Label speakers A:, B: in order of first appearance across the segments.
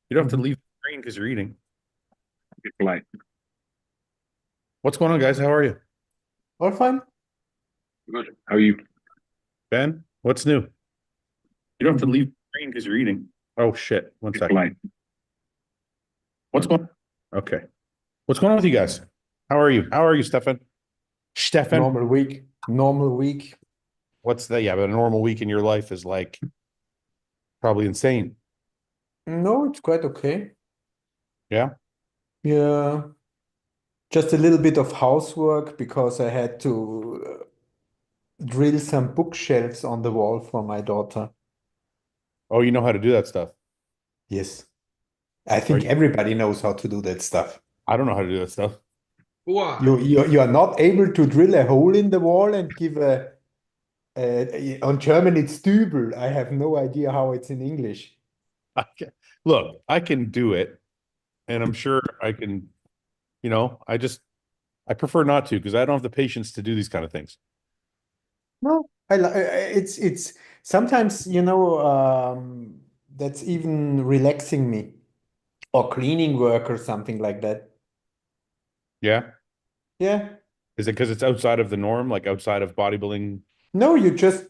A: You don't have to
B: Mhm.
A: leave the screen because you're eating.
C: Like,
A: What's going on, guys? How are you?
B: All fine.
C: good. How are you?
A: Ben, what's new? You don't have to leave the screen because you're eating. Oh shit. One second.
C: Like,
A: What's going on? Okay. What's going on with you guys? How are you? How are you, Stefan? Stefan?
B: Normal week. Normal week.
A: What's the yeah, but a normal week in your life is like probably insane.
B: No, it's quite okay.
A: Yeah.
B: Yeah, just a little bit of housework because I had to drill some bookshelves on the wall for my daughter.
A: Oh, you know how to do that stuff.
B: Yes, I
A: Are
B: think
A: you,
B: everybody knows how to do that stuff.
A: I don't know how to do that stuff.
B: You
D: Why?
B: you are not able to drill a hole in the wall and give on German it's Dübel. I have no idea how it's in English.
A: Look, I can do it, and I'm sure I can, I prefer not to because I don't have the patience to do these kind of things.
B: No, it's sometimes that's even relaxing me or cleaning work or something like that.
A: Yeah.
B: Yeah.
A: Is it because it's outside of the norm, like outside of bodybuilding?
B: No, you just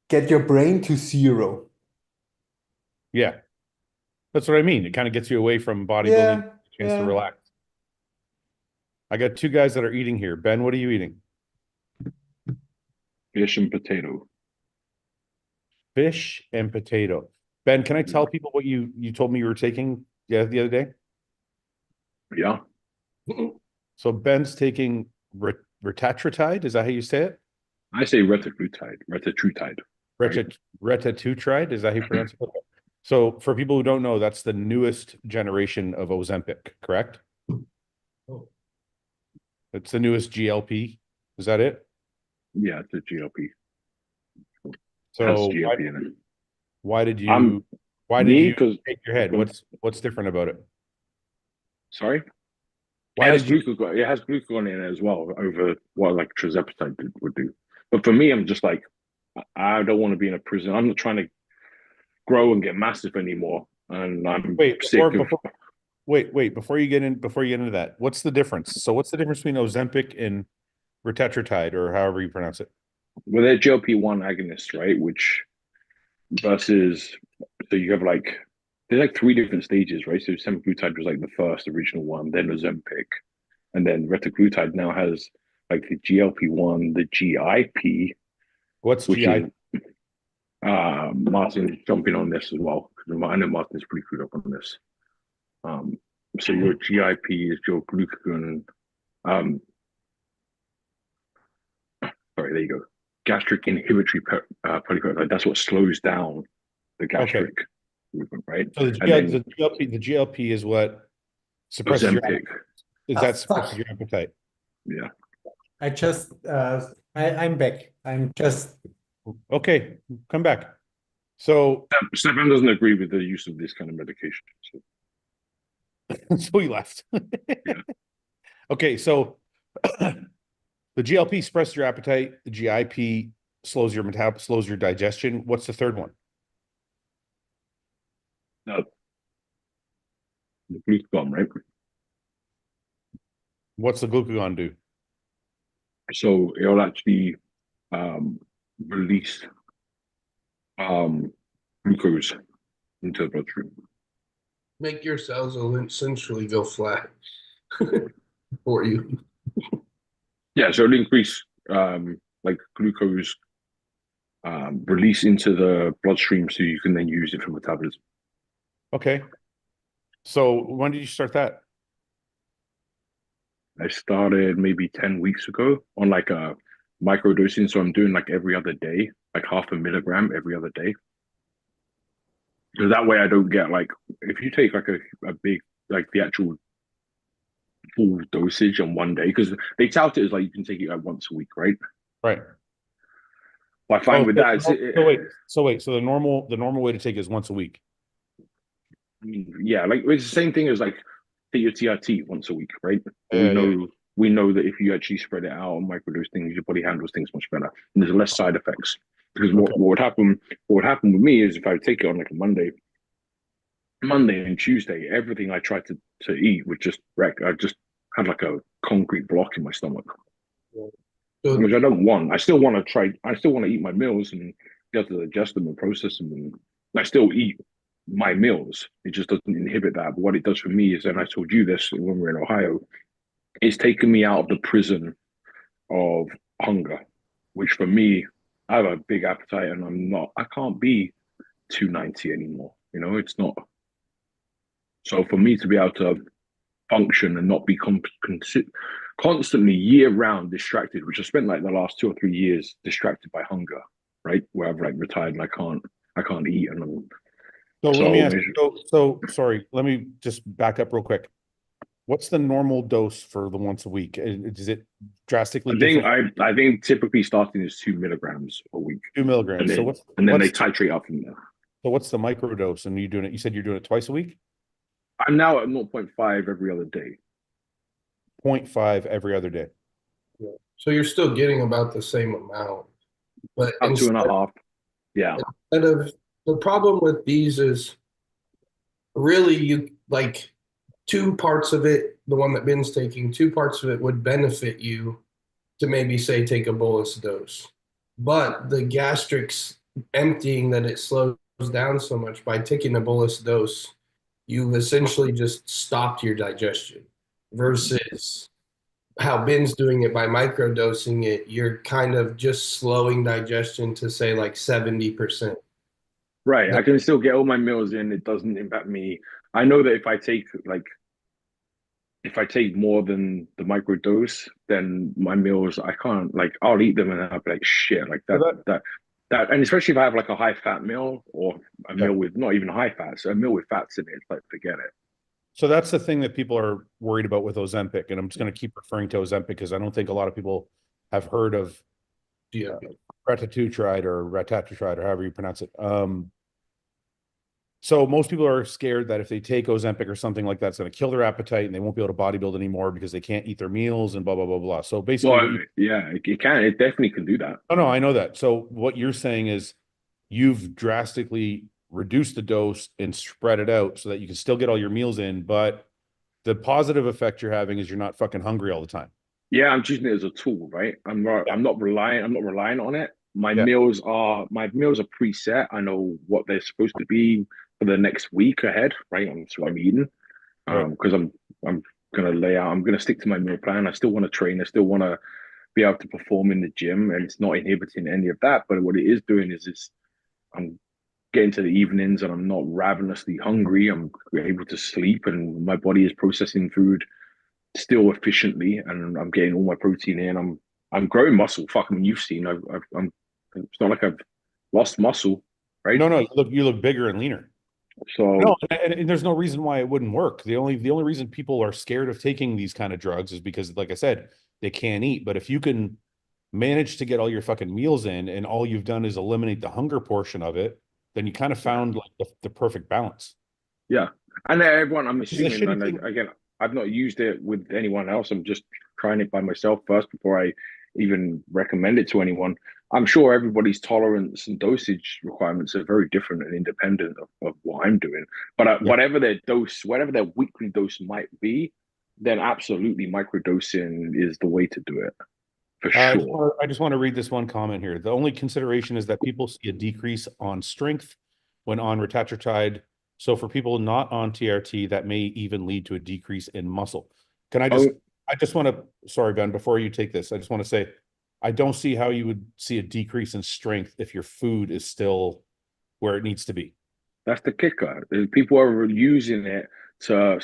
B: get your brain to zero.
A: Yeah. That's what I mean. It kind of gets you away from bodybuilding,
B: Yeah,
A: chance to
B: yeah.
A: relax. I got two guys that are eating here. Ben, what are you eating?
C: fish and potato.
A: Fish and potato. Ben, can I tell people what you told me you were taking the other day?
C: Yeah.
A: So Ben's taking retatrutide. Is that how you say it?
C: I say retatrutide. Retatrutide. Right?
A: Retatrutide. Is that how you pronounce it? Okay. So for people who don't know, that's the newest generation of Ozempic, correct?
D: Oh,
A: It's the newest GLP. Is that it?
C: Yeah, it's a GLP. Has
A: So
C: GLP in it.
A: why did
C: I'm
A: you why did
C: me
A: you
C: because
A: shake your head? What's different about it?
C: sorry. It
A: Why
C: has
A: did you
C: glucagon. It has glucagon in it as well over what like tirzepatide would do. But for me, I'm just like I don't want to be in a prison. I'm not trying to grow and get massive anymore, and I'm
A: wait
C: sick of.
A: wait before you get into that? What's the difference? So what's the difference between Ozempic and retatrutide or however you pronounce it?
C: Well, they're GLP-1 agonists, right? Which versus so you have like there's like three different stages, right? So semaglutide was like the first original one, then Ozempic, and then retaglutide now has like the GLP-1, the GIP,
A: What's
C: which
A: GI?
C: is Martin's jumping on this as well because I know Martin's pretty clued up on this. Um, so your GIP is your glucagon. Um, sorry, there you go. Gastric inhibitory polypeptide. That's what slows down the
A: Okay.
C: gastric movement, right?
A: So
C: And then
A: The GLP is what suppresses your
C: Ozempic.
A: is
B: Ah,
A: that
B: fuck.
A: suppresses your appetite.
C: Yeah.
B: I just I'm back. I'm just
A: Okay, come back. So
C: Stefan doesn't agree with the use of this kind of medication. So
A: so he left.
C: yeah.
A: Okay, so the GLP suppresses your appetite, the GIP slows your digestion. What's the third one?
C: No, the glucagon, right?
A: What's the glucagon do?
C: So it'll actually um, release um, glucose into the bloodstream.
D: make your cells essentially go flat for you.
C: Yeah, so it'll increase like glucose release into the bloodstream so you can then use it for metabolism.
A: Okay. So when did you start that?
C: I started maybe 10 weeks ago on like a microdosing. So I'm doing like every other day, like 0.5 mg every other day. So that way I don't get like, if you take like a big, like the actual full dosage on one day, because they tout it as like you can take it like once a week, right?
A: Right.
C: But I find
A: Oh,
C: with that,
A: so the normal way to take is once a week.
C: I mean, yeah, like it's the same thing as like take your TRT once a week, right? But
A: Yeah, yeah.
C: we know that if you actually spread it out and microdose things, your body handles things much better, and there's less side effects. Because
A: Okay.
C: what would happen with me is if I take it on like a Monday, Monday and Tuesday, everything I tried to eat was just wreck. I just had like a concrete block in my stomach,
D: So
C: which I don't want. I still want to try. I still want to eat my meals and be able to digest them and process them. And I still eat my meals. It just doesn't inhibit that. But what it does for me is, and I told you this when we were in Ohio, it's taken me out of the prison of hunger, which for me, I have a big appetite and I can't be 290 anymore. You know, it's not. So for me to be able to function and not be constantly year round distracted, which I spent like the last 2 or 3 years distracted by hunger, right? Where I've like retired and I can't eat. And
A: So let me ask, so sorry, let me just back up real quick. What's the normal dose for the once a week? Is it drastically different?
C: I think typically starting is 2 milligrams a week.
A: 2 milligrams.
C: And then,
A: So
C: they titrate up from there.
A: So what's the micro dose? And you said you're doing it twice a week?
C: I'm now at 0.5 every other day.
A: 0.5 every other day.
D: so you're still getting about the same amount, but
C: Up 2.5. Yeah.
D: instead of the problem with these is really you like two parts of it, the one that Ben's taking, two parts of it would benefit you to maybe say take a bolus dose. But the gastric's emptying that it slows down so much by taking a bolus dose, you've essentially just stopped your digestion versus how Ben's doing it by microdosing it, you're kind of just slowing digestion to say like 70%.
C: Right. I can still get all my meals in. It doesn't impact me. I know that if I take more than the micro dose, then my meals, I can't, like, I'll eat them and I'll be like, shit, like that, and especially if I have like a high fat meal or a meal with not even high fats, a meal with fats in it, it's like, forget it.
A: So that's the thing that people are worried about with Ozempic. And I'm just going to keep referring to Ozempic because I don't think a lot of people have heard of retatrutide or however you pronounce it. So most people are scared that if they take Ozempic or something like that, it's going to kill their appetite and they won't be able to bodybuild anymore because they can't eat their meals and blah, blah, blah, blah. So basically,
C: it definitely can do that.
A: Oh, no, I know that. So what you're saying is you've drastically reduced the dose and spread it out so that you can still get all your meals in, but the positive effect you're having is you're not fucking hungry all the time.
C: Yeah, I'm choosing it as a tool, right? I'm not relying on it. My meals are preset. I know what they're supposed to be for the next week ahead, right? So I'm eating. Because I'm gonna lay out, I'm gonna stick to my meal plan. I still want to train, I still want to be able to perform in the gym, and it's not inhibiting any of that. But what it is doing is I'm getting to the evenings and I'm not ravenously hungry. I'm able to sleep and my body is processing food still efficiently, and I'm getting all my protein in. I'm growing muscle. Fucking, you've seen. It's not like I've lost muscle, right?
A: No, you look bigger and leaner.
C: So
A: no, and there's no reason why it wouldn't work. The only reason people are scared of taking these kind of drugs is because, like I said, they can't eat. But if you can manage to get all your fucking meals in, and all you've done is eliminate the hunger portion of it, then you kind of found like the perfect balance.
C: Yeah, and everyone, I'm assuming, and again, I've not used it with anyone else. I'm just trying it by myself first before I even recommend it to anyone. I'm sure everybody's tolerance and dosage requirements are very different and independent of what I'm doing. But whatever their dose, whatever their weekly dose might be, then absolutely microdosing is the way to do it. For sure.
A: I just want to read this one comment here. The only consideration is that people see a decrease on strength when on retatrutide. So for people not on TRT, that may even lead to a decrease in muscle. Can I just, I just want to, sorry, Ben, before you take this, I just want to say, I don't see how you would see a decrease in strength if your food is still where it needs to be.
C: That's the kicker. People are using it to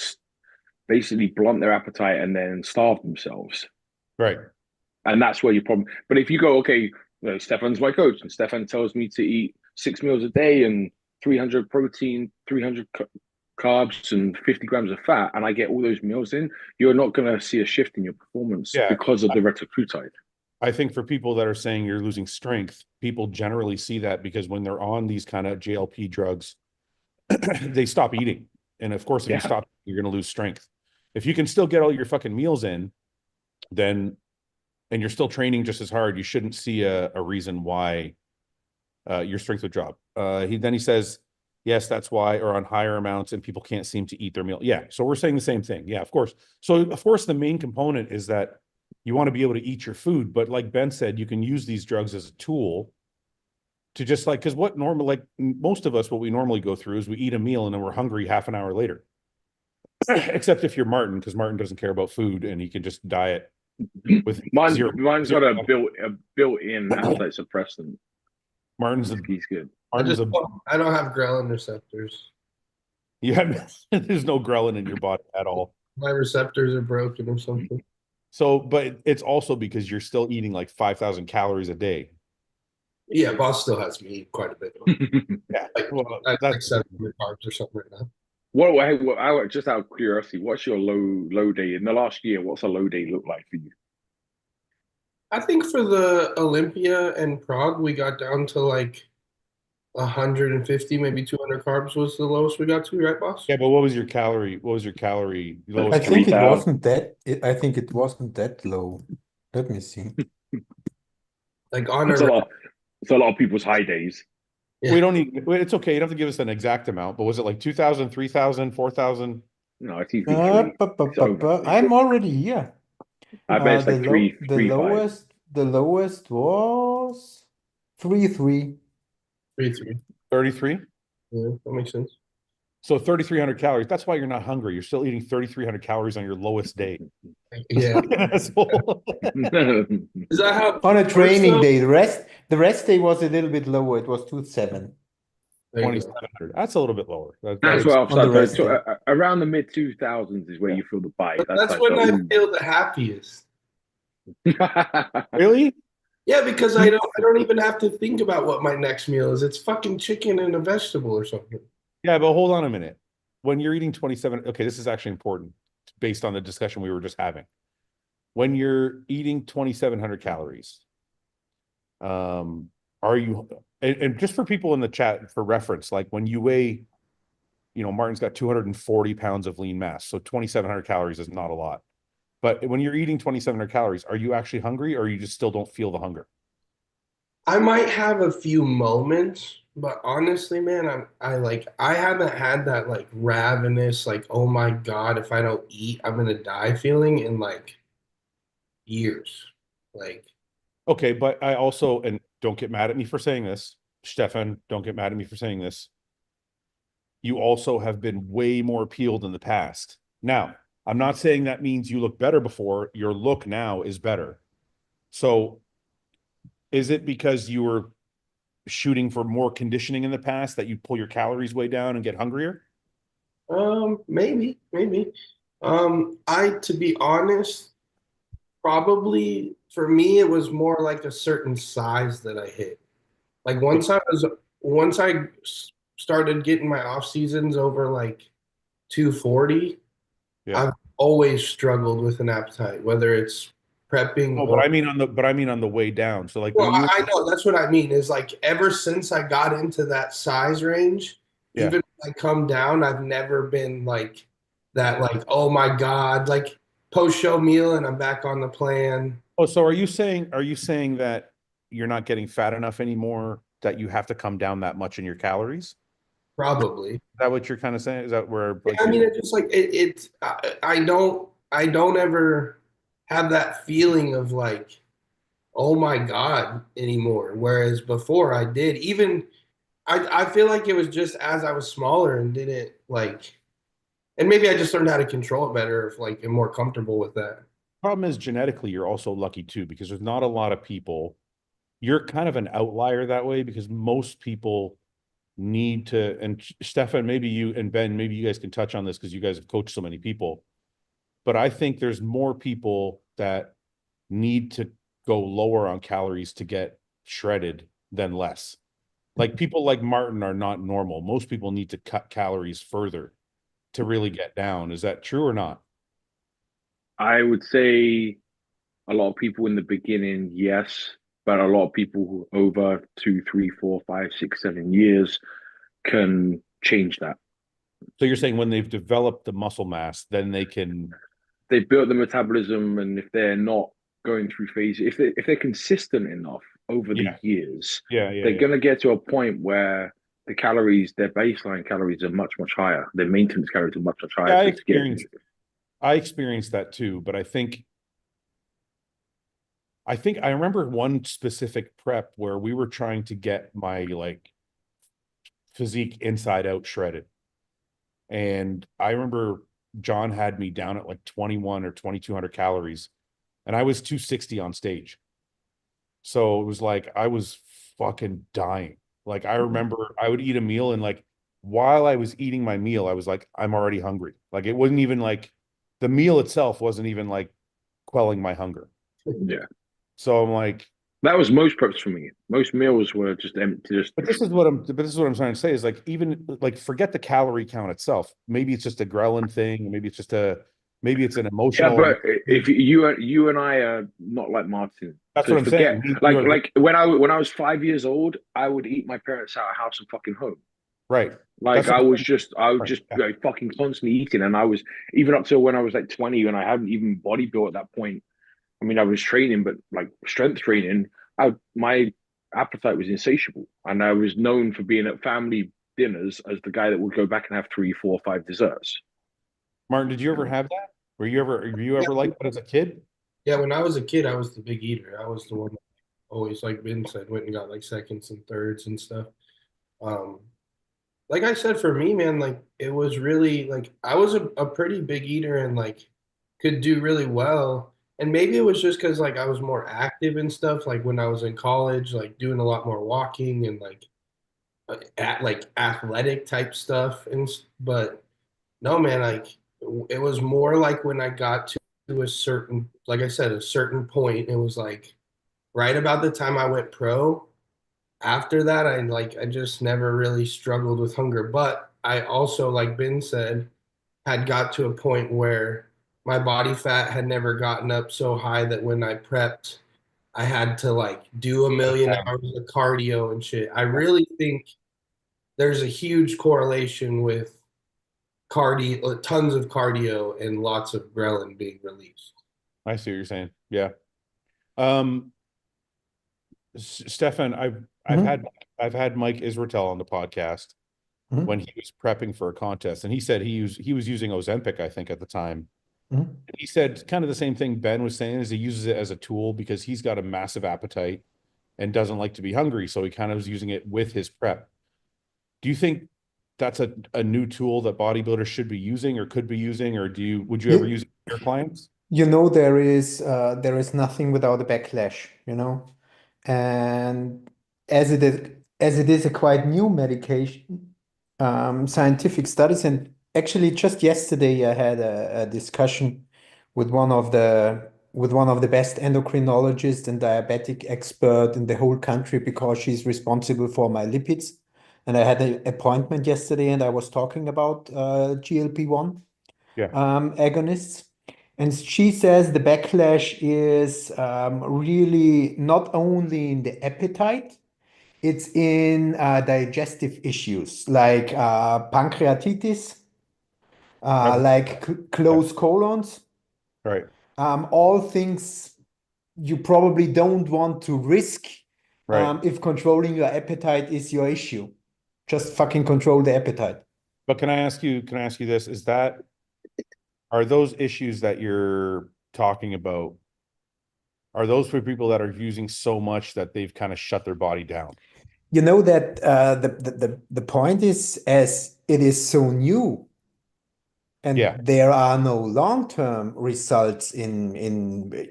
C: basically blunt their appetite and then starve themselves.
A: Right.
C: And that's where your problem. But if you go, okay, Stefan's my coach, and Stefan tells me to eat 6 meals a day and 300 protein, 300 carbs, and 50 grams of fat, and I get all those meals in, you're not going to see a shift in your performance because of the retatrutide.
A: I think for people that are saying you're losing strength, people generally see that because when they're on these kind of JLP drugs, they stop eating. And of course, if you stop, you're going to lose strength. If you can still get all your fucking meals in, then, and you're still training just as hard, you shouldn't see a reason why your strength would drop. He says Yes, that's why, or on higher amounts, and people can't seem to eat their meal. Yeah, so we're saying the same thing. Yeah, of course. So of course, the main component is that you want to be able to eat your food, but like Ben said, you can use these drugs as a tool to just like, because what normal, like most of us, what we normally go through is we eat a meal and then we're hungry half an hour later. Except if you're Martin, because Martin doesn't care about food and he can just diet with
C: Mine's
A: zero.
C: got a built-in appetite suppressant.
A: Martin's a
C: He's good.
D: I
A: Martin's
D: just
A: a
D: I don't have ghrelin receptors.
A: you have there's no ghrelin in your body at all.
D: My receptors are broken or something.
A: So, but it's also because you're still eating like 5,000 calories a day.
D: Yeah, boss still has me eat quite a bit.
A: Yeah,
D: Like,
A: well,
D: like
A: that's
D: 700 carbs or something right now.
C: What, just out of curiosity, what's your low day in the last year? What's a low day look like for you?
D: I think for the Olympia and Prague, we got down to like 150, maybe 200 carbs was the lowest we got to, right, boss?
A: yeah. But what was your calorie? What was your calorie
B: I
A: lowest?
B: think it
C: 3,000.
B: wasn't that. I think it wasn't that low. Let me see.
D: Like on
C: It's
D: a
C: a lot. It's a lot of people's high days.
D: Yeah.
A: We don't need. It's okay. You don't have to give us an exact amount. But was it like 2,000, 3,000, 4,000?
C: No, it's easily three. It's over three.
B: I'm already here.
C: I bet it's like three,
B: The
C: 3,500.
B: lowest was 3.3.
D: 3-3.
A: 33.
D: Yeah, that makes sense.
A: So 3,300 calories. That's why you're not hungry. You're still eating 3,300 calories on your lowest day.
D: Yeah.
A: Asshole.
D: Is that how
B: On a
D: works,
B: training
D: though?
B: day, the rest day was a little bit lower. It was 2.7.
D: There you go.
A: 2,700. That's a little bit lower.
C: That's what I've
B: On the rest
C: started. So, around the mid 2000s is where you feel the bite.
D: But that's
C: like
D: when I
C: the,
D: feel the happiest.
A: Really?
D: Yeah, because I don't even have to think about what my next meal is. It's fucking chicken and a vegetable or something.
A: Yeah, but hold on a minute. When you're eating 27, okay, this is actually important based on the discussion we were just having. When you're eating 2,700 calories, are you, and just for people in the chat for reference, like when you weigh, Martin's got 240 pounds of lean mass, so 2,700 calories is not a lot. But when you're eating 2,700 calories, are you actually hungry or you just still don't feel the hunger?
D: I might have a few moments, but honestly, man, I haven't had that like ravenous, like, oh my God, if I don't eat, I'm gonna die feeling in like years. Like,
A: Okay, but I also, and don't get mad at me for saying this, Stefan, don't get mad at me for saying this. You also have been way more peeled in the past. Now, I'm not saying that means you look better before. Your look now is better. So is it because you were shooting for more conditioning in the past that you pull your calories way down and get hungrier?
D: maybe. To be honest, probably for me, it was more like a certain size that I hit. Like once I started getting my off seasons over like 240,
A: Yeah.
D: I've always struggled with an appetite, whether it's prepping
A: Oh,
D: or.
A: but I mean on the way down. So like
D: Well,
A: when you
D: I know that's what I mean. Is like ever since I got into that size range,
A: Yeah.
D: even when I come down, I've never been like that. Like, oh my God, like post show meal and I'm back on the plan.
A: Oh, so are you saying that you're not getting fat enough anymore that you have to come down that much in your calories?
D: Probably.
A: Is that what you're kind of saying? Is that where like
D: I mean, it's just like I don't ever have that feeling of like, oh my God anymore. Whereas before I did. Even I feel like it was just as I was smaller and didn't like, and maybe I just learned how to control it better if like I'm more comfortable with that.
A: problem is genetically you're also lucky too because there's not a lot of people. You're kind of an outlier that way because most people need to, and Stefan, maybe you and Ben, maybe you guys can touch on this because you guys have coached so many people. But I think there's more people that need to go lower on calories to get shredded than less. Like people like Martin are not normal. Most people need to cut calories further to really get down. Is that true or not?
C: I would say a lot of people in the beginning, yes, but a lot of people who over 2, 3, 4, 5, 6, 7 years can change that.
A: So you're saying when they've developed the muscle mass, then they can.
C: They've built the metabolism, and if they're not going through phases, if they're consistent enough over the years, they're going to get to a point where the calories, their baseline calories are much, much higher. Their maintenance calories are much, much higher.
A: Yeah,
C: So to get
A: I experienced that too, but I remember one specific prep where we were trying to get my like physique inside out shredded. And I remember John had me down at like 21 or 2200 calories, and I was 260 on stage. So it was like I was fucking dying. Like I remember I would eat a meal, and like while I was eating my meal, I was like, I'm already hungry. Like it wasn't even like the meal itself wasn't even like quelling my hunger.
C: yeah.
A: So I'm like,
C: That was most preps for me. Most meals were just empty. Just
A: but this is what I'm trying to say is like, even like forget the calorie count itself. Maybe it's just a ghrelin thing. Maybe it's an
C: yeah,
A: emotional.
C: but if you and I are not like Martin,
A: That's
C: so
A: what I'm
C: forget
A: saying.
C: like when I was 5 years old, I would eat my parents' house and fucking home.
A: Right.
C: Like
A: That's what I'm saying.
C: I was
A: Right.
C: just
A: Yeah.
C: like fucking constantly eating, and I was even up till when I was like 20, and I hadn't even bodybuilt at that point. I mean, I was training, but like strength training, my appetite was insatiable, and I was known for being at family dinners as the guy that would go back and have 3, 4, 5 desserts.
A: Martin, did you ever have that? Were you ever like that as a kid?
D: Yeah, when I was a kid, I was the big eater. I was the one that always, like Ben said, went and got like seconds and thirds and stuff. Um, like I said, for me, man, like it was really like I was a pretty big eater and like could do really well. And maybe it was just because like I was more active and stuff, like when I was in college, like doing a lot more walking and like at like athletic type stuff. But no, man, like it was more like when I got to a certain, like I said, a certain point, it was like right about the time I went pro. After that, I just never really struggled with hunger. But I also, like Ben said, had got to a point where my body fat had never gotten up so high that when I prepped, I had to like do a million hours of cardio and shit. I really think there's a huge correlation with cardio, tons of cardio and lots of ghrelin being released.
A: I see what you're saying. Yeah. Um, Stefan, I've had Mike Israetel on the podcast when he was prepping for a contest, and he said he was using Ozempic, I think, at the time. He said kind of the same thing Ben was saying, is he uses it as a tool because he's got a massive appetite and doesn't like to be hungry, so he kind of was using it with his prep. Do you think that's a new tool that bodybuilders should be using or could be using, or would you ever use it with your clients?
B: You know, there is nothing without a backlash, you know. And as it is a quite new medication, scientific studies, and actually just yesterday I had a discussion with one of the best endocrinologists and diabetic expert in the whole country because she's responsible for my lipids. And I had an appointment yesterday, and I was talking about GLP-1
A: Yeah.
B: agonists. And she says the backlash is really not only in the appetite, it's in digestive issues like pancreatitis, like closed colons,
A: Right.
B: all things you probably don't want to risk
A: Right.
B: if controlling your appetite is your issue. Just fucking control the appetite.
A: But can I ask you this? Are those issues that you're talking about, are those for people that are using so much that they've kind of shut their body down?
B: You know that the point is, as it is so new and
A: Yeah.
B: there are no long-term results in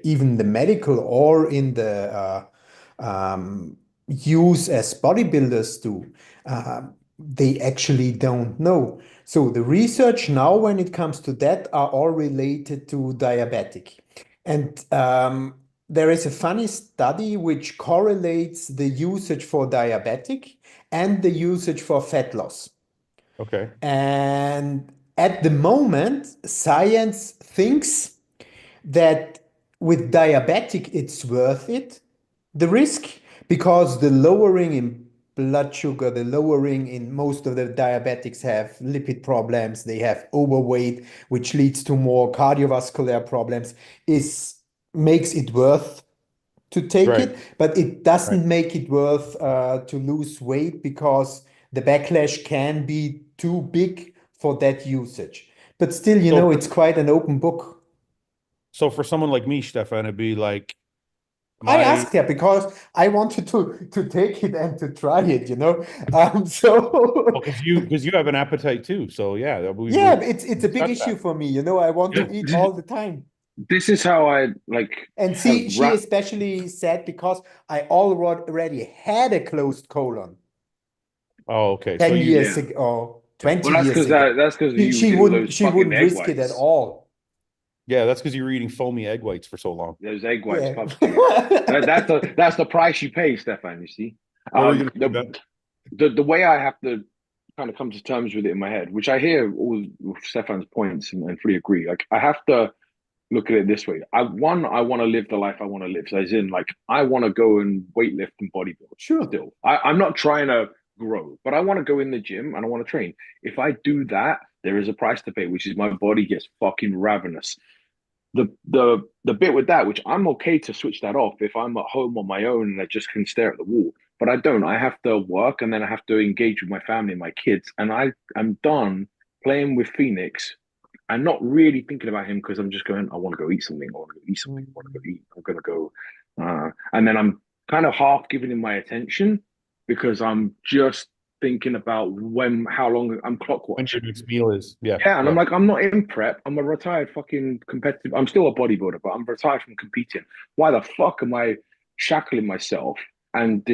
B: even the medical or in the use as bodybuilders do, they actually don't know. So the research now when it comes to that are all related to diabetic. And there is a funny study which correlates the usage for diabetic and the usage for fat loss.
A: Okay.
B: And at the moment, science thinks that with diabetic, it's worth it, the risk, because the lowering in blood sugar, the lowering in most of the diabetics have lipid problems, they have overweight, which leads to more cardiovascular problems, makes it worth to take
A: Right.
B: it, but it doesn't
A: Right.
B: make it worth to lose weight because the backlash can be too big for that usage. But still, you
A: So
B: know,
A: for-
B: it's quite an open book.
A: So for someone like me, Stefan, it'd be like
B: I
A: my
B: asked that because I wanted to take it and to try it, you know. So
A: because you have an appetite too. So yeah, we
B: yeah,
A: would
B: it's a big
A: discuss
B: issue
A: that.
B: for me, you know. I want to eat all the time.
C: This is how I like
B: And
C: have
B: she especially said because I already had a closed colon
A: Oh, okay. So
B: 10
A: you
B: years
C: yeah.
B: ago or
A: yeah.
B: 20
C: Well, that's
B: years
C: because
B: ago.
C: that's because
B: She,
C: you
B: she
C: did all those
B: wouldn't she
C: fucking
B: wouldn't
C: egg
B: risk it at
C: whites.
B: all.
A: Yeah, that's because you were eating foamy egg whites for so long.
C: Those egg whites
B: Yeah.
C: fucked you. That's the price you pay, Stefan. You see,
A: What were you gonna say, Ben?
C: the way I have to kind of come to terms with it in my head, which I hear all of Stefan's points and fully agree. Like I have to look at it this way. I want to live the life I want to live. So as in, like, I want to go and weightlift and bodybuild.
B: Sure.
C: Still, I'm not trying to grow, but I want to go in the gym and I want to train. If I do that, there is a price to pay, which is my body gets fucking ravenous. The bit with that, which I'm okay to switch that off if I'm at home on my own and I just can stare at the wall. But I don't. I have to work and then I have to engage with my family and my kids. And I'm done playing with Phoenix and not really thinking about him because I'm just going, I want to go eat something. I want to go eat something. I want to go eat. I'm going to go. And then I'm kind of half giving him my attention because I'm just thinking about how long I'm clock
A: When
C: watching.
A: your next meal is. Yeah.
C: Yeah, and
A: yeah.
C: I'm like, I'm not in prep. I'm a retired fucking competitive. I'm still a bodybuilder, but I'm retired from competing. Why the fuck am I shackling myself and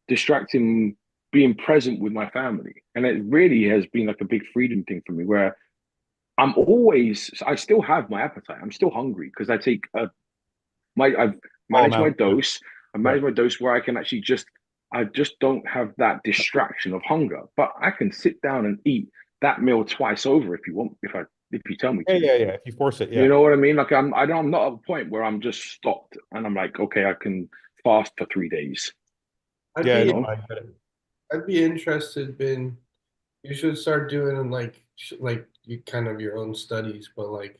C: distracting, being present with my family? And it really has been like a big freedom thing for me where I still have my appetite. I'm still hungry because I've managed my
A: amount, yeah.
C: dose. I've managed my dose where I can actually I just don't have that distraction of hunger, but I can sit down and eat that meal twice over if you want, if you tell me to.
A: Yeah. If you force it, yeah.
C: You know what I mean? Like I'm not at a point where I'm just stopped and I'm like, okay, I can fast for 3 days.
D: I'd
A: Yeah,
D: be,
A: no, I get it.
D: I'd be interested in, you should start doing like you kind of your own studies, but like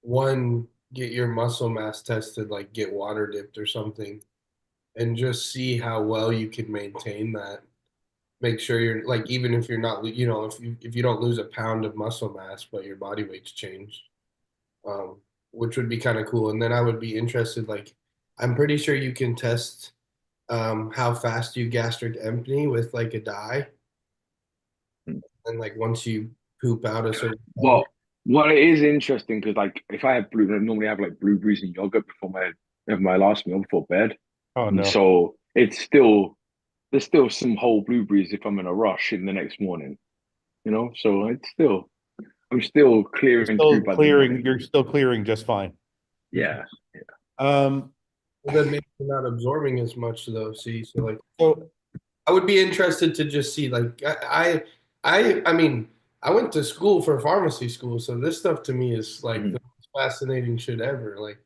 D: one, get your muscle mass tested, like get water dipped or something, and just see how well you can maintain that. Make sure you're like, even if you're not, you know, if you don't lose a pound of muscle mass, but your body weight's changed, um, which would be kind of cool. And then I would be interested, like, I'm pretty sure you can test how fast you gastric empty with like a dye, and like once you poop out a certain
C: Well, what it is interesting because like if I normally have like blueberries and yogurt before my last meal before bed.
A: Oh
C: And
A: no.
C: so there's still some whole blueberries if I'm in a rush in the next morning, you know. So I'm still clearing through by the morning.
A: You're still clearing just fine.
C: Yeah.
A: Um
D: well, then maybe you're not absorbing as much though. See, so like
A: so
D: I would be interested to just see like I mean I went to school for pharmacy school, so this stuff to me is like the most fascinating shit ever. Like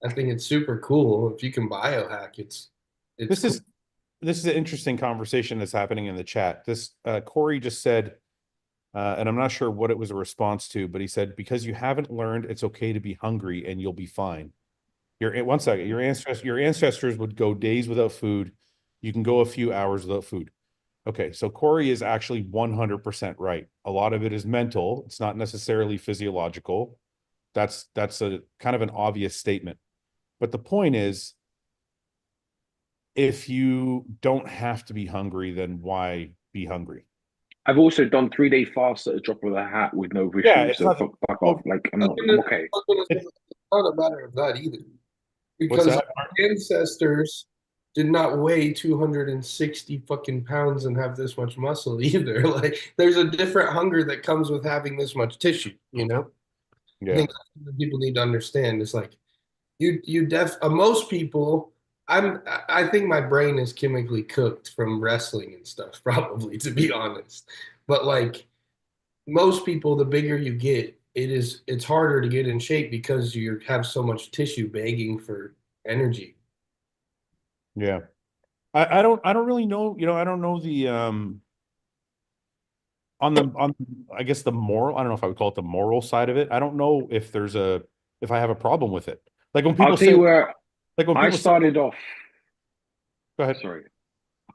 D: I think it's super cool if you can biohack. It's
A: this
D: cool.
A: is an interesting conversation that's happening in the chat. This Corey just said, and I'm not sure what it was a response to, but he said, because you haven't learned it's okay to be hungry and you'll be fine. One second, your ancestors would go days without food. You can go a few hours without food. Okay, so Corey is actually 100% right. A lot of it is mental. It's not necessarily physiological. That's a kind of an obvious statement. But the point is, if you don't have to be hungry, then why be hungry?
C: I've also done 3-day fasts at the drop of a hat with no issue.
A: Yeah, it's
C: so
A: not-
C: fuck off. Like I'm okay.
D: It's not a matter of that either,
A: What's
D: because
A: that?
D: our ancestors did not weigh 260 fucking pounds and have this much muscle either. Like there's a different hunger that comes with having this much tissue, you know? I
A: Yeah.
D: think that's what people need to understand. It's like most people, I think my brain is chemically cooked from wrestling and stuff, probably, to be honest. But like most people, the bigger you get, it's harder to get in shape because you have so much tissue begging for energy.
A: Yeah. I don't really know, I don't know the on I guess the moral, I don't know if I would call it the moral side of it. I don't know if if I have a problem with it. Like when people
C: I'll tell you where
A: like when
C: I
A: people
C: started off.
A: go ahead.
C: Sorry.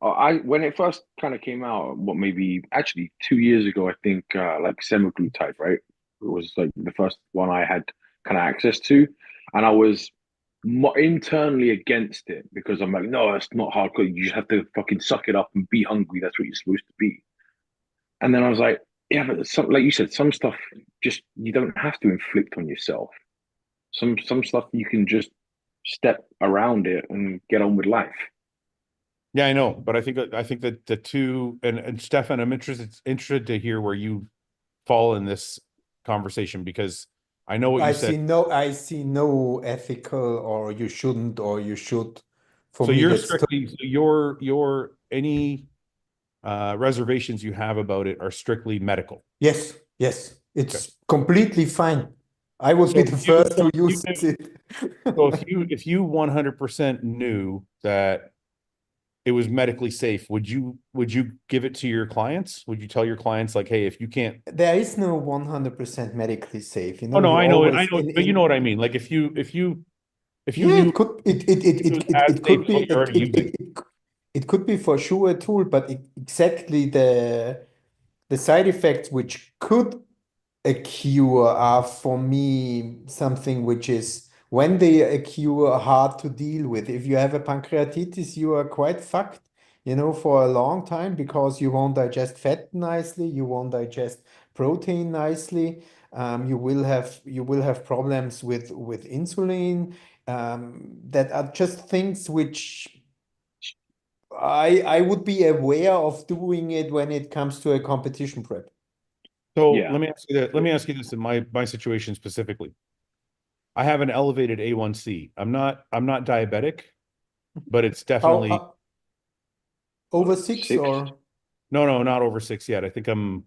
C: I when it first kind of came out, what maybe actually 2 years ago, I think like semaglutide, right? It was like the first one I had kind of access to, and I was internally against it because I'm like, no, it's not hardcore. You just have to fucking suck it up and be hungry. That's what you're supposed to be. And then I was like, yeah, but some, like you said, some stuff just you don't have to inflict on yourself. Some stuff you can just step around it and get on with life.
A: Yeah, I know, but I think that the two and Stefan, I'm interested to hear where you fall in this conversation because I know what you said.
B: I see no ethical or you shouldn't or you should. For
A: So
B: me,
A: you're
B: that's
A: strictly your any reservations you have about it are strictly medical.
B: yes, yes.
A: Okay.
B: It's completely fine. I would be the first who uses it.
A: So if you 100% knew that it was medically safe, would you give it to your clients? Would you tell your clients like, hey, if you can't?
B: There is no 100% medically safe. You
A: Oh
B: know,
A: no,
B: you
A: I know it,
B: always
A: but you know what I mean. Like if you
B: yeah,
A: knew
B: it could
A: it
B: could be
A: you're already using it.
B: it could be for sure a tool, but exactly the side effects which could occur are for me something which is when they occur hard to deal with. If you have a pancreatitis, you are quite fucked, you know, for a long time because you won't digest fat nicely, you won't digest protein nicely. You will have problems with insulin. That are just things which I would be aware of doing it when it comes to a competition prep.
A: So
C: Yeah.
A: let me ask you that. Let me ask you this in my situation specifically. I have an elevated A1C. I'm not diabetic, but it's definitely
B: How over six
C: 6,
B: or
A: no, not over 6 yet. I think I'm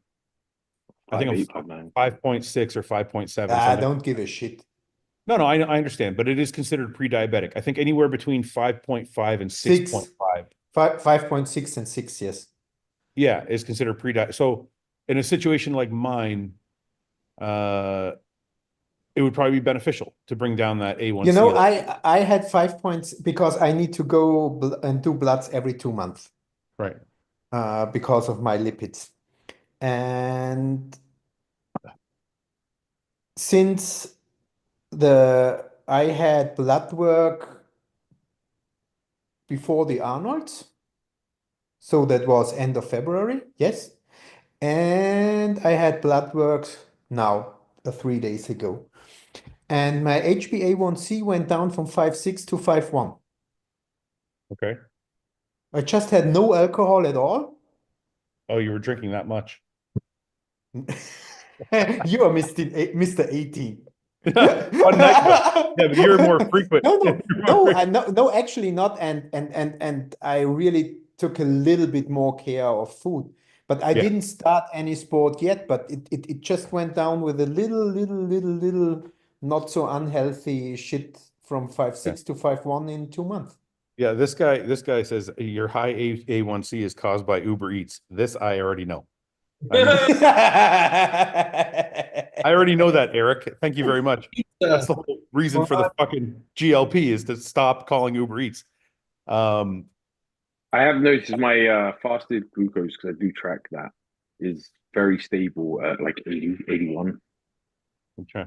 C: 5'8", 5'9".
A: 5.6 or 5.7, something.
B: don't give a shit.
A: No, I understand, but it is considered pre-diabetic. I think anywhere between 5.5 and
B: 6,
A: 6.5.
B: 5.6 and 6, yes.
A: Yeah, is considered pre-diabetic. So in a situation like mine, it would probably be beneficial to bring down that A1C.
B: You know, I had 5 points because I need to go and do bloods every 2 months
A: Right.
B: because of my lipids. And since I had blood work before the Arnold's, so that was end of February, yes. And I had blood works now, 3 days ago. And my HbA1c went down from 5.6 to 5.1.
A: Okay.
B: I just had no alcohol at all.
A: Oh, you were drinking that much.
B: You are Mr. 18.
A: One night though. Yeah, but you're more frequent.
B: No, actually not. And I really took a little bit more care of food. But I didn't start any sport yet, but it just went down with a little not so unhealthy shit from 5.6 to 5.1 in 2 months.
A: Yeah, this guy says your high A1C is caused by Uber Eats. This I already know. I already know that, Eric. Thank you very much. That's the whole reason for the fucking GLP is to stop calling Uber Eats.
C: I have noticed my fasted glucose, because I do track that, is very stable at like 80, 81.
A: Okay.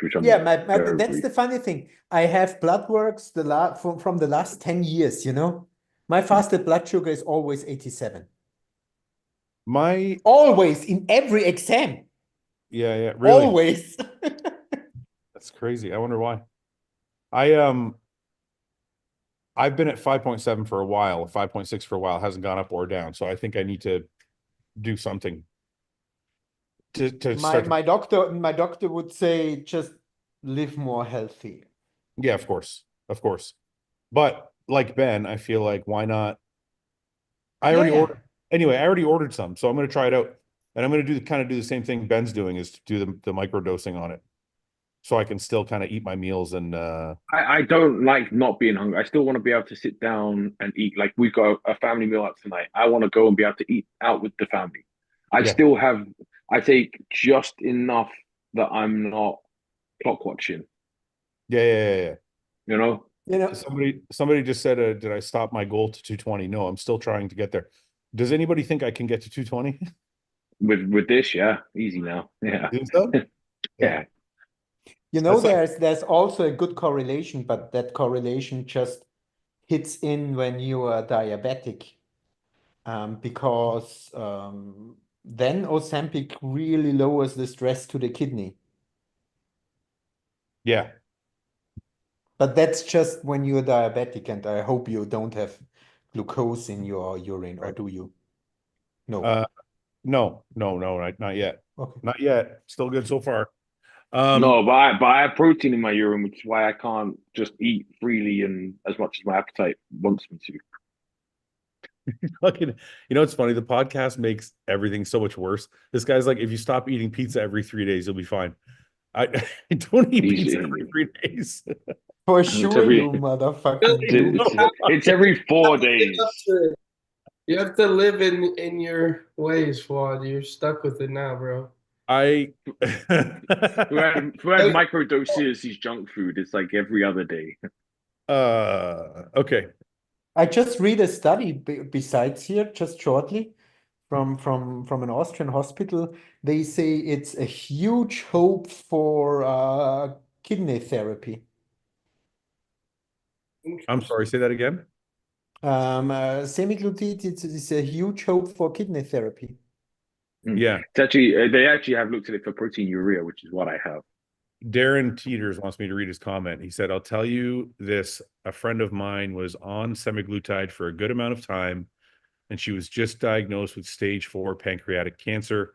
C: Which I'm
B: Yeah, that's the funny thing. I have blood works from the last 10 years, you know. My fasted blood sugar is always 87. Always in every exam.
A: Yeah, really.
B: Always.
A: That's crazy. I wonder why. I've been at 5.7 for a while, 5.6 for a while, hasn't gone up or down. So I think I need to do something to start.
B: My doctor would say just live more healthy.
A: Yeah, of course. Of course. But like Ben, I feel like why not? I already ordered some, so I'm going to try it out. And I'm going to do the same thing Ben's doing, is to do the microdosing on it. So I can still kind of eat my meals and
C: I don't like not being hungry. I still want to be able to sit down and eat. Like we've got a family meal out tonight. I want to go and be able to eat out with the family. I take just enough that I'm not clock watching.
A: Yeah.
C: You know?
B: You know,
A: Somebody just said, did I stop my goal to 220? No, I'm still trying to get there. Does anybody think I can get to 220?
C: With this, yeah, easy now. Yeah.
A: You think so?
C: Yeah.
B: you know,
A: That's like,
B: there's also a good correlation, but that correlation just hits in when you are diabetic, because then Ozempic really lowers the stress to the kidney.
A: yeah.
B: But that's just when you're diabetic, and I hope you don't have glucose in your urine, or
A: Right.
B: do you? No.
A: No, not yet.
B: Okay.
A: Not yet. Still good so far.
C: No, but I have protein in my urine, which is why I can't just eat freely and as much as my appetite wants me to.
A: Fucking, it's funny. The podcast makes everything so much worse. This guy's like, if you stop eating pizza every 3 days, you'll be fine. I don't eat
C: He's-
A: pizza every 3 days.
B: For
C: It's
B: sure,
C: every-
B: you motherfucking
C: It's,
B: douche.
C: it's every 4 days.
D: You have to live in your ways, Fouad. You're stuck with it now, bro.
A: I
C: Who had microdoses his junk food? It's like every other day.
A: okay.
B: I just read a study besides here, just shortly, from an Austrian hospital. They say it's a huge hope for kidney therapy.
A: I'm sorry, say that again.
B: Semaglutide it's a huge hope for kidney therapy.
A: Yeah.
C: It's actually they actually have looked at it for proteinuria, which is what I have.
A: Darren Teeters wants me to read his comment. He said, I'll tell you this. A friend of mine was on semaglutide for a good amount of time, and she was just diagnosed with stage 4 pancreatic cancer,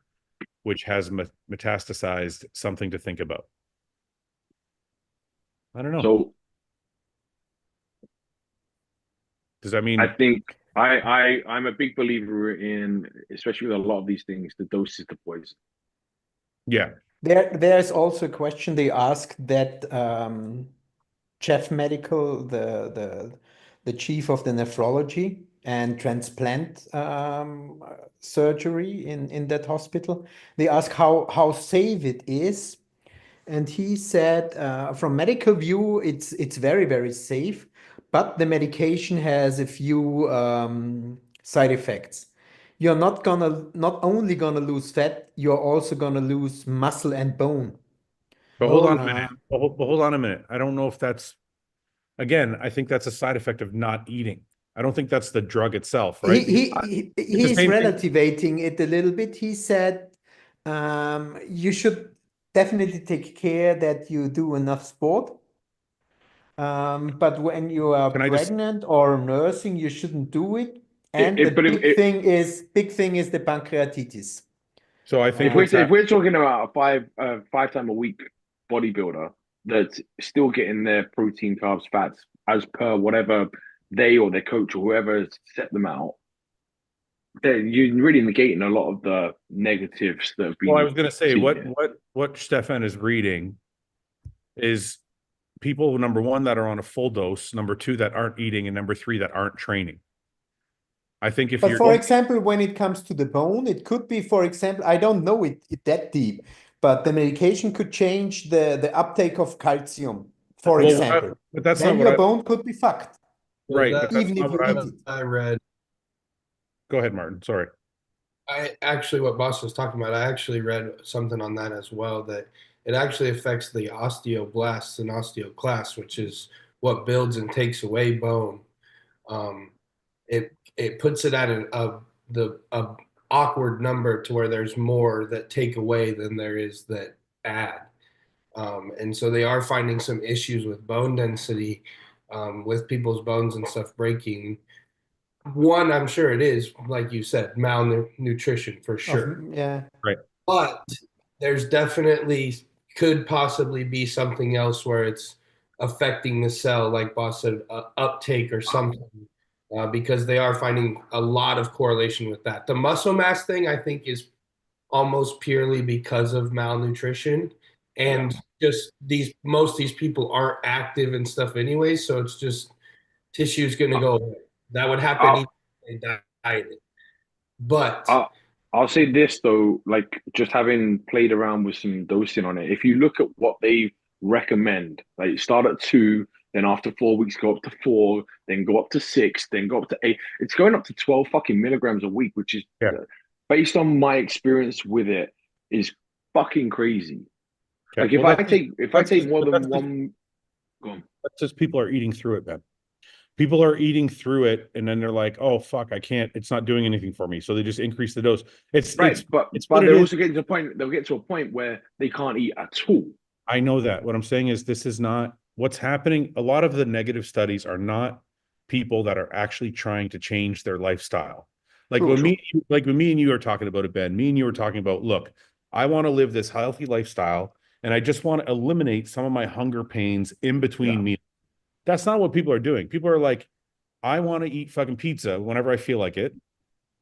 A: which has metastasized. Something to think about. I don't know.
C: So
A: Does that mean
C: I think I'm a big believer in, especially with a lot of these things, the dose is the poison.
A: yeah.
B: There's also a question they asked that Jeff Medical, the chief of the nephrology and transplant surgery in that hospital. They asked how safe it is, and he said, from medical view, it's very, very safe, but the medication has a few side effects. You're not only gonna lose fat, you're also gonna lose muscle and bone.
A: But hold on a minute. But hold on a minute. I don't know if that's, again, I think that's a side effect of not eating. I don't think that's the drug itself, right?
B: He's
A: same thing.
B: relativating it a little bit. He said, you should definitely take care that you do enough sport. But when you are
A: Can I just-
B: pregnant or nursing, you shouldn't do it. And the
C: But
B: big thing is the pancreatitis.
A: So I think
C: if we're talking about a 5 time a week bodybuilder that's still getting their protein, carbs, fats as per whatever they or their coach or whoever has set them out, then you're really negating a lot of the negatives that have been.
A: Well, I was going to say
C: seen.
A: what Stefan is reading is people, number one, that are on a full dose, number two, that aren't eating, and number three, that aren't training. I think if
B: But
A: you're
B: for example, when it comes to the bone, it could be, for example, I don't know it that deep, but the medication could change the uptake of calcium, for example.
A: but that's
B: Then
A: not
B: your
A: what
B: bone could be fucked.
A: right.
D: That-
A: But that's
B: even
A: not
B: if you
A: what
B: eat it.
D: I read.
A: Go ahead, Martin. Sorry.
D: I actually, what Boss was talking about, I actually read something on that as well, that it actually affects the osteoblasts and osteoclasts, which is what builds and takes away bone. It puts it at a awkward number to where there's more that take away than there is that add. And so they are finding some issues with bone density, with people's bones and stuff breaking. One, I'm sure it is, like you said, malnutrition for sure.
B: Yeah.
A: Right.
D: But there's definitely could possibly be something else where it's affecting the cell, like Boss said, uptake or something, because they are finding a lot of correlation with that. The muscle mass thing, I think, is almost purely because of malnutrition, and just most of these people aren't active and stuff anyway, so it's just tissue's going to go away. That would happen even if they dieted. But
C: I'll say this though, like just having played around with some dosing on it, if you look at what they recommend, like start at 2, Then after 4 weeks, go up to 4, then go up to 6, then go up to 8. It's going up to 12 fucking milligrams a week, which is based on my experience with it, is fucking crazy.
A: Okay.
C: Like
A: Well,
C: if I take more than one, go on.
A: That's just people are eating through it, man. People are eating through it, and then they're like, "Oh fuck, I can't. It's not doing anything for me." So they just increase the dose. It's
C: Right, but they're also getting to a point. They'll get to a point where they can't eat at all.
A: I know that. What I'm saying is, this is not what's happening. A lot of the negative studies are not people that are actually trying to change their lifestyle. Like when me and you are talking about it, Ben. Me and you are talking about, look, I want to live this healthy lifestyle, and I just want to eliminate some of my hunger pains in between meals. That's not what people are doing. People are like, I want to eat fucking pizza whenever I feel like it,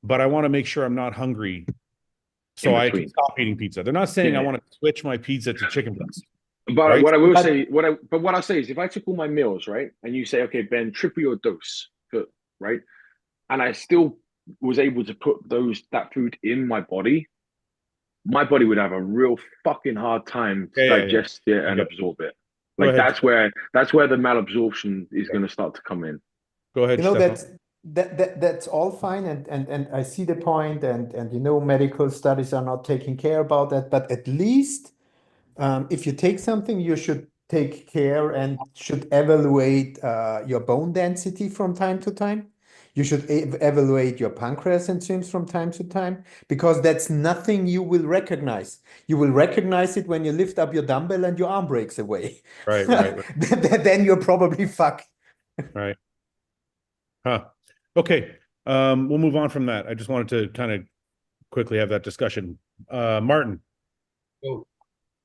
A: but I want to make sure I'm not hungry so I can stop eating pizza. They're not saying I want to switch my pizza to chicken breast.
C: But right? What I will say, what I say is, if I took all my meals, right, and you say, okay, Ben, triple your dose, right, and I still was able to put that food in my body would have a real fucking hard time to digest it and absorb it. Like that's where the malabsorption is going to start to come in.
A: Go ahead.
B: You know, that's all fine, and I see the point, and you know, medical studies are not taking care about that, but at least if you take something, you should take care and should evaluate your bone density from time to time. You should evaluate your pancreas enzymes from time to time, because that's nothing you will recognize. You will recognize it when you lift up your dumbbell and your arm breaks away.
A: Right.
B: Then you're probably fucked.
A: Right. Huh. Okay. We'll move on from that. I just wanted to kind of quickly have that discussion. Martin.
D: Oh.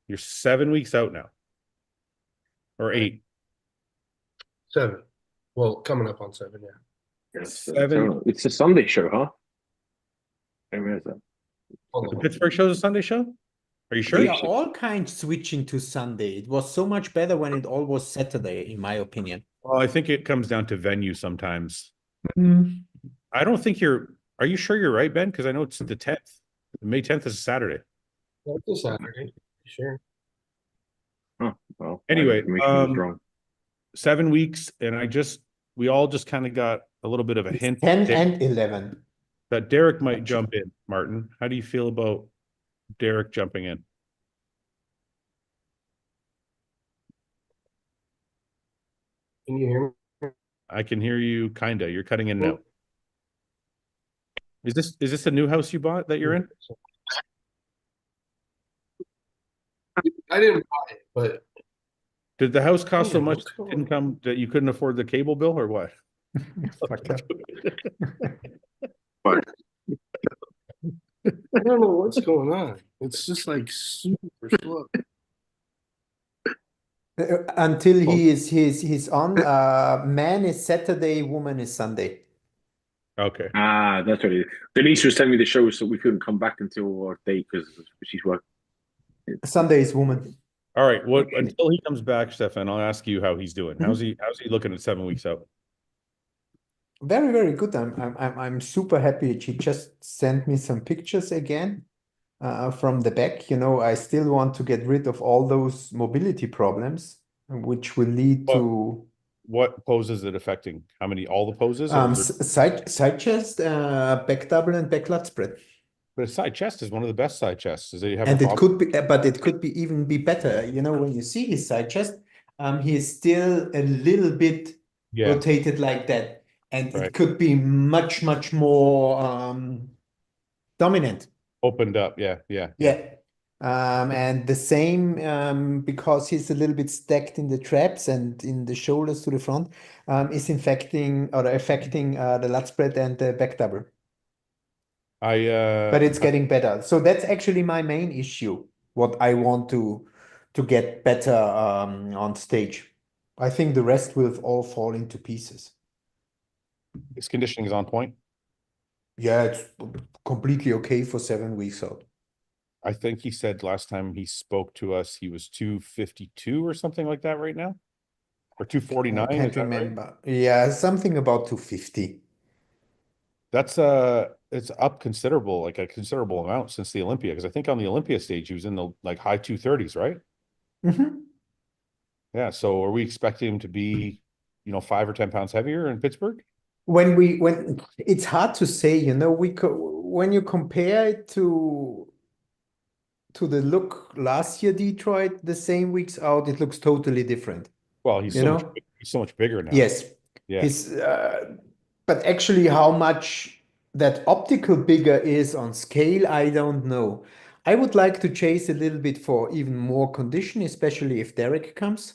A: You're 7 weeks out now. Or 8.
D: 7. Well, coming up on 7, yeah.
C: Yes, 7. It's a Sunday show, huh? Where is that?
A: The Pittsburgh show's a Sunday show? Are you sure?
B: They are all kind switching to Sunday. It was so much better when it all was Saturday, in my opinion.
A: Well, I think it comes down to venue sometimes. I don't think are you sure you're right, Ben? Because I know it's the 10th. May 10th is a Saturday.
D: That's a Saturday, sure.
C: Oh, well,
A: anyway, 7 weeks, and we all just kind of got a little bit of a hint.
B: 10 and 11.
A: That Derek might jump in. Martin, how do you feel about Derek jumping in?
D: Can you hear me?
A: I can hear you, kinda. You're cutting in now. Is this a new house you bought that you're in?
D: I didn't buy it, but
A: did the house cost so much that you couldn't afford the cable bill, or what?
D: I don't know what's going on. It's just like super slow.
B: Until he's on. Man is Saturday, woman is Sunday.
A: Okay.
C: That's what it is. Denise was telling me the show, so we couldn't come back until our day because she's working.
B: Sunday is woman.
A: All right. Until he comes back, Stefan, I'll ask you how he's doing. How's he looking at 7 weeks out?
B: Very, very good. I'm super happy. She just sent me some pictures again from the back. You know, I still want to get rid of all those mobility problems, which will lead to.
A: What pose is it affecting? How many? All the poses?
B: Side chest, back double, and back lat spread.
A: But a side chest is one of the best side chests.
B: It could be, but it could be even be better. You know, when you see his side chest, he is still a little bit rotated like that. And it could be much, much more dominant.
A: Opened up, yeah.
B: And the same, because he's a little bit stacked in the traps and in the shoulders to the front, is affecting the lat spread and the back double. But it's getting better. So that's actually my main issue, what I want to get better on stage. I think the rest will all fall into pieces.
A: His conditioning is on point?
B: Yeah, it's completely okay for 7 weeks out.
A: I think he said last time he spoke to us, he was 252 or something like that right now? Or 249?
B: I can't remember. Right? Yeah, something about 250.
A: That's it's up considerable, like a considerable amount since the Olympia, because I think on the Olympia stage he was in the like high 230s, right?
B: Mm-hmm.
A: Yeah. So are we expecting him to be, 5 or 10 pounds heavier in Pittsburgh?
B: When it's hard to say, when you compare it to the look last year Detroit, the same weeks out, it looks totally different.
A: Well, he's so much bigger now.
B: Yes.
A: Yeah.
B: But actually how much that optical bigger is on scale, I don't know. I would like to chase a little bit for even more condition, especially if Derek comes,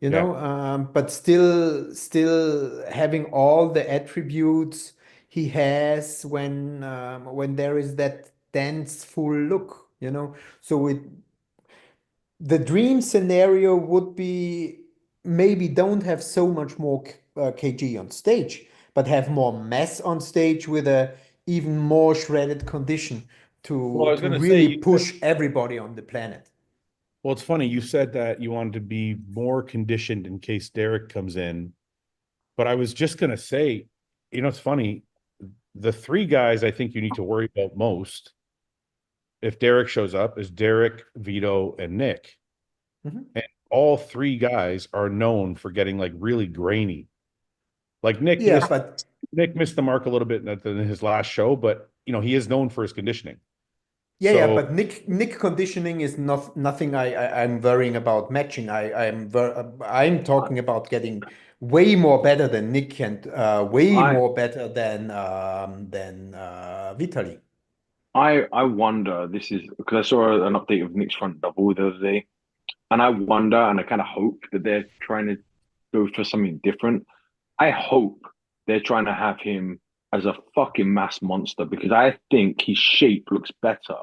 B: but still having all the attributes he has when there is that dense full look, So the dream scenario would be maybe don't have so much more kg on stage, but have more mass on stage with a even more shredded condition
A: Well, I was
B: to
A: gonna say,
B: really push everybody on the planet.
A: well, it's funny. You said that you wanted to be more conditioned in case Derek comes in, but I was just gonna say, it's funny. The three guys I think you need to worry about most if Derek shows up is Derek, Vito, and Nick.
B: Mhm.
A: And all three guys are known for getting like really grainy. Like
B: Yeah, but
A: Nick missed the mark a little bit in his last show, but he is known for his conditioning.
B: yeah,
A: So
B: but Nick conditioning is nothing I'm worrying about matching. I'm talking about getting way more better than Nick and way
C: I
B: more better than Vitaly.
C: I wonder, this is because I saw an update of Nick's front double the other day, and I wonder and I kind of hope that they're trying to go for something different. I hope they're trying to have him as a fucking mass monster because I think his shape looks better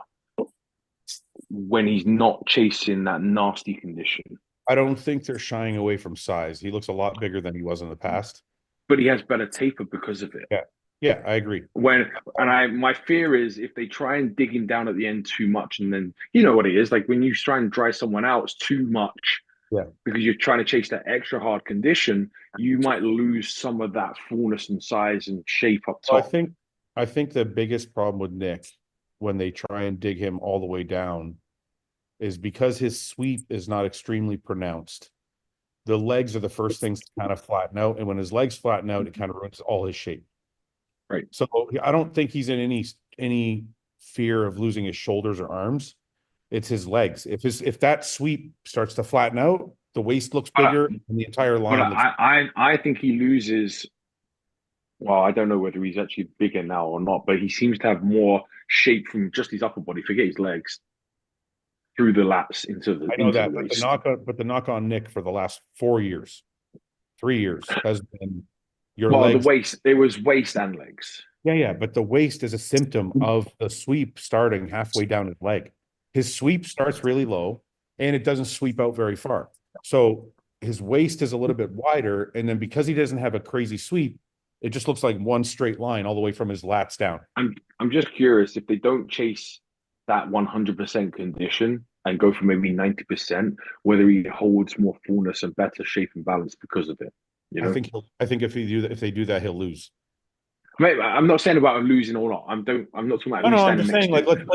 C: when he's not chasing that nasty condition.
A: I don't think they're shying away from size. He looks a lot bigger than he was in the past.
C: But he has better taper because of it.
A: Yeah. Yeah, I agree.
C: My fear is if they try and dig him down at the end too much, and then you know what it is like when you try and dry someone out, it's too much.
A: Yeah.
C: Because you're trying to chase that extra hard condition, you might lose some of that fullness and size and shape up
A: So
C: top.
A: I think the biggest problem with Nick when they try and dig him all the way down is because his sweep is not extremely pronounced. The legs are the first things to kind of flatten out, and when his legs flatten out, it kind of ruins all his shape.
C: Right.
A: So I don't think he's in any fear of losing his shoulders or arms. It's his legs. If that sweep starts to flatten out, the waist looks bigger and the entire
C: But
A: line looks
C: I think he loses. Well, I don't know whether he's actually bigger now or not, but he seems to have more shape from just his upper body. Forget his legs through the lats into the
A: I know that,
C: the
A: but
C: waist.
A: the knock on Nick for the last 4 years, 3 years has been your
C: Well,
A: legs.
C: the waist, it was waist and legs.
A: Yeah, but the waist is a symptom of the sweep starting halfway down his leg. His sweep starts really low and it doesn't sweep out very far. So his waist is a little bit wider, and then because he doesn't have a crazy sweep, it just looks like one straight line all the way from his lats down.
C: I'm just curious if they don't chase that 100% condition and go for maybe 90%, whether he holds more fullness and better shape and balance because of it. You know?
A: I think if they do that, he'll lose.
C: I'm not saying about him losing or not. I'm not talking about
A: No,
C: me
A: I'm
C: standing
A: just
C: next
A: saying,
C: to
A: like,
C: him.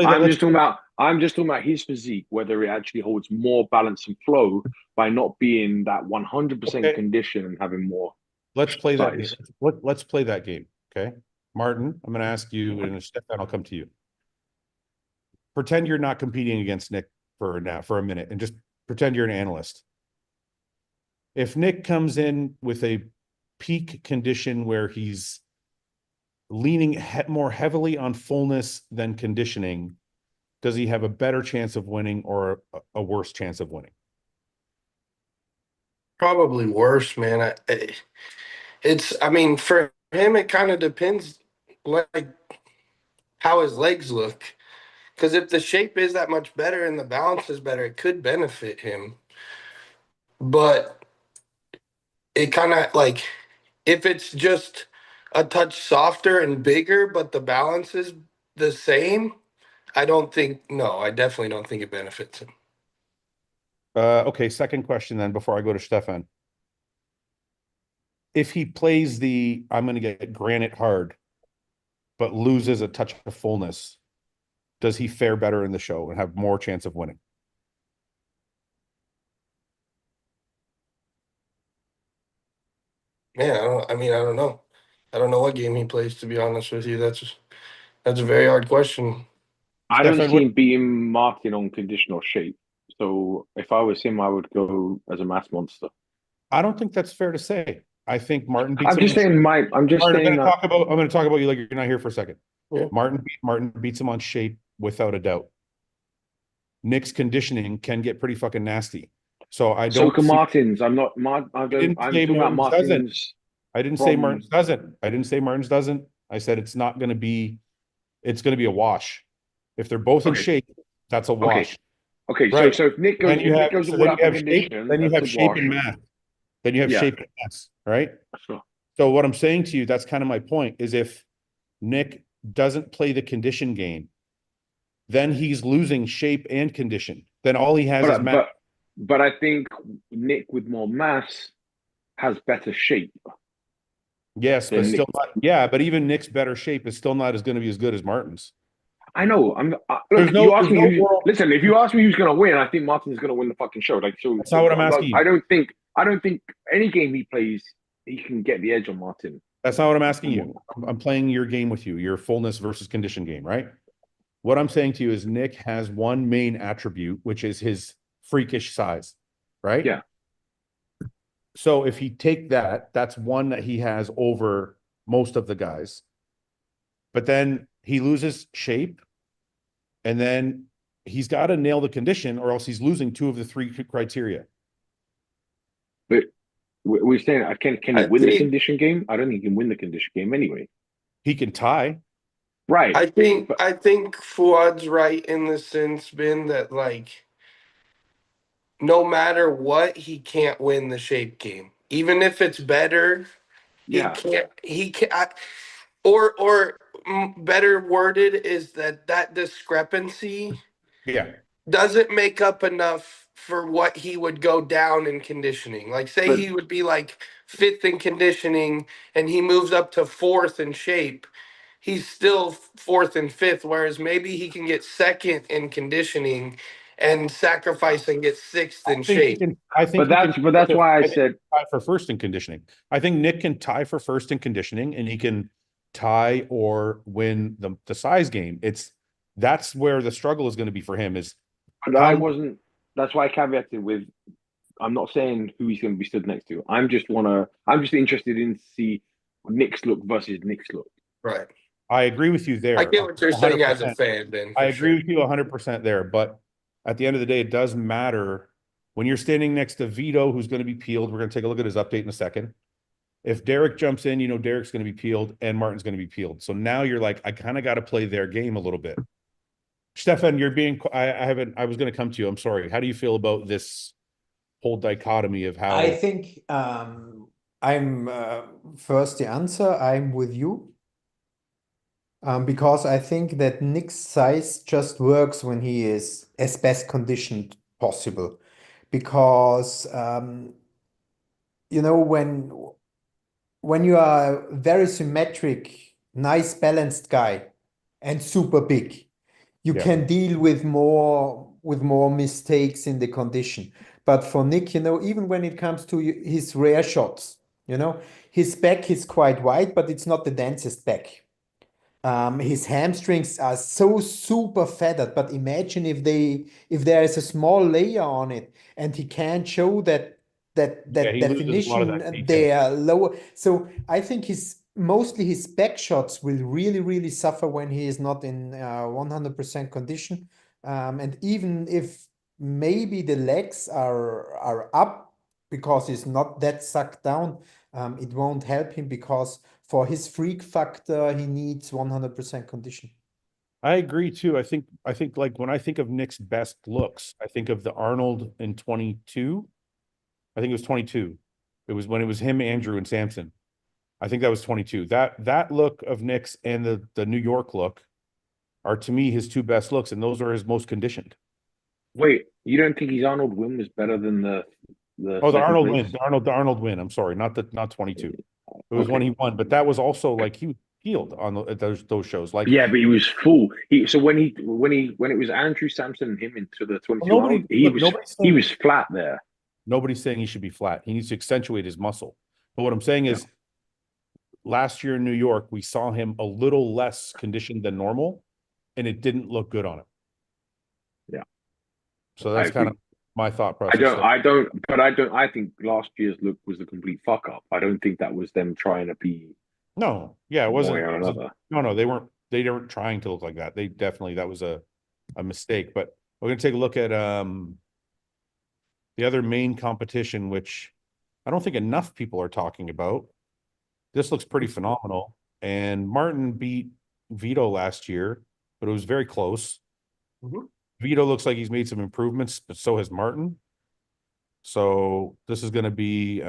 C: I'm just talking about his physique, whether it actually holds more balance and flow by not being that 100% condition and having more.
A: Let's play that game.
C: size.
A: Let's play that game. Okay. Martin, I'm going to ask you, and Stefan, I'll come to you. Pretend you're not competing against Nick for a minute, and just pretend you're an analyst. If Nick comes in with a peak condition where he's leaning more heavily on fullness than conditioning, does he have a better chance of winning or a worse chance of winning?
D: Probably worse, man. I mean, for him, it kind of depends, like how his legs look. Because if the shape is that much better and the balance is better, it could benefit him. But it kind of like if it's just a touch softer and bigger, but the balance is the same, I definitely don't think it benefits him.
A: Okay, second question then before I go to Stefan. If he plays I'm going to get granite hard, but loses a touch of fullness, does he fare better in the show and have more chance of winning?
D: Yeah, I mean, I don't know. I don't know what game he plays, to be honest with you. That's a very hard question.
C: I don't
A: Stefan,
C: see him beating Martin on condition or shape. So if I was him, I would go as a mass monster.
A: I don't think that's fair to say. I think Martin beats
C: I'm
A: him
C: just
A: on shape.
C: saying, I'm just
A: Martin,
C: saying that.
A: I'm going to talk about you like you're not here for a second.
D: Yeah.
A: Martin beats him on shape without a doubt. Nick's conditioning can get pretty fucking nasty. So I
C: So
A: don't
C: can
A: see.
C: Martin's. I'm not. I don't.
A: Didn't
C: I'm
A: say
C: talking about
A: Martin's doesn't.
C: Martin's
A: I didn't say
C: from.
A: Martin's doesn't. I didn't say Martin's doesn't. I said it's not going to be. It's going to be a wash. If they're both in
C: Okay.
A: shape, that's a
C: Okay.
A: wash.
C: Okay.
A: Right.
C: So if Nick
A: Then
C: goes,
A: you
C: if
A: have
C: Nick goes
A: so
C: all
A: then
C: out
A: you
C: for
A: have shape.
C: condition,
A: Then you
C: that's
A: have
C: a
A: shape
C: wash.
A: and math. Then you have
C: Yeah.
A: shape and mass. Right.
C: Sure.
A: So what I'm saying to you, that's kind of my point, is if Nick doesn't play the condition game, then he's losing shape and condition. Then all he has is mass.
C: But I think Nick with more mass has better shape
A: Yes, but
C: than
A: still
C: Nick.
A: not. Yeah, but even Nick's better shape is still not as going to be as good as Martin's.
C: I know.
A: There's
C: Look. You ask
A: there's
C: me
A: no
C: who.
A: world.
C: Listen, if you ask me who's going to win, I think Martin's going to win the fucking show. Like so.
A: That's not what I'm asking you.
C: I don't think. I don't think any game he plays, he can get the edge on Martin.
A: That's not what I'm asking you. I'm playing your game with you, your fullness versus condition game, right? What I'm saying to you is Nick has one main attribute, which is his freakish size, right?
C: Yeah.
A: So if he take that, that's one that he has over most of the guys. But then he loses shape, and then he's got to nail the condition, or else he's losing two of the three criteria.
C: But we're saying, can he
D: I
C: win the
D: think
C: condition game? I don't think he can win the condition game anyway.
A: He can tie.
C: Right.
D: I think Fuad's right in the sense, Ben, that like no matter what, he can't win the shape game. Even if it's better,
C: Yeah.
D: he can't better worded is that discrepancy
A: Yeah.
D: doesn't make up enough for what he would go down in conditioning. Like, say
C: But
D: he would be like fifth in conditioning and he moves up to fourth in shape. He's still fourth and fifth, whereas maybe he can get second in conditioning and sacrifice and get sixth in shape.
C: that's why I said
A: tie for first in conditioning. I think Nick can tie for first in conditioning, and he can tie or win the size game. That's where the struggle is going to be for him.
C: That's why I caveated with I'm not saying who he's going to be stood next to. I'm just interested in see Nick's look versus Nick's look.
D: Right.
A: I agree with you there.
D: I get what you're
A: 100%.
D: saying as a fan, Ben.
A: I agree with you 100% there, but at the end of the day, it does matter when you're standing next to Vito, who's going to be peeled. We're going to take a look at his update in a second. If Derek jumps in, Derek's going to be peeled and Martin's going to be peeled. So now you're like, I kind of got to play their game a little bit. Stefan, you're being, I was going to come to you. I'm sorry. How do you feel about this whole dichotomy of how?
B: I think I'm first the answer. I'm with you. Because I think that Nick's size just works when he is as best conditioned possible. Because when you are a very symmetric, nice balanced guy and super big, you can deal with more mistakes in the condition. But for Nick, even when it comes to his rare shots, his back is quite wide, but it's not the densest back. His hamstrings are so super feathered, but imagine if there is a small layer on it and he can't show that
A: he loses a lot of that
B: definition,
A: detail.
B: they are lower. So I think mostly his back shots will really, really suffer when he is not in 100% condition. And even if maybe the legs are up because he's not that sucked down, it won't help him because for his freak factor, he needs 100% condition.
A: I agree too. I think like when I think of Nick's best looks, I think of the Arnold in 22. I think it was 22. It was when it was him, Andrew, and Samson. I think that was 22. That look of Nick's and the New York look are to me his two best looks, and those are his most conditioned.
C: Wait, you don't think his Arnold win was better than the
A: Arnold
C: place?
A: win. The Arnold win. I'm sorry, not 22. It was when he won, but that was also like he was peeled on those shows. Like
C: yeah, but he was full. So when it was Andrew Samson and him into the 22, he was flat there.
A: Nobody's saying he should be flat. He needs to accentuate his muscle. But what I'm saying is last year in New York, we saw him a little less conditioned than normal, and it didn't look good on him.
C: Yeah.
A: So
C: I
A: that's kind
C: agree.
A: of my thought process.
C: I think last year's look was a complete fuck up. I don't think that was them trying to be
A: No, yeah, it
C: one
A: wasn't.
C: way or another.
A: No, they weren't trying to look like that. They definitely, that was a mistake. But we're gonna take a look at the other main competition, which I don't think enough people are talking about. This looks pretty phenomenal. And Martin beat Vito last year, but it was very close.
D: Mhm.
A: Vito looks like he's made some improvements, but so has Martin. So this is going to be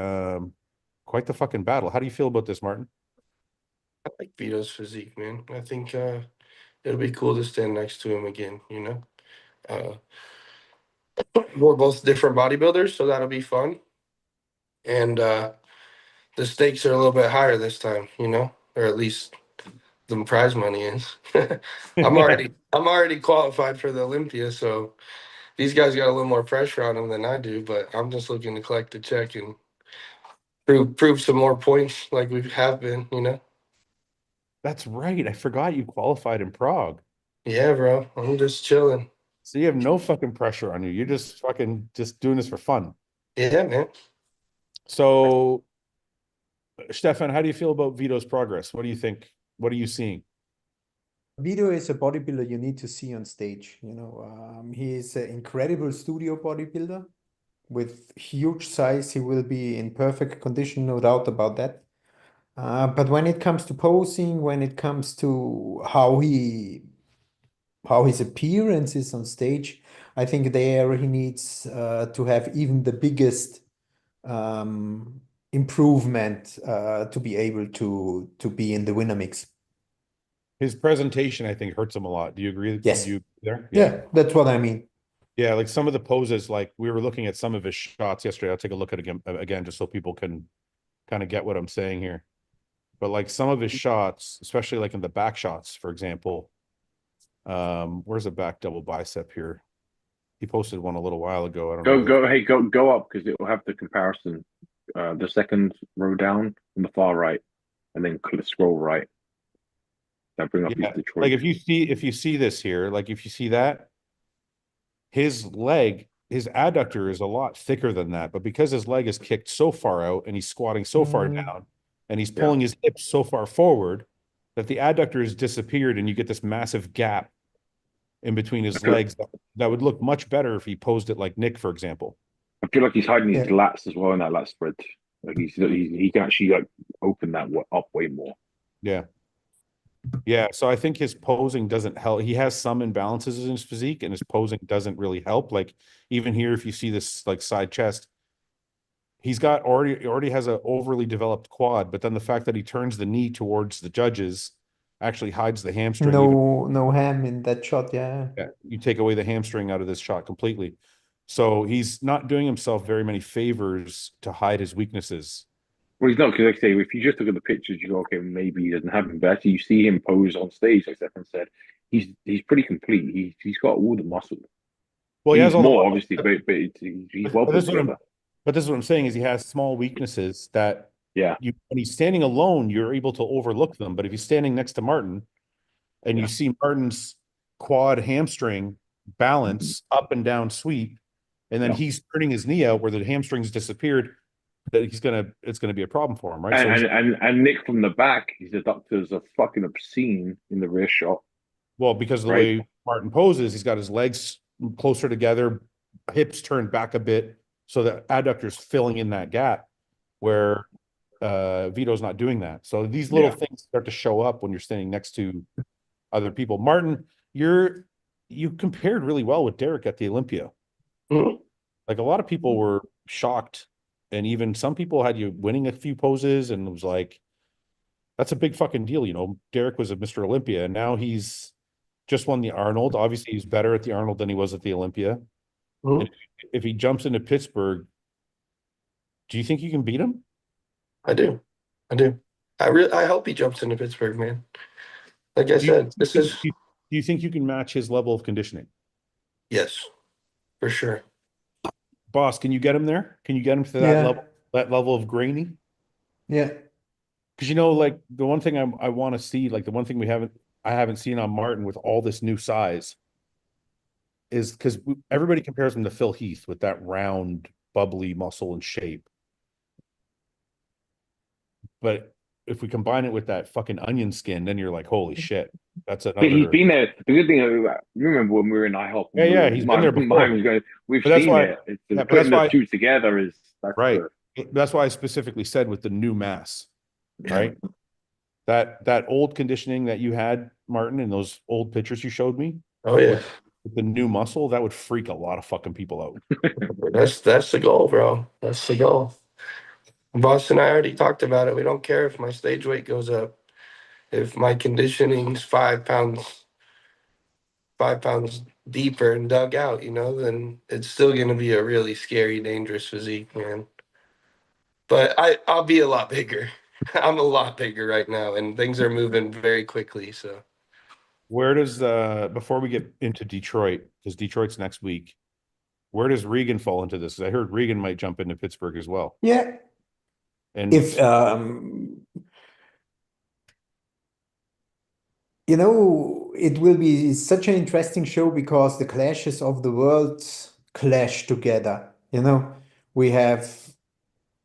A: quite the fucking battle. How do you feel about this, Martin?
D: I like Vito's physique, man. I think it'll be cool to stand next to him again, you know. We're both different bodybuilders, so that'll be fun. And the stakes are a little bit higher this time, you know, or at least the prize money is. I'm already qualified for the Olympia, so these guys got a little more pressure on them than I do. But I'm just looking to collect a check and prove some more points like we have been, you know.
A: That's right. I forgot you qualified in Prague.
D: Yeah, bro. I'm just chilling.
A: So you have no fucking pressure on you. You're just fucking just doing this for fun.
D: Yeah, man.
A: So, Stefan, how do you feel about Vito's progress? What do you think? What are you seeing?
B: Vito is a bodybuilder you need to see on stage. He is an incredible studio bodybuilder with huge size. He will be in perfect condition, no doubt about that. But when it comes to posing, when it comes to how his appearance is on stage, I think there he needs to have even the biggest improvement to be able to be in the winner mix.
A: His presentation, I think, hurts him a lot. Do you agree?
B: Yes.
A: Do you there?
B: Yeah, that's what I mean.
A: Yeah, like some of the poses, like we were looking at some of his shots yesterday. I'll take a look at it again, just so people can kind of get what I'm saying here. But like some of his shots, especially like in the back shots, for example, where's a back double bicep here? He posted one a little while ago. I don't know.
C: Go up because it will have the comparison. The second row down on the far right, and then scroll right. That bring up his Detroit.
A: Like if you see this here, like if you see that, his leg, his adductor is a lot thicker than that, but because his leg is kicked so far out and he's squatting so far down and he's pulling his hips so far forward that the adductor has disappeared and you get this massive gap in between his legs that would look much better if he posed it like Nick, for example.
C: I feel like he's hiding his lats as well in that lat spread. Like he can actually like open that up way more.
A: Yeah. Yeah, so I think his posing doesn't help. He has some imbalances in his physique, and his posing doesn't really help. Like even here, if you see this like side chest, he's got already has an overly developed quad, but then the fact that he turns the knee towards the judges actually hides the hamstring.
B: No ham in that shot. Yeah,
A: you take away the hamstring out of this shot completely. So he's not doing himself very many favors to hide his weaknesses.
C: Well, he's not, because like I say, if you just look at the pictures, you go, okay, maybe he doesn't have him. But actually, you see him pose on stage, like Stefan said, he's pretty complete. He's got all the muscle.
A: Well, he has all
C: more,
A: the
C: obviously, but he's well put together.
A: But this is what I'm saying is he has small weaknesses that when he's standing alone, you're able to overlook them. But if he's standing next to Martin and you see Martin's quad hamstring balance up and down sweep, and then he's turning his knee out where the hamstrings disappeared, that it's gonna be a problem for him, right?
C: And Nick from the back, his adductors are fucking obscene in the rear shot.
A: Well, because of the way Martin poses, he's got his legs closer together, hips turned back a bit, so the adductor's filling in that gap where Vito's not doing that. So these little things start to show up when you're standing next to other people. Martin, you compared really well with Derek at the Olympia. Like a lot of people were shocked, and even some people had you winning a few poses, and it was like, that's a big fucking deal. You know, Derek was a Mr. Olympia, and now he's just won the Arnold. Obviously, he's better at the Arnold than he was at the Olympia. And if he jumps into Pittsburgh, do you think you can beat him?
D: I do. I hope he jumps into Pittsburgh, man. Like I said,
A: do you think you can match his level of conditioning?
D: Yes, for sure.
A: Boss, can you get him there? Can you get him to that level of Greene?
B: Yeah.
A: Because like the one thing I want to see, like the one thing I haven't seen on Martin with all this new size is because everybody compares him to Phil Heath with that round, bubbly muscle and shape. But if we combine it with that fucking onion skin, then you're like, holy shit, that's
C: But he's
A: another.
C: been there. The good thing, you remember when we were in IHOP?
A: Yeah, he's been there before.
C: Was going, we've
A: But that's
C: seen
A: why,
C: it. It's,
A: yeah, but
C: putting
A: that's
C: the
A: why,
C: two together is that's
A: right.
C: the,
A: That's why I specifically said with the new mass, right? That old conditioning that you had, Martin, in those old pictures you showed me,
E: Oh yeah,
A: with the new muscle, that would freak a lot of fucking people out.
E: that's the goal, bro. That's the goal. Boss and I already talked about it. We don't care if my stage weight goes up. If my conditioning's 5 pounds deeper and dug out, then it's still gonna be a really scary, dangerous physique, man. But I'll be a lot bigger. I'm a lot bigger right now, and things are moving very quickly. So
A: Where does before we get into Detroit, because Detroit's next week, where does Regan fall into this? 'Cause I heard Regan might jump into Pittsburgh as well.
B: Yeah.
A: And
B: If it will be such an interesting show because the clashes of the worlds clash together. We have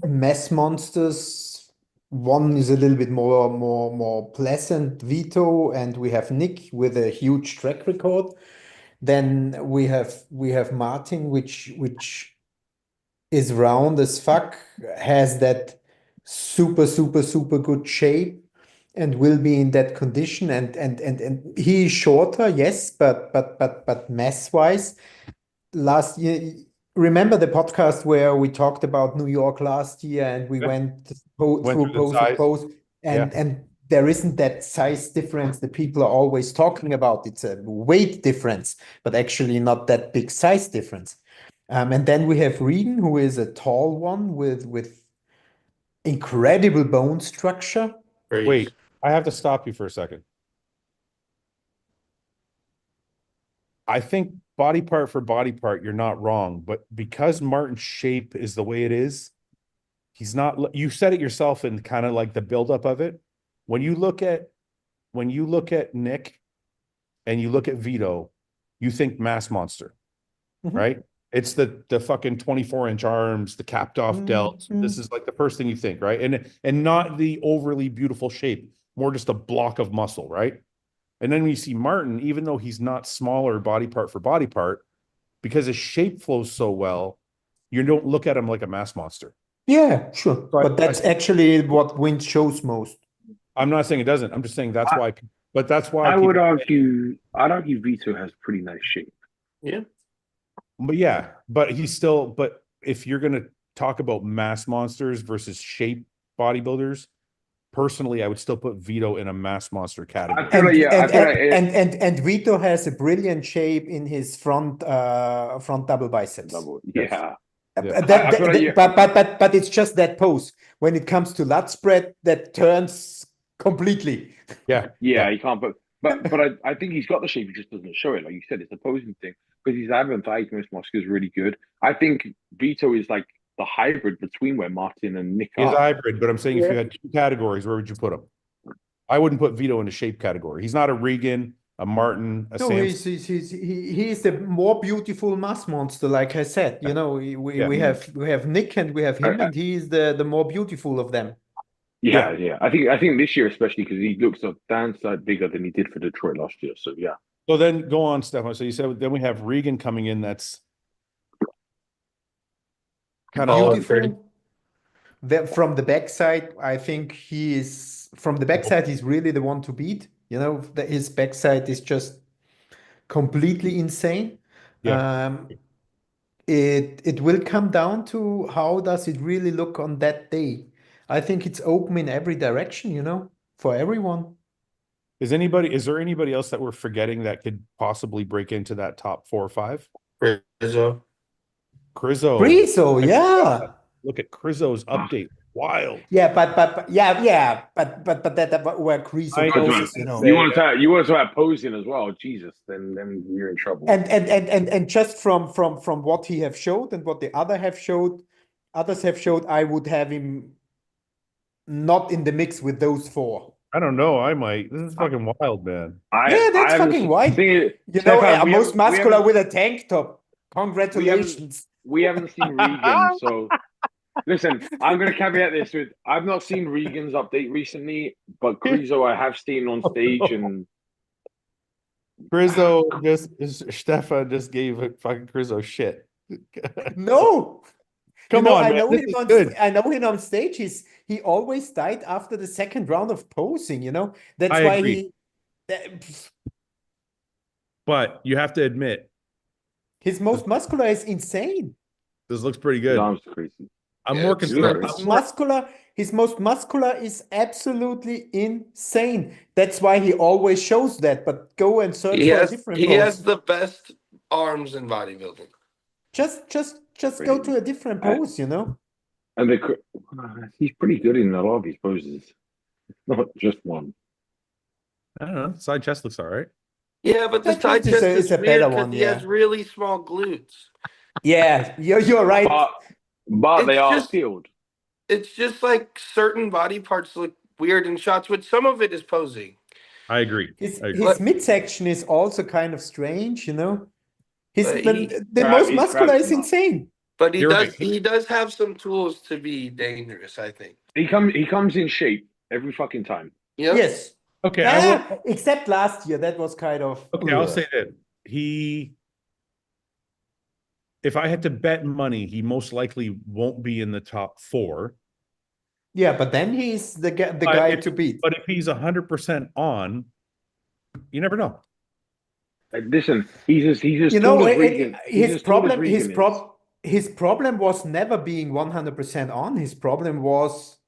B: mass monsters. One is a little bit more pleasant, Vito, and we have Nick with a huge track record. Then we have Martin, which is round as fuck, has that super good shape, and will be in that condition. And he is shorter, yes, but mass wise, last year. Remember the podcast where we talked about New York last year, and we
A: Yeah.
B: went
A: Went
B: through
A: through the
B: pose
A: size.
B: of pose,
A: Yeah.
B: and there isn't that size difference that people are always talking about. It's a weight difference, but actually not that big size difference. And then we have Regan, who is a tall one with incredible bone structure.
A: Wait, I have to stop you for a second. I think body part for body part, you're not wrong, but because Martin's shape is the way it is, he's not. You said it yourself in kind of like the buildup of it. When you look at Nick and you look at Vito, you think mass monster,
B: Mhm.
A: right? It's the fucking 24-inch arms, the capped off delts.
B: Mhm.
A: This is like the first thing you think, right? And not the overly beautiful shape, more just a block of muscle, right? And then when you see Martin, even though he's not smaller body part for body part, because his shape flows so well, you don't look at him like a mass monster.
B: Yeah, sure.
A: So
B: But that's actually what Wind shows most.
A: I'm not saying it doesn't. I'm just saying that's why. But that's why
C: I would
A: people.
C: I'd argue Vito has pretty nice shape.
E: yeah,
A: But yeah, but he's still. But if you're gonna talk about mass monsters versus shape bodybuilders, personally, I would still put Vito in a mass monster category.
C: I feel like, yeah, I feel like
B: And Vito has a brilliant shape in his front double biceps.
C: yeah.
A: Yeah.
C: I feel like, yeah.
B: But it's just that pose. When it comes to lat spread, that turns completely.
A: Yeah.
C: You can't. But I think he's got the shape. He just doesn't show it. Like you said, it's a posing thing because his advantageous muscle is really good. I think Vito is like the hybrid between where Martin and Nick
A: He's a
C: are.
A: hybrid, but I'm saying if you had two categories, where would you put him? I wouldn't put Vito in the shape category. He's not a Regan, a Martin, a
B: No,
A: Samson.
B: he's the more beautiful mass monster, like I said. We have Nick and we have him, and he's the more beautiful of them.
C: Yeah. I think this year especially because he looks a damn sight bigger than he did for Detroit last year. So yeah.
A: So then go on, Stefan. So you said then we have Regan coming in. That's kind of
B: beautiful. From the backside, I think he's really the one to beat. His backside is just completely insane.
A: Yeah.
B: It will come down to how does it really look on that day. I think it's open in every direction, for everyone.
A: Is there anybody else that we're forgetting that could possibly break into that top 4 or 5?
E: Rizzo.
B: Rizzo, yeah.
A: Look at Crizzo's update. Wild.
B: Yeah, but that where Rizzo poses,
C: You want to start posing as well, Jesus, then you're in trouble.
B: And just from what he have showed and what the others have showed, I would have him not in the mix with those four.
A: I don't know. I might. This is fucking wild, man.
B: Yeah, that's fucking wild. You know,
C: Stefan,
B: most muscular with a tank top. Congratulations.
C: we haven't seen Regan, so listen, I'm going to caveat this with I've not seen Regan's update recently, but Krizo I have seen on stage, and
A: Krizzo Stefan just gave fucking Krizzo shit.
B: No.
A: Come on, man. This is good.
B: I know him on stage. He always died after the second round of posing, you know? That's
A: I
B: why
A: agree. But you have to admit,
B: his most muscular is insane.
A: this looks pretty good.
C: arms crazy.
A: I'm
E: Yeah,
A: more
E: it's
A: concerned.
E: good.
B: His most muscular is absolutely insane. That's why he always shows that. But go and search
E: He
B: for a
E: has
B: different
E: he
B: pose.
E: has the best arms in bodybuilding.
B: Just go to a different pose, you know?
C: And he's pretty good in a lot of his poses, not just one.
A: I don't know. Side chest looks all right.
E: Yeah, but the
B: That
E: side
B: is
E: chest
B: a
E: is
B: better
E: weird because
B: one,
E: he
B: yeah.
E: has really small glutes.
B: Yeah, you're right.
C: But they
E: It's
C: are
E: just-
C: sealed.
E: It's just like certain body parts look weird in shots, which some of it is posing.
A: I agree.
B: His
A: I agree.
B: midsection is also kind of strange, you know?
E: But
B: The most muscular is insane.
E: But
A: You're right.
E: he does have some tools to be dangerous, I think.
C: He comes in shape every fucking time.
E: Yep.
B: Yes.
A: Okay,
B: Except last year, that was kind of.
A: I'll say that if I had to bet money, he most likely won't be in the top 4.
B: Yeah, but then he's the guy to beat.
A: But if he's 100% on, you never know.
C: Listen, he's as
B: You
C: tall
B: know,
C: as Regan.
B: his problem was never being 100% on. His problem was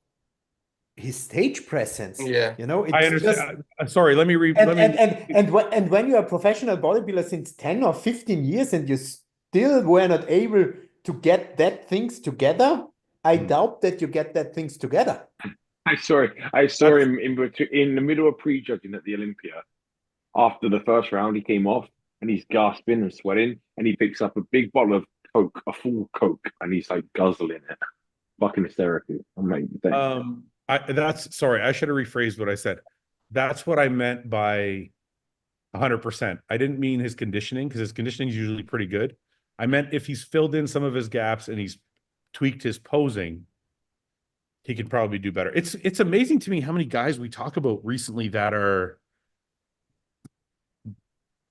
B: his stage presence.
E: Yeah.
B: You know, it's
A: I understand. Sorry, let me read.
B: and when you're a professional bodybuilder since 10 or 15 years and you still were not able to get that things together, I doubt that you get that things together.
C: I saw him in the middle of prejudging at the Olympia. After the first round, he came off and he's gasping and sweating, and he picks up a big bottle of Coke, a full Coke, and he's like guzzling it, fucking hysterical. I'm like,
A: sorry, I should have rephrased what I said. That's what I meant by 100%. I didn't mean his conditioning, because his conditioning is usually pretty good. I meant if he's filled in some of his gaps and he's tweaked his posing, he could probably do better. It's amazing to me how many guys we talk about recently that are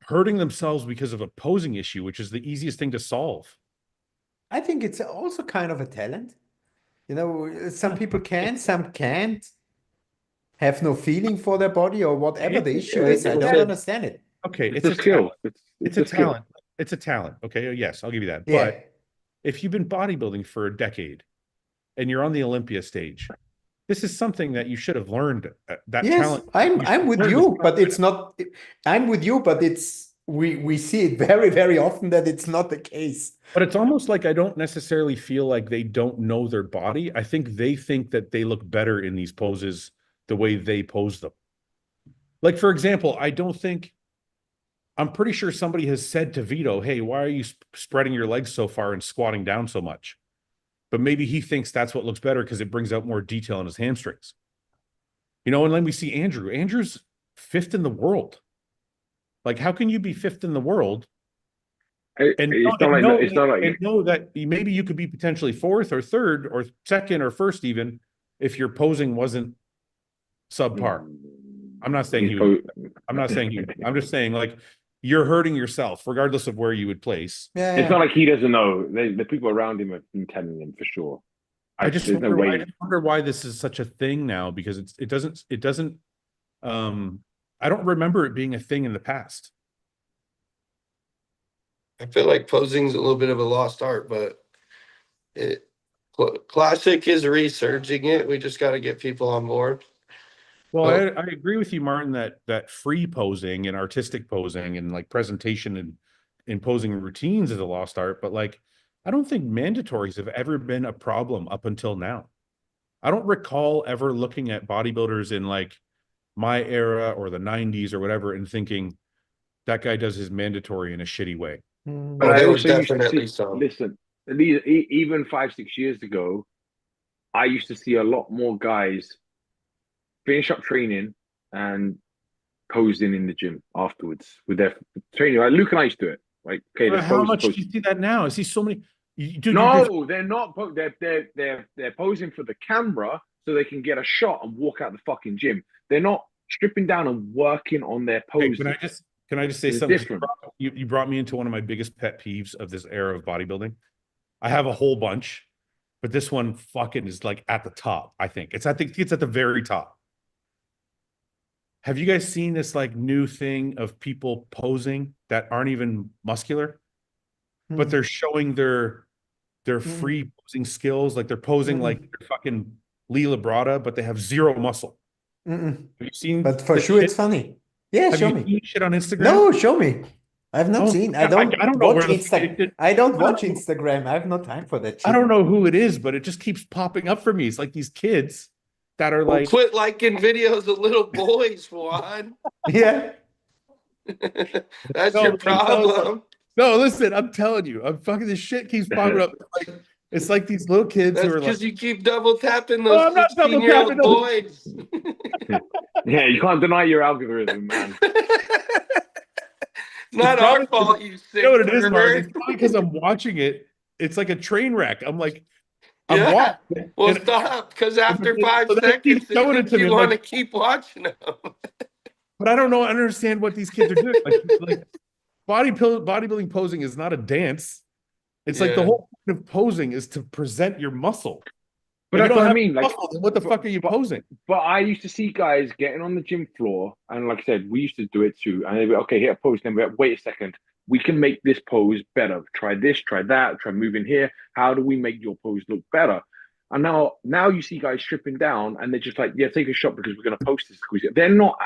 A: hurting themselves because of a posing issue, which is the easiest thing to solve.
B: I think it's also kind of a talent. You know, some people can, some can't. Have no feeling for their body or whatever the issue is. I don't understand it.
A: Okay,
C: it's a skill.
A: It's a talent. It's a talent. Okay, yes, I'll give you that.
B: Yeah.
A: But if you've been bodybuilding for a decade and you're on the Olympia stage, this is something that you should have learned. That
B: Yes,
A: talent.
B: I'm with you, but it's not. I'm with you, but it's we see it very, very often that it's not the case.
A: But it's almost like I don't necessarily feel like they don't know their body. I think they think that they look better in these poses the way they pose them. Like, for example, I'm pretty sure somebody has said to Vito, hey, why are you spreading your legs so far and squatting down so much? But maybe he thinks that's what looks better because it brings out more detail in his hamstrings. You know, and then we see Andrew. Andrew's 5th in the world. Like, how can you be 5th in the world and know that maybe you could be potentially 4th or 3rd or 2nd or 1st even if your posing wasn't subpar? I'm not saying I'm just saying, like, you're hurting yourself regardless of where you would place.
B: Yeah,
C: it's not like he doesn't know. The people around him have been telling him for sure.
A: I just wonder why this is such a thing now, because it doesn't I don't remember it being a thing in the past.
E: I feel like posing's a little bit of a lost art, but Classic is resurging it. We just got to get people on board.
A: Well, I agree with you, Martin, that free posing and artistic posing and like presentation and imposing routines is a lost art, but like I don't think mandatories have ever been a problem up until now. I don't recall ever looking at bodybuilders in like my era or the 90s or whatever and thinking that guy does his mandatory in a shitty way.
C: But I also used to see, listen, even 5-6 years ago, I used to see a lot more guys finish up training and posing in the gym afterwards with their training. Like Luke and I used to do it. Like, okay, let's
A: How
C: pose,
A: much
C: pose.
A: do you see that now? I see so many. Dude,
C: No, they're not. They're posing for the camera so they can get a shot and walk out the fucking gym. They're not stripping down and working on their
A: okay,
C: poses.
A: can I just say
C: It's
A: something?
C: different.
A: You brought me into one of my biggest pet peeves of this era of bodybuilding. I have a whole bunch, but this one fucking is like at the top, I think. I think it's at the very top. Have you guys seen this like new thing of people posing that aren't even muscular, but they're showing their free posing skills? Like they're posing like they're fucking Lee Labrada, but they have zero muscle. Have you seen?
B: But for
A: this
B: sure,
A: shit?
B: it's funny. Yeah,
A: Have
B: show
A: you
B: me.
A: seen shit on Instagram?
B: No, show me. I've not
A: Oh,
B: seen.
A: I don't know
B: watch
A: where the fuck it
B: Instagram.
A: did.
B: I don't watch Instagram. I have no time for that shit.
A: I don't know who it is, but it just keeps popping up for me. It's like these kids that are
E: Well,
A: like,
E: quit liking videos of little boys, Fouad.
B: Yeah.
E: That's
A: No,
E: your problem.
A: no, listen, I'm telling you, I'm fucking this shit keeps popping up. It's like these little kids
E: That's
A: who are like,
E: because you keep double tapping
A: oh,
E: those
A: I'm not double
E: 16-year-old
A: tapping those.
E: boys.
C: Yeah, you can't deny your algorithm, man.
E: Not our fault, you sick
A: You know what it is, Martin?
E: pervert.
A: It's probably because I'm watching it. It's like a train wreck. I'm like, I'm
E: Yeah.
A: watching.
E: Well,
A: and-
E: stop, because after 5
A: so they keep
E: seconds, they
A: showing it
E: think
A: to me.
E: you
A: I'm
E: want to
A: like,
E: keep watching them.
A: but I don't know. I understand what these kids are doing. Like bodybuilding posing is not a dance. It's like the
E: Yeah.
A: whole point of posing is to present your muscle.
C: But
A: If you
C: that's
A: don't
C: what I
A: have
C: mean. Like,
A: muscle, then what the fuck are you posing?
C: But I used to see guys getting on the gym floor, and like I said, we used to do it too. And they'd be okay, hit a pose. Then we'd be like, wait a second, we can make this pose better. Try this, try that, try moving here. How do we make your pose look better? And now you see guys stripping down, and they're just like, yeah, take a shot because we're going to post this. They're not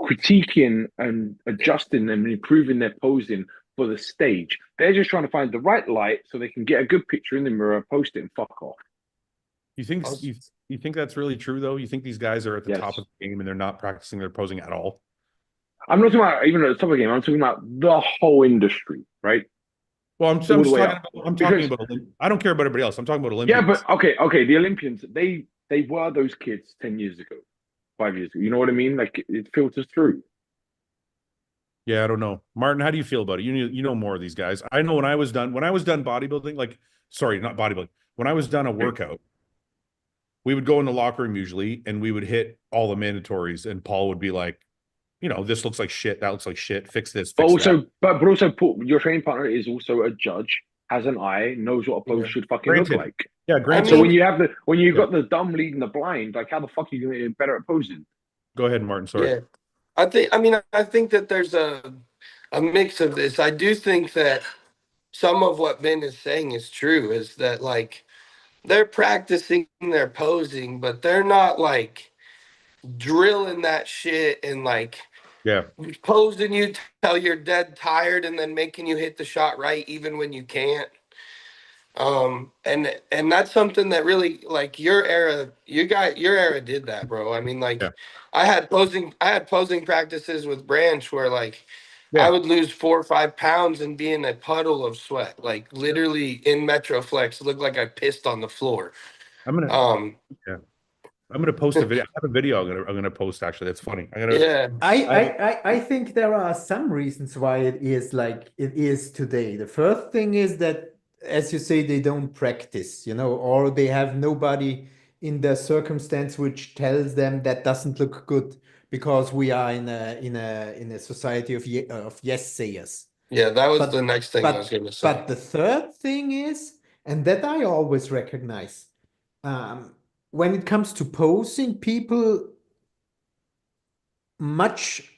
C: critiquing and adjusting and improving their posing for the stage. They're just trying to find the right light so they can get a good picture in the mirror, post it, and fuck off.
A: You think you think that's really true though? You think these guys are at the
C: Yes.
A: top of the game and they're not practicing their posing at all?
C: I'm not talking about even at the top of the game. I'm talking about the whole industry, right?
A: Well, I'm
C: All
A: talking
C: the way
A: about.
C: up.
A: I'm talking
C: Because-
A: about. I don't care about everybody else. I'm talking about Olympians.
C: Yeah, but okay. The Olympians, they were those kids 10 years ago, 5 years ago. You know what I mean? Like it filters through.
A: Yeah, I don't know, Martin. How do you feel about it? You know more of these guys. I know when I was done bodybuilding, like sorry, not bodybuilding. When I was done a workout, we would go in the locker room usually, and we would hit all the mandatories, and Paul would be like, you know, this looks like shit, that looks like shit. Fix this.
C: But
A: Fix
C: also,
A: that.
C: but also, your training partner is also a judge, has an eye, knows what a pose should fucking
A: Granted.
C: look like.
A: Yeah, granted.
C: So when you've got the dumb leading the blind, like how the fuck are you going to get better at posing?
A: Go ahead, Martin. Sorry.
E: Yeah. I think that there's a mix of this. I do think that some of what Ben is saying is true, is that like they're practicing their posing, but they're not like drilling that shit and like
A: Yeah.
E: posing you till you're dead tired and then making you hit the shot right even when you can't. And that's something that really, like, your era did that, bro. I mean, like,
A: Yeah.
E: I had posing practices with Branch where like
A: Yeah.
E: I would lose 4 or 5 pounds and be in a puddle of sweat, like literally in Metroflex, look like I pissed on the floor.
A: I'm gonna post a video. I have a video I'm gonna post actually. That's funny.
E: Yeah.
B: I think there are some reasons why it is like it is today. The first thing is that, as you say, they don't practice, or they have nobody in their circumstance which tells them that doesn't look good, because we are in a society of yes sayers.
E: Yeah, that was
B: But-
E: the next thing I was going to say.
B: But the third thing is, and that I always recognize, when it comes to posing, people much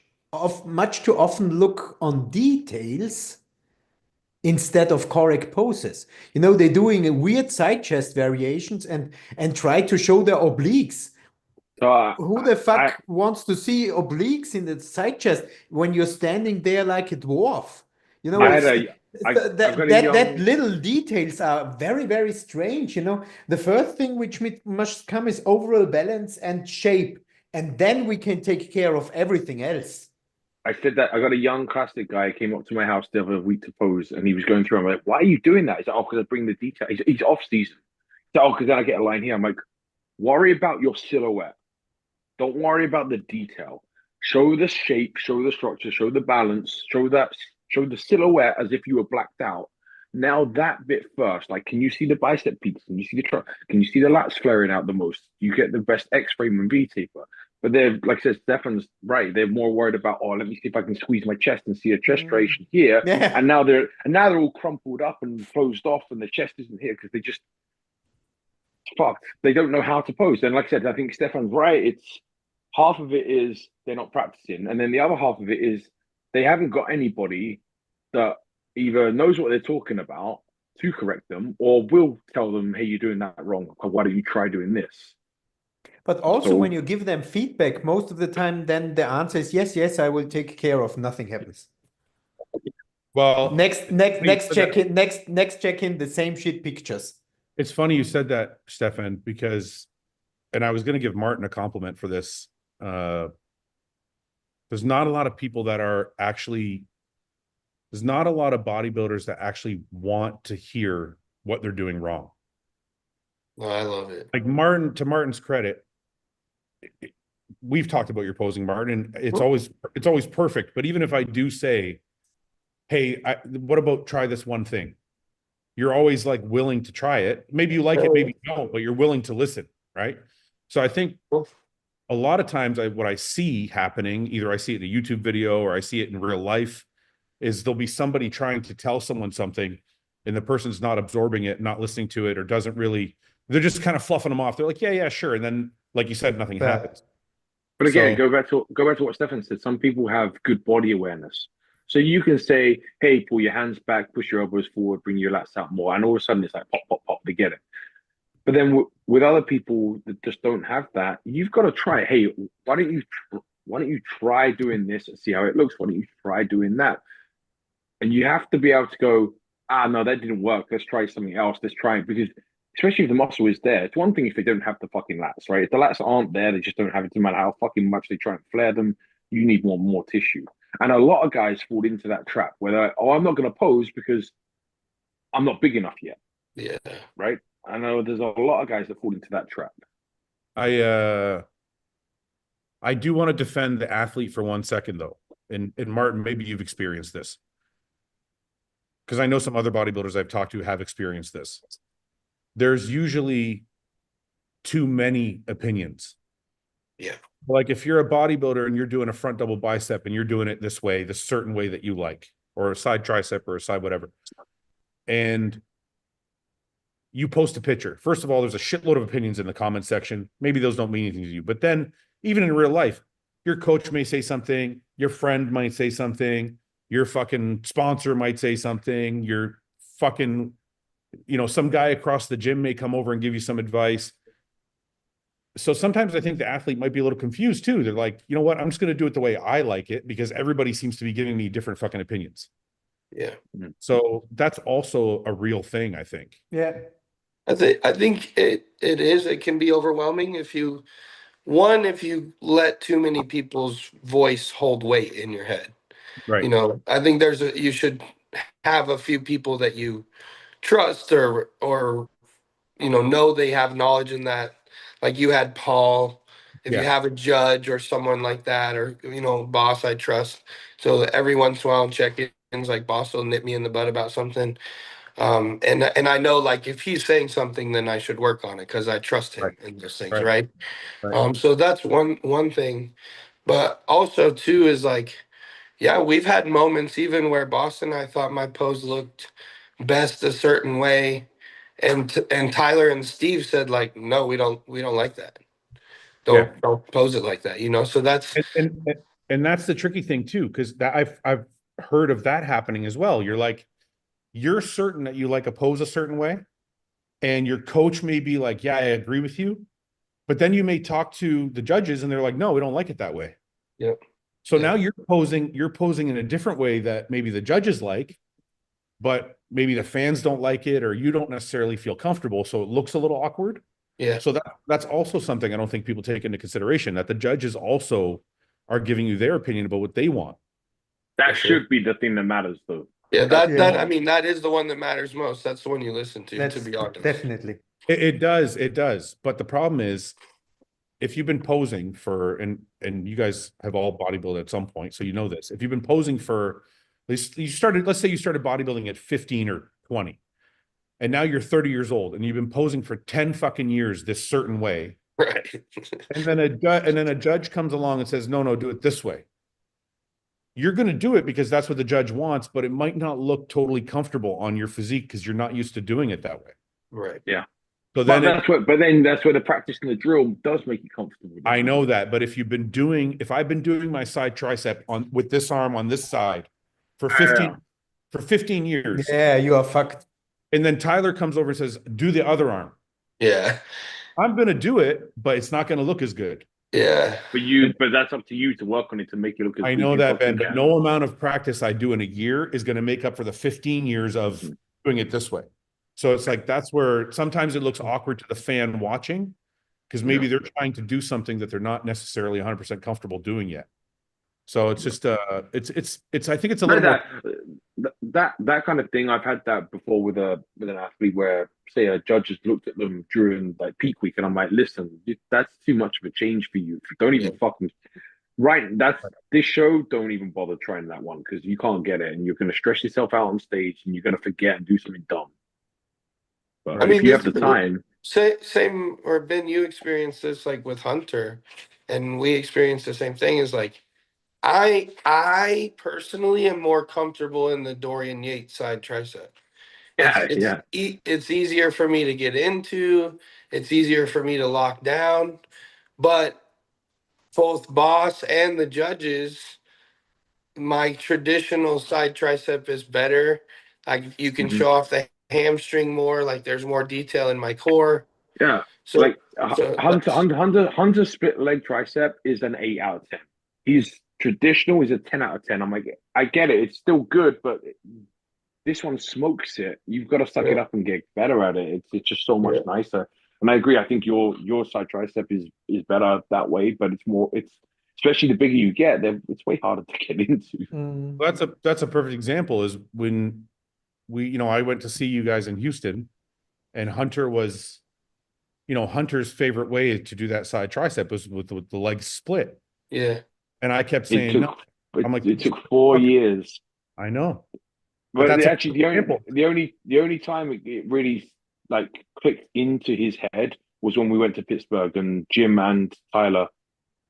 B: too often look on details instead of correct poses. They're doing a weird side chest variations and try to show their obliques.
C: So
B: Who the fuck wants to see obliques in the side chest when you're standing there like a dwarf? That little details are very, very strange. The first thing which must come is overall balance and shape, and then we can take care of everything else.
C: I said that I got a young classic guy came up to my house the other week to pose, and he was going through. I'm like, "Why are you doing that?" He's like, "Oh, because I bring the detail." He's off season. So, because then I get a line here. I'm like, worry about your silhouette. Don't worry about the detail. Show the shape, show the structure, show the balance, show the silhouette as if you were blacked out. Now that bit first, like, can you see the bicep peaks? Can you see the truck? Can you see the lats flaring out the most? You get the best X frame and V taper. But they're, like I said, Stefan's right. They're more worried about, oh, let me see if I can squeeze my chest and see a chest striation here.
B: Yeah.
C: And now they're all crumpled up and closed off, and the chest isn't here because they just fucked. They don't know how to pose. And like I said, I think Stefan's right. It's half of it is they're not practicing, and then the other half of it is they haven't got anybody that either knows what they're talking about to correct them, or will tell them, "Hey, you're doing that wrong. Why don't you try doing this?"
B: But also,
C: So-
B: when you give them feedback, most of the time, then the answer is yes, yes, I will take care of. Nothing happens.
A: Well,
B: Next check-in, next check-in, the same shit pictures.
A: it's funny you said that, Stefan, because, and I was going to give Martin a compliment for this. There's not a lot of people that are actually, there's not a lot of bodybuilders that actually want to hear what they're doing wrong.
E: Oh, I love it.
A: Like Martin, to Martin's credit, we've talked about your posing, Martin. It's always perfect. But even if I do say, hey, what about try this one thing? You're always like willing to try it. Maybe you like it, maybe you don't, but you're willing to listen, right? So I think a lot of times what I see happening, either I see it in a YouTube video or I see it in real life, is there'll be somebody trying to tell someone something and the person's not absorbing it, not listening to it, or doesn't really, they're just kind of fluffing them off. They're like, yeah, sure. And then, like you said, nothing happens.
C: But again,
A: So-
C: go back to what Stefan said. Some people have good body awareness. So you can say, hey, pull your hands back, push your elbows forward, bring your lats out more. And all of a sudden it's like pop, pop, pop, they get it. But then with other people that just don't have that, you've got to try. Hey, why don't you try doing this and see how it looks? Why don't you try doing that? And you have to be able to go, no, that didn't work. Let's try something else. Let's try it. Because especially if the muscle is there, it's one thing if they don't have the fucking lats, right? If the lats aren't there, they just don't have it. No matter how fucking much they try and flare them, you need more tissue. And a lot of guys fall into that trap where they're like, oh, I'm not going to pose because I'm not big enough yet.
E: Yeah.
C: Right? I know there's a lot of guys that fall into that trap.
A: I do want to defend the athlete for 1 second, though. And Martin, maybe you've experienced this. Because I know some other bodybuilders I've talked to have experienced this. There's usually too many opinions.
E: Yeah.
A: Like if you're a bodybuilder and you're doing a front double bicep and you're doing it this way, the certain way that you like, or a side tricep or a side whatever, and you post a picture. First of all, there's a shitload of opinions in the comment section. Maybe those don't mean anything to you. But then even in real life, your coach may say something, your friend might say something, your fucking sponsor might say something, your fucking, some guy across the gym may come over and give you some advice. So sometimes I think the athlete might be a little confused too. They're like, you know what? I'm just going to do it the way I like it because everybody seems to be giving me different fucking opinions.
E: Yeah.
A: So that's also a real thing, I think.
B: Yeah.
E: I think it is. It can be overwhelming if you let too many people's voice hold weight in your head.
A: Right.
E: I think you should have a few people that you trust or know they have knowledge in that. Like you had Paul. If you have a judge or someone like that, or boss I trust. So every once in a while in check-ins, like boss will nip me in the butt about something. And I know like if he's saying something, then I should work on it because I trust him in those things, right? So that's one thing. But also too is like, yeah, we've had moments even where boss and I thought my pose looked best a certain way, and Tyler and Steve said like, no, we don't like that. Don't pose it like that, So that's
A: and that's the tricky thing too, because I've heard of that happening as well. You're certain that you like a pose a certain way, and your coach may be like, yeah, I agree with you, but then you may talk to the judges and they're like, no, we don't like it that way.
E: Yeah.
A: So now you're posing in a different way that maybe the judges like, but maybe the fans don't like it, or you don't necessarily feel comfortable. So it looks a little awkward.
E: Yeah.
A: So that's also something I don't think people take into consideration, that the judges also are giving you their opinion about what they want.
C: That should be the thing that matters, though.
E: Yeah, that I mean, that is the one that matters most. That's the one you listen to be honest.
B: Definitely.
A: It does. But the problem is, if you've been posing for, and you guys have all bodybuilded at some point, so you know this. If you've been posing for, let's say you started bodybuilding at 15 or 20, and now you're 30 years old, and you've been posing for 10 fucking years this certain way,
E: Right.
A: and then a judge comes along and says, no, do it this way. You're going to do it because that's what the judge wants, but it might not look totally comfortable on your physique because you're not used to doing it that way.
E: Right.
C: Yeah.
A: So
C: But
A: then
C: that's where the practice and the drill does make you comfortable.
A: I know that, but if I've been doing my side tricep with this arm on this side for 15 years,
B: Yeah, you are fucked.
A: and then Tyler comes over and says, do the other arm.
E: Yeah.
A: I'm going to do it, but it's not going to look as good.
E: Yeah.
C: But that's up to you to work on it to make it look as
A: I
C: good
A: know
C: as you
A: that, Ben,
C: fucking
A: but
C: can.
A: no amount of practice I do in a year is going to make up for the 15 years of doing it this way. So it's like, that's where sometimes it looks awkward to the fan watching, because maybe they're trying to do something that they're not necessarily 100% comfortable doing yet. So it's just I think it's a little more.
C: That kind of thing. I've had that before with an athlete where, say, a judge has looked at them during like peak week, and I'm like, listen, that's too much of a change for you. Don't even fucking that's this show. Don't even bother trying that one because you can't get it, and you're going to stress yourself out on stage, and you're going to forget and do something dumb. But
E: I mean,
C: if you have the time,
E: same, or Ben, you experienced this like with Hunter, and we experienced the same thing. Is like, I personally am more comfortable in the Dorian Yates side tricep. It's easier for me to get into. It's easier for me to lock down. But both boss and the judges, my traditional side tricep is better. Like you can show off the hamstring more. Like there's more detail in my core.
C: yeah.
E: So,
C: Like Hunter split leg tricep is an 8 out of 10. He's traditional is a 10 out of 10. I'm like, I get it. It's still good, but this one smokes it. You've got to suck it up and get better at it. It's just so much nicer. And I agree. I think your side tricep is better that way, but it's especially the bigger you get, it's way harder to get into.
A: That's a perfect example is when I went to see you guys in Houston, and Hunter was, Hunter's favorite way to do that side tricep was with the legs split.
E: Yeah.
A: And I kept saying,
C: it took 4 years.
A: I know.
C: But that's actually the only time it really like clicked into his head was when we went to Pittsburgh and Jim and Tyler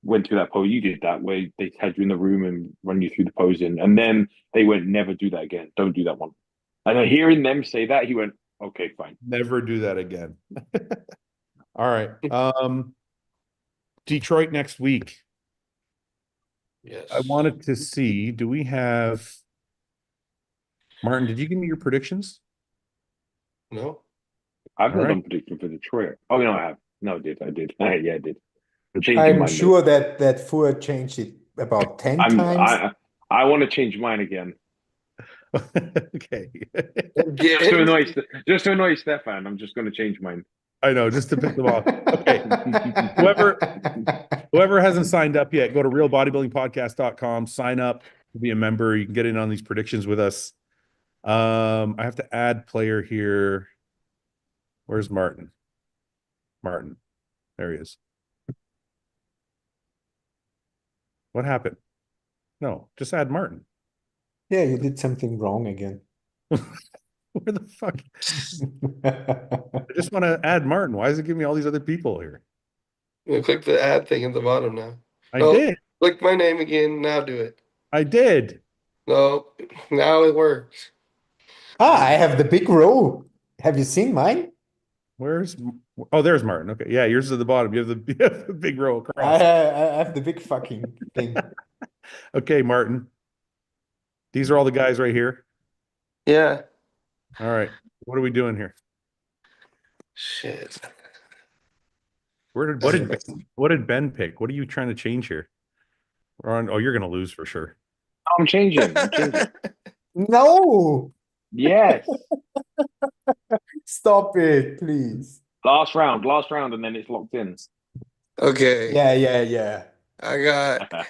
C: went through that pose. You did that where they had you in the room and run you through the posing, and then they went, never do that again. Don't do that one. And then hearing them say that, he went, okay, fine.
A: Never do that again. All right. Detroit next week.
E: Yes.
A: I wanted to see, do we have Martin, did you give me your predictions?
E: No.
C: I've not done prediction for Detroit. Oh no, I have. No, I did. Yeah, I did.
B: I'm sure that Fouad changed it about 10 times.
C: I want to change mine again.
A: Okay.
C: Just to annoy Stefan, I'm just going to change mine.
A: I know, just to piss them off. Okay. Whoever hasn't signed up yet, go to realbodybuildingpodcast.com, sign up to be a member. You can get in on these predictions with us. I have to add player here. Where's Martin? Martin. There he is. What happened? No, just add Martin.
B: Yeah, you did something wrong again.
A: Where the fuck? I just want to add Martin. Why does it give me all these other people here?
E: You click the add thing at the bottom now.
A: I did.
E: Click my name again. Now do it.
A: I did.
E: No, now it works.
B: I have the big row. Have you seen mine?
A: There's Martin. Okay. Yeah, yours is at the bottom. You have the big row across.
B: I have the big fucking thing.
A: Okay, Martin. These are all the guys right here.
E: Yeah.
A: All right. What are we doing here?
E: Shit.
A: What did Ben pick? What are you trying to change here? You're gonna lose for sure.
C: I'm changing.
B: No.
C: Yes.
B: Stop it, please.
C: Last round, and then it's locked in.
E: Okay.
B: Yeah.
E: I got.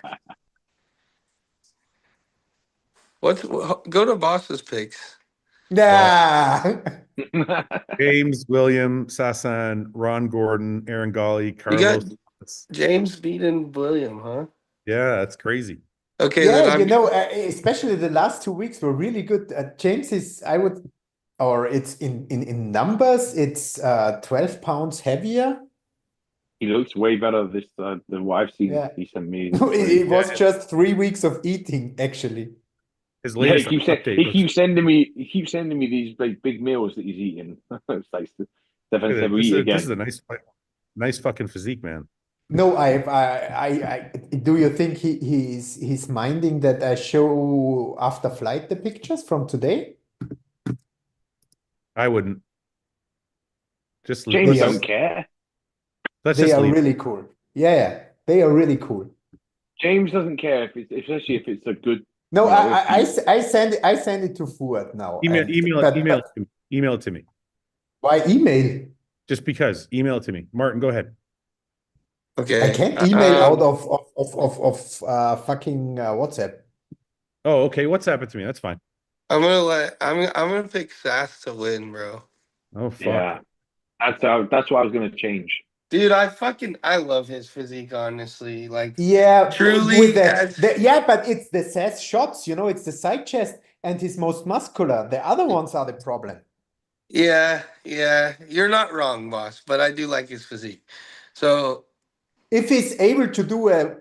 E: Go to boss's picks.
B: Nah.
A: James, William, Sasan, Ron Gordon, Aaron Golly,
E: You got
A: Carlos.
E: James beating William, huh?
A: Yeah, that's crazy.
E: Okay,
B: Yeah,
E: then
B: you
E: I'm
B: know, especially the last 2 weeks were really good. James is, I would, or it's in numbers, it's 12 pounds heavier.
C: He looks way better this than what I've seen.
B: Yeah.
C: He sent me.
B: It was just 3 weeks of eating, actually.
A: His
C: Yeah,
A: latest update
C: he
A: looks
C: keeps sending me these big meals that he's eating. It's like Stefan
A: good.
C: said, we eat
A: This is
C: again.
A: a nice fucking physique, man.
B: No, do you think he's minding that I show after flight the pictures from today?
A: I wouldn't. Just
C: James
B: They are-
C: don't care.
A: let's
B: They
A: just
B: are
A: leave.
B: really cool. Yeah, they are really cool.
C: James doesn't care if it's especially if it's a good.
B: No,
C: you know,
B: I send it to Fouad now.
A: Email
B: But
A: it to me. Email it to me.
B: why email?
A: Just because. Email it to me. Martin, go ahead.
E: okay.
B: I can't email
E: Um,
B: out of fucking WhatsApp.
A: Oh, okay. WhatsApp it to me. That's fine.
E: I'm gonna pick Sass to win, bro.
A: Oh fuck.
C: Yeah, that's what I was gonna change.
E: Dude, I love his physique, honestly. Like,
B: Yeah,
E: Truly,
B: with
E: as-
B: yeah, but it's the sass shots, it's the side chest and he's most muscular. The other ones are the problem.
E: yeah, you're not wrong, boss, but I do like his physique. So,
B: If he's able to do a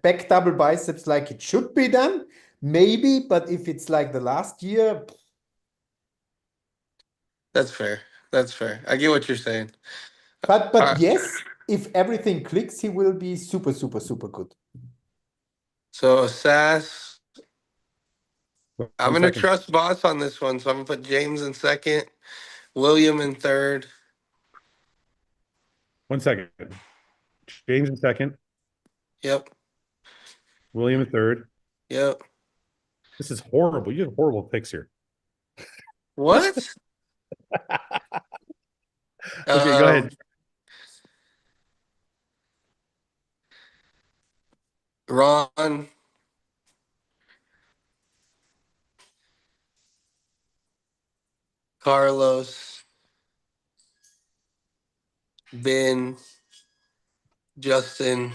B: back double biceps like it should be done, maybe, but if it's like the last year,
E: that's fair. That's fair. I get what you're saying.
B: but
E: Alright.
B: yes, if everything clicks, he will be super, super, super good.
E: So, Sass, I'm
A: One
E: going to
A: second.
E: trust boss on this one. So, I'm going to put James in second, William in third.
A: 1 second. James in second.
E: Yep.
A: William in third.
E: Yep.
A: This is horrible. You have horrible picks here.
E: What?
A: Okay, go ahead.
E: Ron, Carlos, Ben, Justin,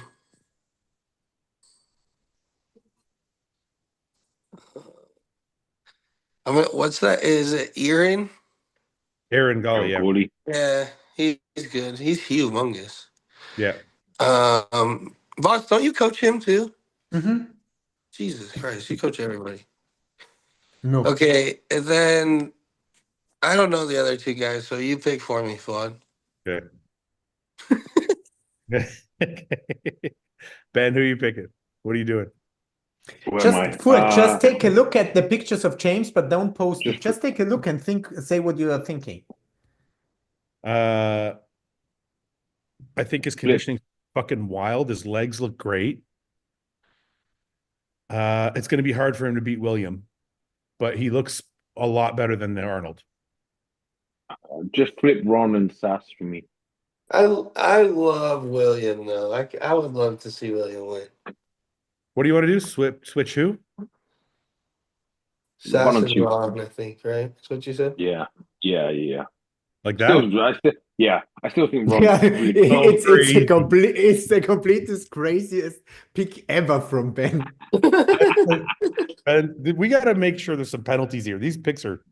E: what's that? Is it Aaron?
A: Aaron Golly, yeah.
C: Goalie.
E: Yeah, he's good. He's humongous.
A: Yeah.
E: Boss, don't you coach him too?
B: Mm-hmm.
E: Jesus Christ, you coach everybody.
B: No.
E: Okay, and then I don't know the other two guys, so you pick for me, Fouad.
A: Okay. Ben, who are you picking? What are you doing?
C: Where am I?
B: Just take a look at the pictures of James, but don't post it.
C: Just-
B: Just take a look and say what you are thinking.
A: I think his conditioning fucking wild. His legs look great. It's going to be hard for him to beat William, but he looks a lot better than the Arnold.
C: Just flip Ron and Sass for me.
E: I love William though. I would love to see William win.
A: What do you want to do? Switch who?
E: Sass
C: One or
E: and
C: two.
E: Ron, I think, right? That's what you said?
C: Yeah.
A: Like that?
C: I still think Ron.
B: Yeah, it's
A: crazy.
B: the completest craziest pick ever from Ben.
A: And we got to make sure there's some penalties here. These picks are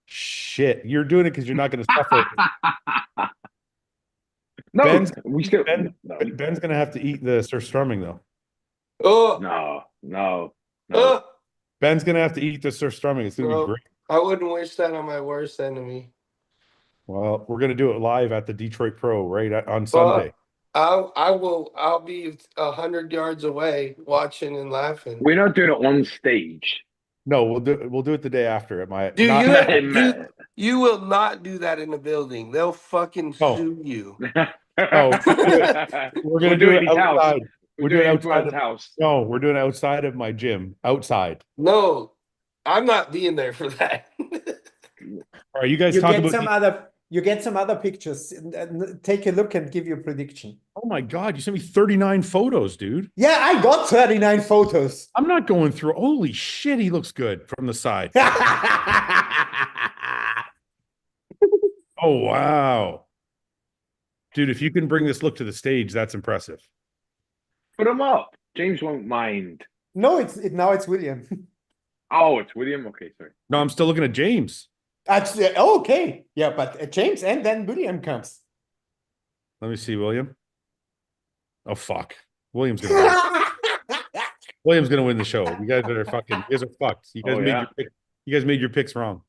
A: shit. You're doing it because you're not going to suffer.
C: No,
A: Ben's
C: no,
A: going to have to eat the surstrumming though.
E: Oh,
C: no.
A: Ben's going to have to eat the surstrumming. It's going to
E: Bro.
A: be great.
E: I wouldn't wish that on my worst enemy.
A: Well, we're going to do it live at the Detroit Pro on Sunday.
E: I'll be 100 yards away watching and laughing.
C: We're not doing it on stage.
A: No, we'll do it the day after at my.
E: Dude,
A: not-
E: you will not do that in the building. They'll fucking
A: Oh.
E: sue you.
A: No, we're going to do it outside.
C: We're
A: doing
C: doing
A: it
C: it
A: outside
C: outside house.
A: No, we're doing it outside of my gym. Outside.
E: No, I'm not being there for that.
A: All right, you guys talk about.
B: You get some other pictures. Take a look and give your prediction.
A: Oh my God, you sent me 39 photos, dude.
B: Yeah, I got 39 photos.
A: I'm not going through. Holy shit, he looks good from the side. Oh, wow. Dude, if you can bring this look to the stage, that's impressive.
C: Put him up. James won't mind.
B: No, now it's William.
C: Oh, it's William. Okay, sorry.
A: No, I'm still looking at James.
B: Actually, oh, okay. Yeah, but James and then William comes.
A: Let me see, William. Oh, fuck. William's gonna win. William's gonna win the show. You guys are fucked. You guys you guys made your picks wrong.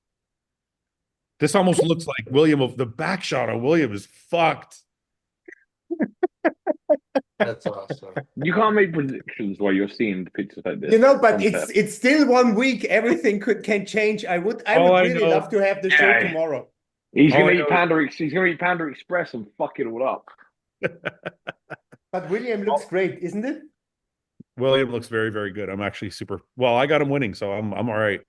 A: This almost looks like William of the back shot on William is fucked.
E: That's awesome.
C: You can't make predictions while you're seeing the pictures like this.
B: You know, but
C: Concept.
B: it's still 1 week. Everything can change. I would
A: I
B: really
A: know.
B: love to have the show tomorrow.
C: He's
A: All
C: gonna
A: I
C: eat
A: know-
C: Panda. He's gonna eat Panda Express and fuck it all up.
B: But William looks great, isn't it?
A: William looks very, very good. I'm actually super well. I got him winning, so I'm all right.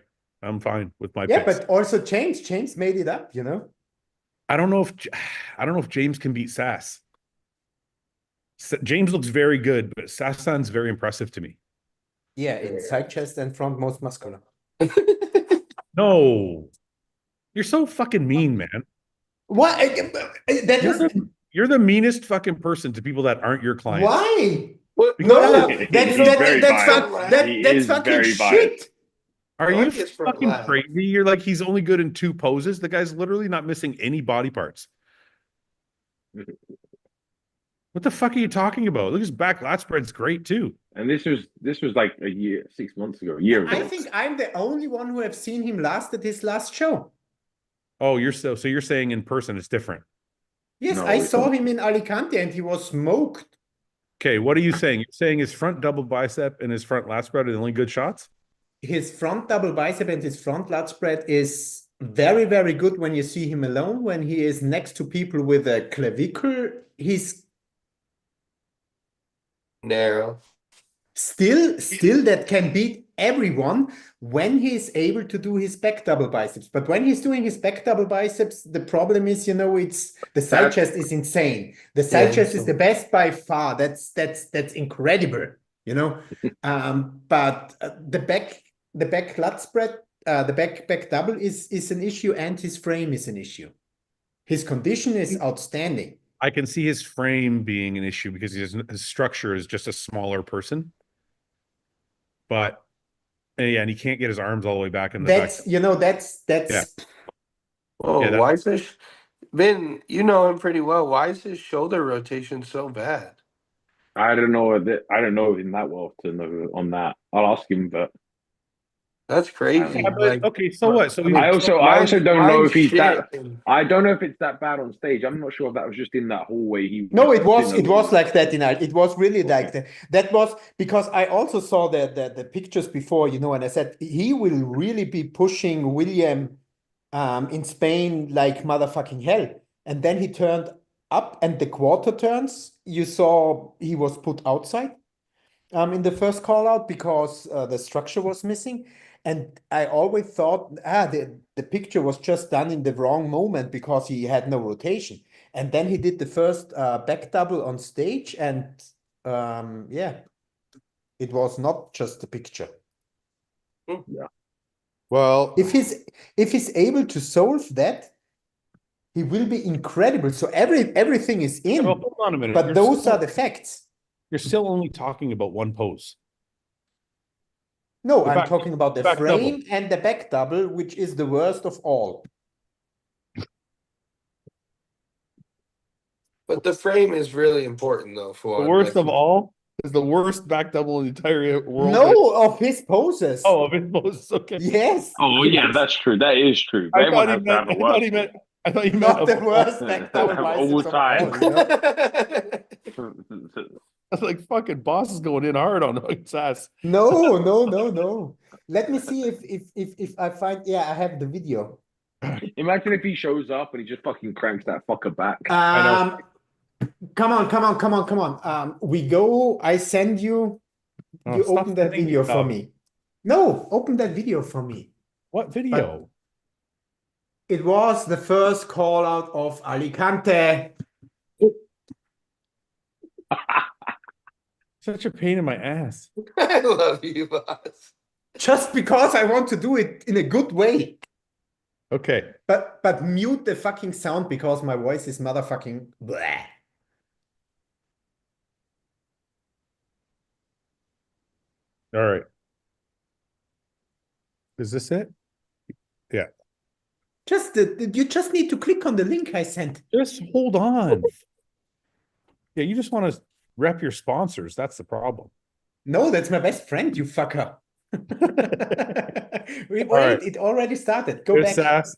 A: I'm fine with my
B: Yeah,
A: picks.
B: but also James made it up, you know.
A: I don't know if James can beat Sass. James looks very good, but Sassan's very impressive to me.
B: Yeah, it's side chest and front most muscular.
A: No, you're so fucking mean, man.
B: What? That was
A: You're the meanest fucking person to people that aren't your clients.
B: why?
E: What?
B: No,
C: He's
B: that's
C: very
B: fucking
C: biased. He
B: that's
C: is
B: fucking
C: very
B: shit.
C: biased.
A: Are
E: I
A: you
E: like his front
A: fucking
E: leg.
A: crazy? You're like, he's only good in 2 poses. The guy's literally not missing any body parts. What the fuck are you talking about? Look, his back lat spread's great too.
C: And this was like 6 months ago, a year ago.
B: I think I'm the only one who have seen him last at his last show.
A: Oh, so you're saying in person it's different.
B: Yes,
C: No,
B: I
C: it's
B: saw
C: not.
B: him in Alicante and he was smoked.
A: Okay, what are you saying? You're saying his front double bicep and his front lat spread are the only good shots?
B: His front double bicep and his front lat spread is very, very good when you see him alone. When he is next to people with a clavicle, he's
E: Narrow.
B: still that can beat everyone when he's able to do his back double biceps. But when he's doing his back double biceps, the problem is, it's the side chest is insane. The side chest is the best by far. That's incredible, but the back lat spread, the back double is an issue, and his frame is an issue. His condition is outstanding.
A: I can see his frame being an issue because his structure is just a smaller person. But and he can't get his arms all the way back in the back.
B: That's
E: Oh,
A: Yeah,
E: why is this? Vin, you know him pretty well. Why is his shoulder rotation so bad?
C: I don't know him that well to know on that. I'll ask him, but
E: That's crazy.
A: Yeah, but, okay, so what? So
C: I also don't know if he's that.
E: shit.
C: I don't know if it's that bad on stage. I'm not sure if that was just in that hallway.
B: No, it was like that it was really like that. That was because I also saw the pictures before, and I said he will really be pushing William in Spain like motherfucking hell. And then he turned up, and the quarter turns, you saw he was put outside in the first call out because the structure was missing. And I always thought, the picture was just done in the wrong moment because he had no rotation. And then he did the first back double on stage, and it was not just the picture.
C: Yeah.
A: Well,
B: If he's able to solve that, he will be incredible. So everything is in,
A: well, hold on a minute.
B: but those are the facts.
A: You're still only talking about one pose.
B: No,
A: The
B: I'm
A: back-
B: talking about the
A: back
B: frame and the back double, which is the worst of all.
E: But the frame is really important, though. For
A: The worst of all is the worst back double in the entire world.
B: No, of his poses.
A: Oh, of his poses. Okay.
B: Yes.
C: Oh yeah, that's true. That is true.
A: I
C: Everyone
A: thought he
C: has to have
A: meant.
C: a worst.
A: I thought you meant
B: Not the
A: of-
B: worst back double
C: Of
B: biceps
C: all
B: of
C: time.
B: all,
A: That's like fucking boss is going in hard on his ass.
B: No. Let me see if I find. Yeah, I have the video.
C: Imagine if he shows up and he just fucking cranks that fucker back.
A: know.
B: Come on. We go. I send you.
A: Oh,
B: You
A: stop
B: open that
A: sending me
B: video for
A: stuff.
B: me. No, open that video for me.
A: What video?
B: It was the first call out of Alicante.
A: Such a pain in my ass.
E: I love you, boss.
B: Just because I want to do it in a good way.
A: Okay.
B: But mute the fucking sound because my voice is motherfucking bleh.
A: All right. Is this it? Yeah.
B: You just need to click on the link I sent.
A: Just hold on. Yeah, you just want to rep your sponsors. That's the problem.
B: No, that's my best friend, you fucker. Wait,
A: right.
B: it already started. Go
A: There's
B: back.
A: Sass.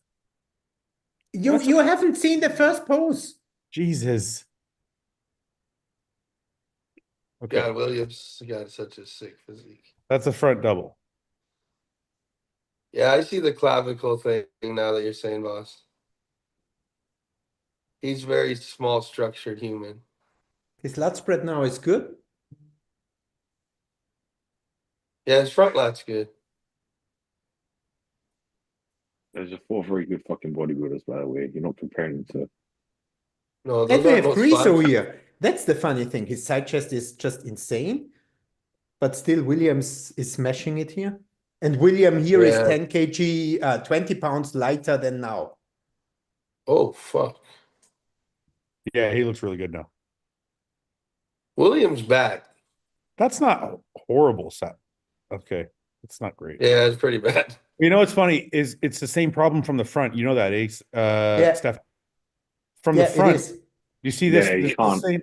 B: You haven't seen the first pose.
A: Jesus. Okay.
E: God, Williams got such a sick physique.
A: That's a front double.
E: Yeah, I see the clavicle thing now that you're saying, boss. He's very small structured human.
B: His lat spread now is good.
E: Yeah, his front lat's good.
C: There's just four very good fucking bodybuilders, by the way. You're not comparing them to.
E: No,
B: And
E: those
B: we
E: aren't
B: have
E: no
B: Griso
E: slouches.
B: here. That's the funny thing. His side chest is just insane. But still, Williams is smashing it here. And William here is
E: Yeah.
B: 10 kg, 20 pounds lighter than now.
E: Oh, fuck.
A: Yeah, he looks really good now.
E: Williams back.
A: That's not a horrible set. Okay. It's not great.
E: Yeah, it's pretty bad.
A: You know what's funny is it's the same problem from the front. You know that, Ace? Steph. From
B: Yeah,
A: the front.
B: it is.
A: You see this?
C: Yeah, you
A: This is
C: can't
A: the same,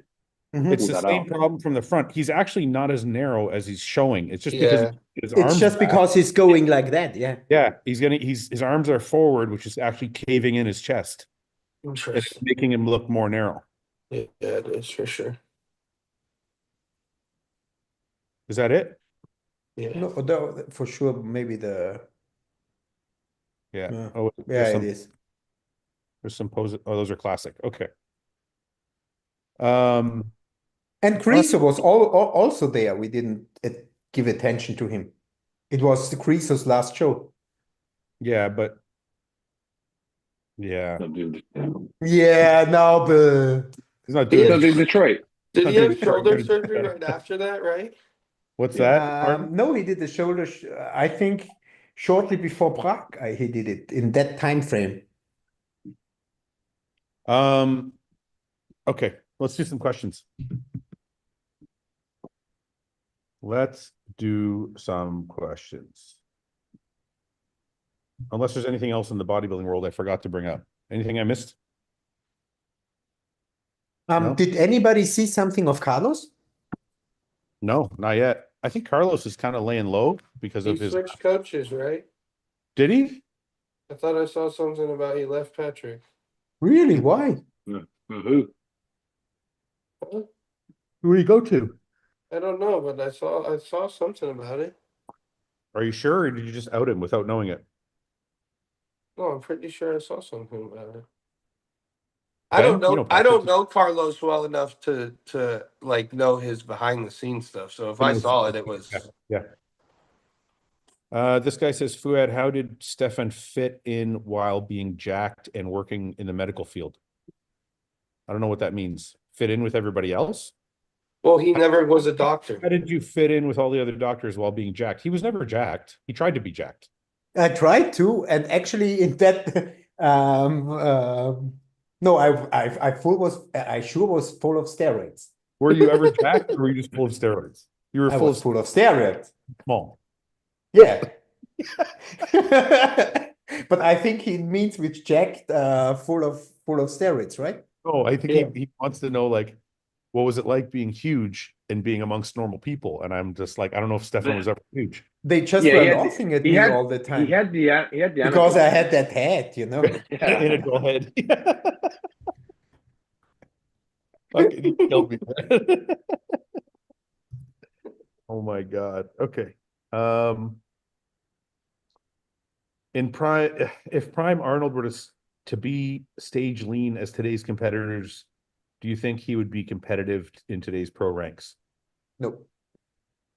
B: Mhm.
A: it's
C: pull
A: the
C: that
A: same
C: out.
A: problem from the front. He's actually not as narrow as he's showing. It's just because
E: Yeah.
A: his
B: It's
A: arms
B: just
A: back.
B: because he's going like that. Yeah.
A: Yeah, his arms are forward, which is actually caving in his chest. It's
E: Interesting.
A: making him look more narrow.
E: Yeah, it is for sure.
A: Is that it?
E: Yeah.
B: No, for sure, maybe the.
A: Yeah.
B: Yeah.
A: Oh,
B: Yeah, it is.
A: there's some poses. Oh, those are classic. Okay.
B: And Griso was also there. We didn't give attention to him. It was the Griso's last show.
A: Yeah, but yeah,
C: Not doing the,
B: Yeah, no, but
A: he's not
E: He
A: doing
E: had-
C: not doing Detroit.
E: Did he
A: Not
E: have
A: doing
E: shoulder
A: good.
E: surgery right after that, right?
A: What's that? Pardon?
B: no, he did the shoulder. I think shortly before Prague, he did it in that time frame.
A: Okay, let's do some questions. Let's do some questions. Unless there's anything else in the bodybuilding world I forgot to bring up. Anything I missed? No?
B: Did anybody see something of Carlos?
A: No, not yet. I think Carlos is kind of laying low because
E: He
A: of his.
E: switched coaches, right?
A: Did he?
E: I thought I saw something about he left Patrick.
B: Really? Why?
C: Who?
A: Who did he go to?
E: I don't know, but I saw something about it.
A: Are you sure, or did you just out him without knowing it?
E: No, I'm pretty sure I saw something about it.
A: Ben,
E: I don't know.
A: you know
E: I don't
A: Patrick.
E: know Carlos well enough to like know his behind the scenes stuff. So if I saw it, it was
A: Yeah. This guy says, Fouad, how did Stefan fit in while being jacked and working in the medical field? I don't know what that means. Fit in with everybody else?
E: well, he never was a doctor.
A: How did you fit in with all the other doctors while being jacked? He was never jacked. He tried to be jacked.
B: I tried to, and actually in that, no, I sure was full of steroids.
A: Were you ever jacked, or were you just full of steroids? You were
B: I
A: full
B: was
A: of
B: full of steroids.
A: small.
B: Yeah. But I think he means with jacked, full of steroids, right?
A: Oh, I think
E: Yeah.
A: he wants to know, like, what was it like being huge and being amongst normal people? And I'm just like, I don't know if Stefan was ever huge.
B: They just
C: Yeah,
B: were
C: he had
B: laughing at
C: he
B: me
C: had-
B: all the time
C: He had the
B: because I had that hat, you know.
C: Yeah.
A: In a go ahead. Fucking he killed me, man. Oh my God. Okay. In prime, if prime Arnold were to be stage lean as today's competitors, do you think he would be competitive in today's pro ranks?
B: No.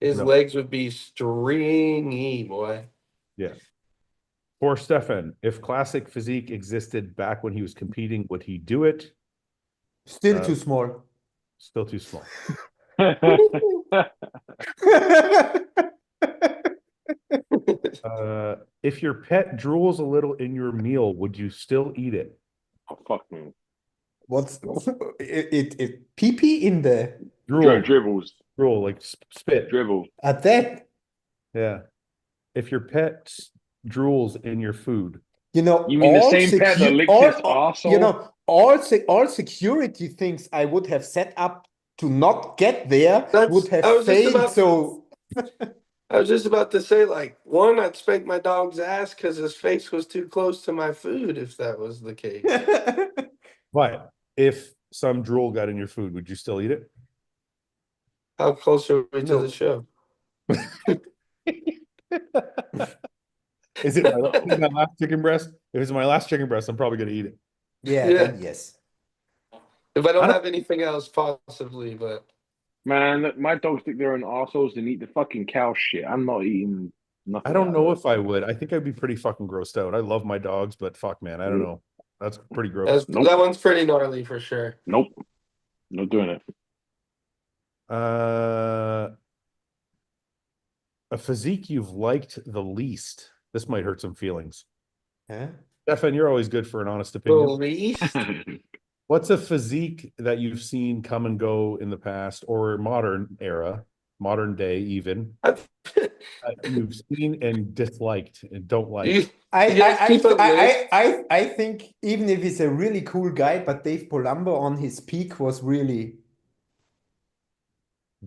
E: His
A: No.
E: legs would be stringy, boy.
A: Yeah. For Stefan, if classic physique existed back when he was competing, would he do it?
B: Still too small.
A: Still too small. If your pet drools a little in your meal, would you still eat it?
C: Oh, fuck me.
B: What's it pee pee in the
A: Drool,
C: Dribbles.
A: drool, like spit.
C: Dribble.
B: at that?
A: Yeah. If your pet drools in your food,
B: You know,
C: You mean the
B: all
C: same pet that licked his arsehole?
B: you know, all security things I would have set up to not get there would have failed. So
E: I was just about to say, like, one, I'd spank my dog's ass because his face was too close to my food, if that was the case.
A: but if some drool got in your food, would you still eat it?
E: How close are we to
B: No.
E: the show?
A: Is it my last chicken breast? If it's my last chicken breast, I'm probably gonna eat it.
B: yeah,
E: Yeah.
B: then yes.
E: If I don't
A: I don't-
E: have anything else, possibly, but
C: Man, my dogs stick their own arseholes and eat the fucking cow shit. I'm not eating nothing.
A: I don't
C: out
A: know
C: of
A: if I would. I think I'd be pretty fucking grossed out. I love my dogs, but fuck, man, I don't know. That's pretty gross.
C: Nope.
E: that one's pretty gnarly for sure.
C: it. Nope. Not doing it.
A: A physique you've liked the least. This might hurt some feelings.
B: Huh?
A: Stefan, you're always good for an honest
E: The
A: opinion.
E: least?
A: What's a physique that you've seen come and go in the past or modern era, modern day even, that you've seen and disliked and don't like?
E: You guys keep a list?
B: I think even if he's a really cool guy, but Dave Palumbo on his peak was really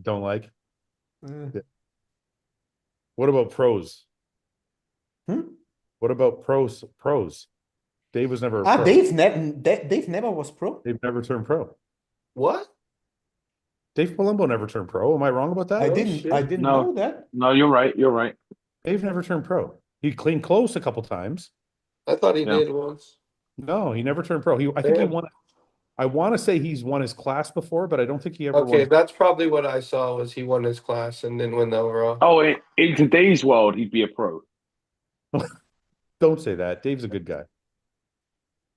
A: Don't like?
B: uh,
A: What about pros?
B: hmm?
A: What about pros? Dave was never a pro.
B: Dave never was pro.
A: Dave never turned pro.
E: What?
A: Dave Palumbo never turned pro. Am I wrong about that?
B: I
E: Oh,
B: didn't
E: shit.
C: No.
B: know that.
C: No, you're right. You're right.
A: Dave never turned pro. He cleaned close a couple times.
E: I thought he
C: Yeah.
E: did once.
A: No, he never turned pro. I think he
E: Yeah.
A: won. I want to say he's won his class before, but I don't think he ever
E: Okay,
A: won.
E: that's probably what I saw was he won his class and didn't win the overall.
C: Oh, in today's world, he'd be a pro.
A: Don't say that. Dave's a good guy.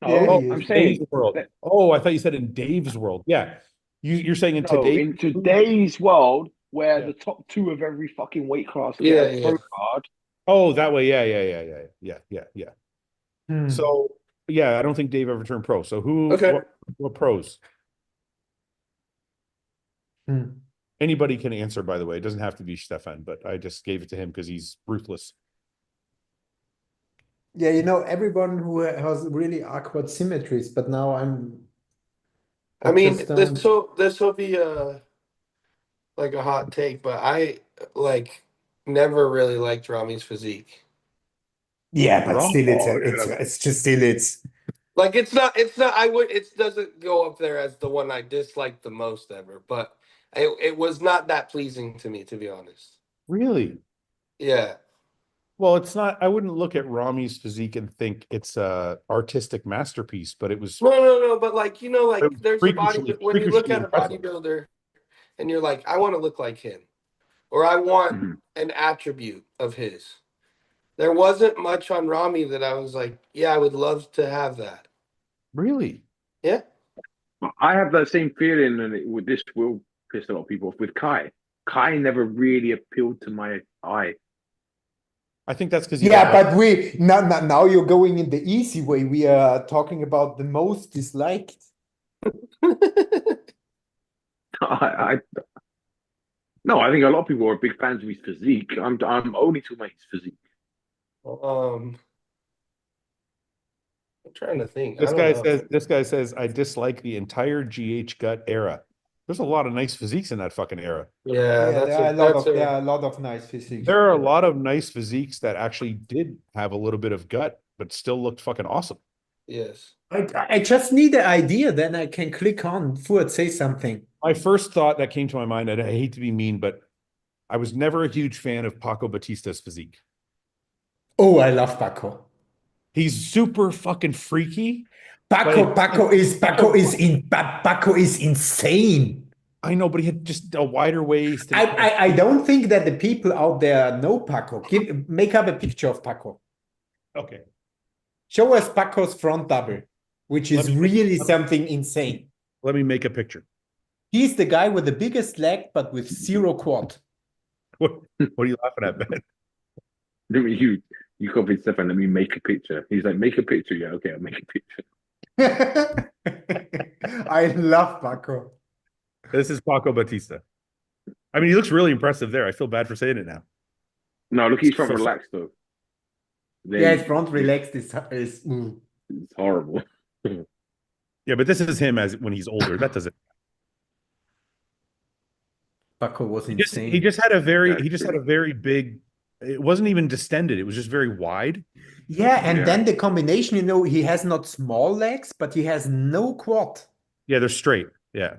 B: Yeah,
C: Oh,
B: he
C: I'm
B: is.
C: saying
A: Dave's world. Oh, I thought you said in Dave's world. Yeah. You're saying in
C: no,
A: today's
C: in today's world, where
A: Yeah.
C: the top two of every fucking weight class
E: Yeah,
C: get a pro card.
A: Oh, that way. Yeah.
B: Hmm.
A: So yeah, I don't think Dave ever turned pro. So
E: Okay.
A: what pros?
B: Hmm.
A: Anybody can answer, by the way. It doesn't have to be Stefan, but I just gave it to him because he's ruthless.
B: Yeah, you know, everyone who has really awkward symmetries, but now
E: I mean,
B: just
E: this will be like a hot take, but I like never really liked Rami's physique.
B: yeah, but
A: Wrong.
B: still
C: Oh,
B: it's just still it's
E: Like it doesn't go up there as the one I disliked the most ever, but it was not that pleasing to me, to be honest.
A: Really?
E: Yeah.
A: Well, it's not. I wouldn't look at Rami's physique and think it's a artistic masterpiece, but it was.
E: No, but like, you know, like
A: It was
E: there's a body
A: freakishly-
E: when you look
A: freakishly
E: at a
A: impressive.
E: bodybuilder and you're like, I want to look like him, or I want
C: Mhm.
E: an attribute of his. There wasn't much on Rami that I was like, yeah, I would love to have that.
A: Really?
E: Yeah.
C: I have that same feeling, and with this will piss a lot of people off. With Kai, Kai never really appealed to my eye.
A: I think that's because
B: yeah, but we now you're going in the easy way. We are talking about the most disliked.
C: I no, I think a lot of people are big fans of his physique. I'm only talking about his physique.
E: I'm trying to think. I don't know.
A: This guy says I dislike the entire GH gut era. There's a lot of nice physiques in that fucking era.
E: Yeah,
B: there are a lot of nice physiques.
A: There are a lot of nice physiques that actually did have a little bit of gut, but still looked fucking awesome.
E: yes.
B: I just need an idea, then I can click on Fouad, say something.
A: My first thought that came to my mind, and I hate to be mean, but I was never a huge fan of Paco Batista's physique.
B: Oh, I love Paco.
A: He's super fucking freaky.
B: Paco is insane.
A: I know, but he had just a wider waist.
B: I don't think that the people out there know Paco. Make up a picture of Paco.
A: Okay.
B: Show us Paco's front double, which is
A: Let me-
B: really something insane.
A: Let me make a picture.
B: He's the guy with the biggest leg, but with zero quad.
A: What are you laughing at, Ben?
C: Let me you copied Stefan. Let me make a picture. He's like, make a picture. Yeah, okay, I'll make a picture.
B: I love Paco.
A: This is Paco Batista. I mean, he looks really impressive there. I feel bad for saying it now.
C: No, look, he's front
A: So-
C: relaxed though.
B: Yeah, his front relaxed is
C: It's horrible.
A: Yeah, but this is him as when he's older. That doesn't.
B: Paco was
A: He
B: insane.
A: just had a very
C: That's
A: he just had
C: true.
A: a very big. It wasn't even distended. It was just very wide.
B: Yeah, and
C: Yeah.
B: then the combination, you know, he has not small legs, but he has no quad.
A: Yeah, they're straight. Yeah.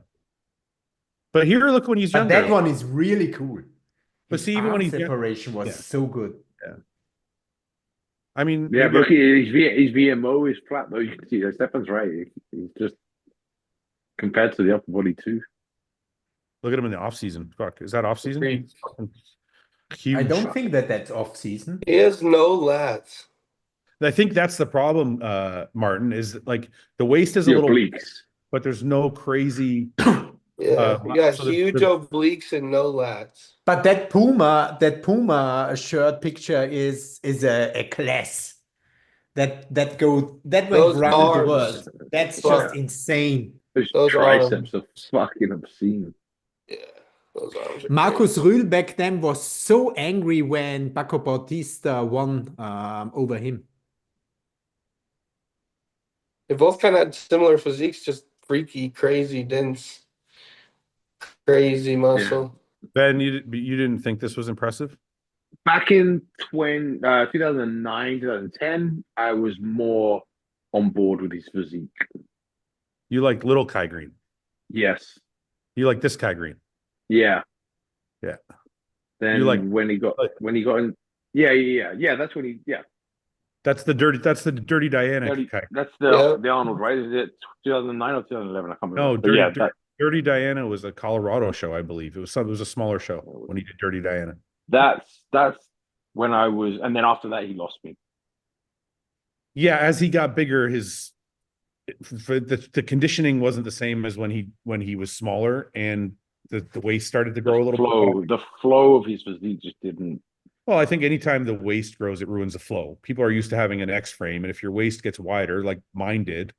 A: But here, look when he's
B: But
A: younger.
B: that one is really cool.
A: But
B: His
A: see, even when
B: arm
A: he's young-
B: separation was
A: Yeah.
B: so good.
A: I mean,
C: Yeah,
A: maybe-
C: look, his VMO is flat though. You can see Stefan's right. He's just compared to the upper body too.
A: look at him in the off season. Fuck, is that off season?
E: Greene.
A: Huge.
B: I don't think that that's off season.
E: He has no lats.
A: I think that's the problem, Martin. Is like the waist is a
C: Your
A: little,
C: obliques.
A: but there's no crazy.
E: Yeah, you got
A: so the-
E: huge obliques and no lats.
B: But that Puma shirt picture is a class. That went
E: Those
B: round the
E: arms.
B: world. That's
E: Fuck.
B: just insane.
C: Those
E: Those
C: triceps
E: arms.
C: are fucking obscene.
E: Yeah, those arms are
B: Markus Rühl back then was so angry when Paco Batista won over him.
E: They both kind of had similar physiques, just freaky, crazy, dense, crazy muscle.
A: Ben, you didn't think this was impressive?
C: Back in 2009, 2010, I was more on board with his physique.
A: You like little Kai Greene.
C: Yes.
A: You like this Kai Greene.
C: Yeah.
A: Yeah.
C: Then
A: You like-
C: when he got in, yeah. That's when
A: That's the dirty Diana
C: Dirty-
A: Kai.
C: that's
E: Yeah.
C: the Arnold, right? Is it 2009 or 2011? I can't remember.
A: No,
C: But yeah,
A: Dirty Diana was a Colorado show, I believe. It was a smaller show when he did Dirty Diana.
C: that's when I was, and then after that he lost me.
A: Yeah, as he got bigger, the conditioning wasn't the same as when he was smaller, and the waist started to grow a little bit.
C: The flow of his physique just didn't.
A: Well, I think anytime the waist grows, it ruins the flow. People are used to having an X frame, and if your waist gets wider, like mine did,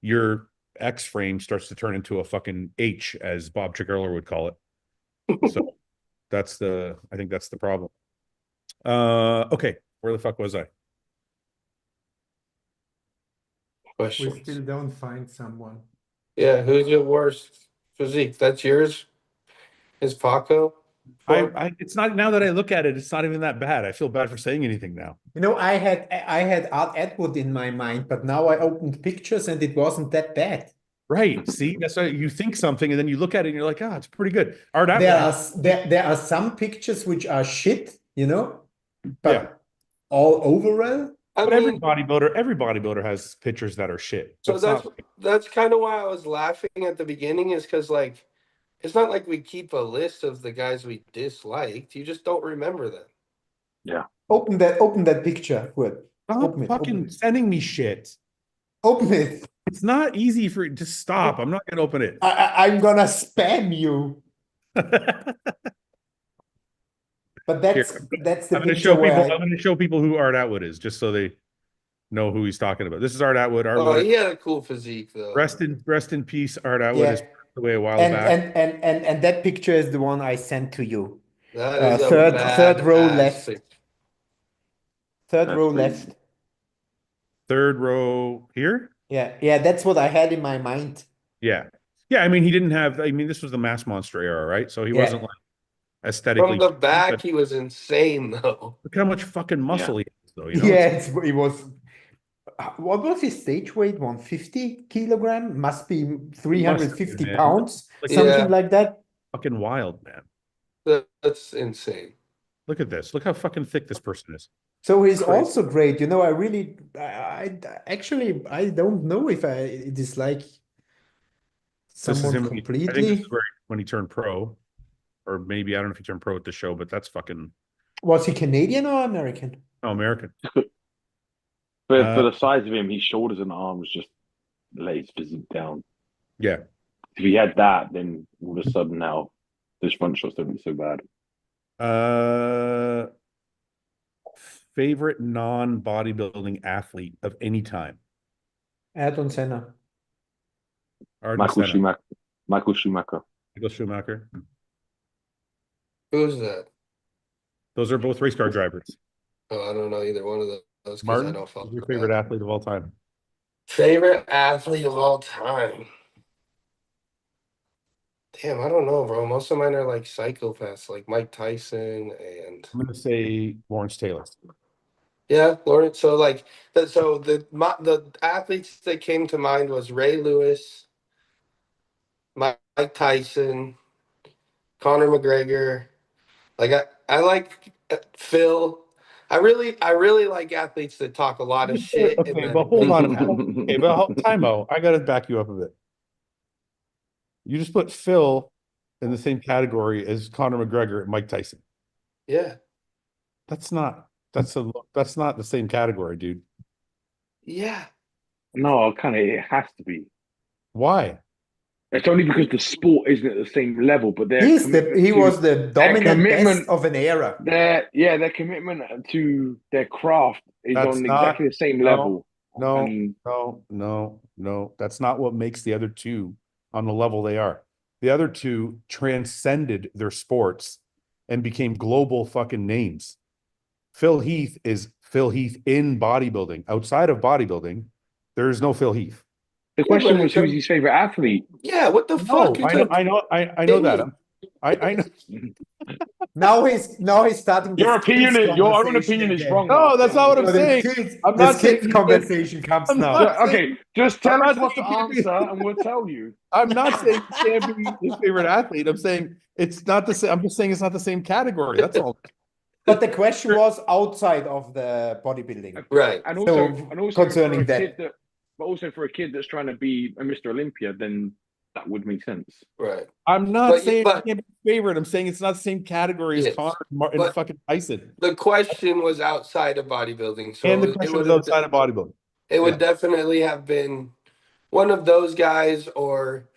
A: your X frame starts to turn into a fucking H, as Bob Chigurler would call it. So I think that's the problem. Okay, where the fuck was I?
B: We
E: Questions.
B: still don't find someone.
E: Yeah, who's your worst physique? That's yours? Is Paco?
A: I it's not, now that I look at it, it's not even that bad. I feel bad for saying anything now.
B: You know, I had Atwood in my mind, but now I opened pictures and it wasn't that bad.
A: Right. See, that's why you think something and then you look at it and you're like, it's pretty good. Art
B: There
A: Atwood.
B: there are some pictures which are shit, you know, but
A: Yeah.
B: all overall,
E: I
A: But every
E: mean,
A: bodybuilder has pictures that are shit.
E: so
A: It's
E: that's
A: not-
E: that's kind of why I was laughing at the beginning, is because like it's not like we keep a list of the guys we disliked. You just don't remember them.
B: open that picture, Wood.
A: stop
B: open it,
A: fucking
B: open it.
A: sending me shit.
B: Open it.
A: It's not easy for you to stop. I'm not gonna open it.
B: I'm gonna spam you. But that's the
A: I'm gonna
B: picture
A: show people.
B: where
A: I'm gonna show people who Art Atwood is, just so they know who he's talking about. This is Art Atwood.
E: Oh, he had a cool physique though.
A: Rest in peace. Art Atwood
B: Yeah.
A: is passed away a while
B: and,
A: back.
B: and that picture is the one I sent to you.
E: That is a
B: third row
E: badass
B: left.
E: pic-
B: Third
C: That's
B: row
C: pretty-
B: left.
A: Third row here.
B: Yeah, that's what I had in my mind.
A: Yeah. I mean, he didn't have. I mean, this was the Mass Monster era, right? So he
B: Yeah.
A: wasn't like aesthetically.
E: From the back,
A: but
E: he was insane though.
A: look how much fucking muscle he has, though. You know?
B: Yeah, it was. What was his stage weight? 150 kilogram? Must be 350
A: man.
B: pounds,
A: Like,
B: something
E: Yeah.
B: like that.
A: fucking wild, man.
E: That's insane.
A: Look at this. Look how fucking thick this person is.
B: So he's
E: Crazy.
B: also great. You know, I actually I don't know if it is like
A: This is
B: someone
A: him. I think this
B: completely.
A: is when he turned pro, or maybe I don't know if he turned pro at the show, but that's fucking
B: Was he Canadian or American?
A: American.
C: For the size of him, his shoulders and arms just let his physique down.
A: Yeah.
C: If he had that, then all of a sudden now those front shots don't be so bad.
A: favorite non-bodybuilding athlete of any time?
B: Ayrton Senna.
A: Ayrton
C: Michael
A: Senna.
C: Schumacher. Michael Schumacher.
A: Michael Schumacher.
E: Who's that?
A: Those are both race car drivers.
E: Oh, I don't know either one of those because I
A: Martin,
E: don't follow
A: who's your favorite athlete of all time?
E: Favorite athlete of all time. Damn, I don't know, bro. Most of mine are like psychopaths, like Mike Tyson and
A: I'm going to say Lawrence Taylor.
E: yeah, Lawrence. So like, the athletes that came to mind was Ray Lewis, Mike Tyson, Conor McGregor. Like I like Phil. I really like athletes that talk a lot of shit. and
A: Okay,
E: then
A: but hold on.
E: make-
A: Okay, but time out. I got to back you up a bit. You just put Phil in the same category as Conor McGregor and Mike Tyson.
E: Yeah,
A: That's not the same category, dude.
E: yeah.
C: No, kind of. It has to be.
A: Why?
C: It's only because the sport isn't at the same level, but
B: He was the dominant best of an era.
C: their commitment to their craft is
A: That's
C: on
A: not-
C: exactly the same
A: no,
C: level.
A: No,
C: I mean,
A: no. That's not what makes the other two on the level they are. The other two transcended their sports and became global fucking names. Phil Heath is Phil Heath in bodybuilding. Outside of bodybuilding, there is no Phil Heath.
C: the question
E: but
C: was who's his favorite athlete.
E: Yeah, what the
A: No,
E: fuck?
A: I know that. I know.
B: Now he's starting
C: Your
B: this kids
C: opinion, your own
B: conversation
C: opinion is
B: again.
C: wrong.
A: No, that's not what I'm
B: So
A: saying. I'm not
B: this
A: saying
B: kids conversation comes
A: I'm
B: now.
A: not-
C: Okay, just tell
A: I'm
C: us
A: not
C: what to
A: saying you
C: answer, and we'll tell you.
A: I'm not saying he can't be his favorite athlete. I'm saying it's not the same. I'm just saying it's not the same category. That's all.
B: But the question was outside of the bodybuilding.
E: Right.
C: And
B: So,
C: also
B: concerning
C: for a
B: that.
C: kid but also for a kid that's trying to be a Mr. Olympia, then that would make sense.
E: Right.
A: I'm not
E: But-
A: saying
E: but-
A: he can't be his favorite. I'm saying it's not the same category as
E: Yes,
A: Conor and
E: but-
A: fucking Tyson.
E: The question was outside of bodybuilding, so
A: And the
E: it
A: question
E: would
A: was outside of bodybuilding.
E: it would
A: Yeah.
E: definitely have been one of those guys, or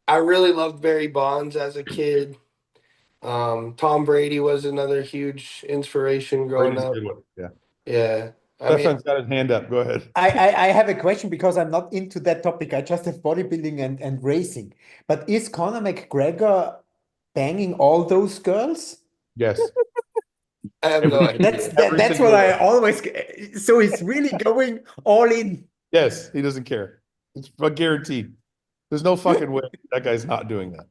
E: I really loved Barry Bonds as a kid. Tom Brady was another huge inspiration growing
A: Brady's a
E: up.
A: good one. Yeah.
E: Yeah. I mean,
A: Stefan's got his hand up. Go ahead.
B: I have a question because I'm not into that topic. I just have bodybuilding and racing. But is Conor McGregor banging all those girls?
A: Yes.
E: I have no idea.
B: That's what I always. So he's really going all in.
A: Yes. He doesn't care. It's guaranteed. There's no fucking way that guy's not doing that.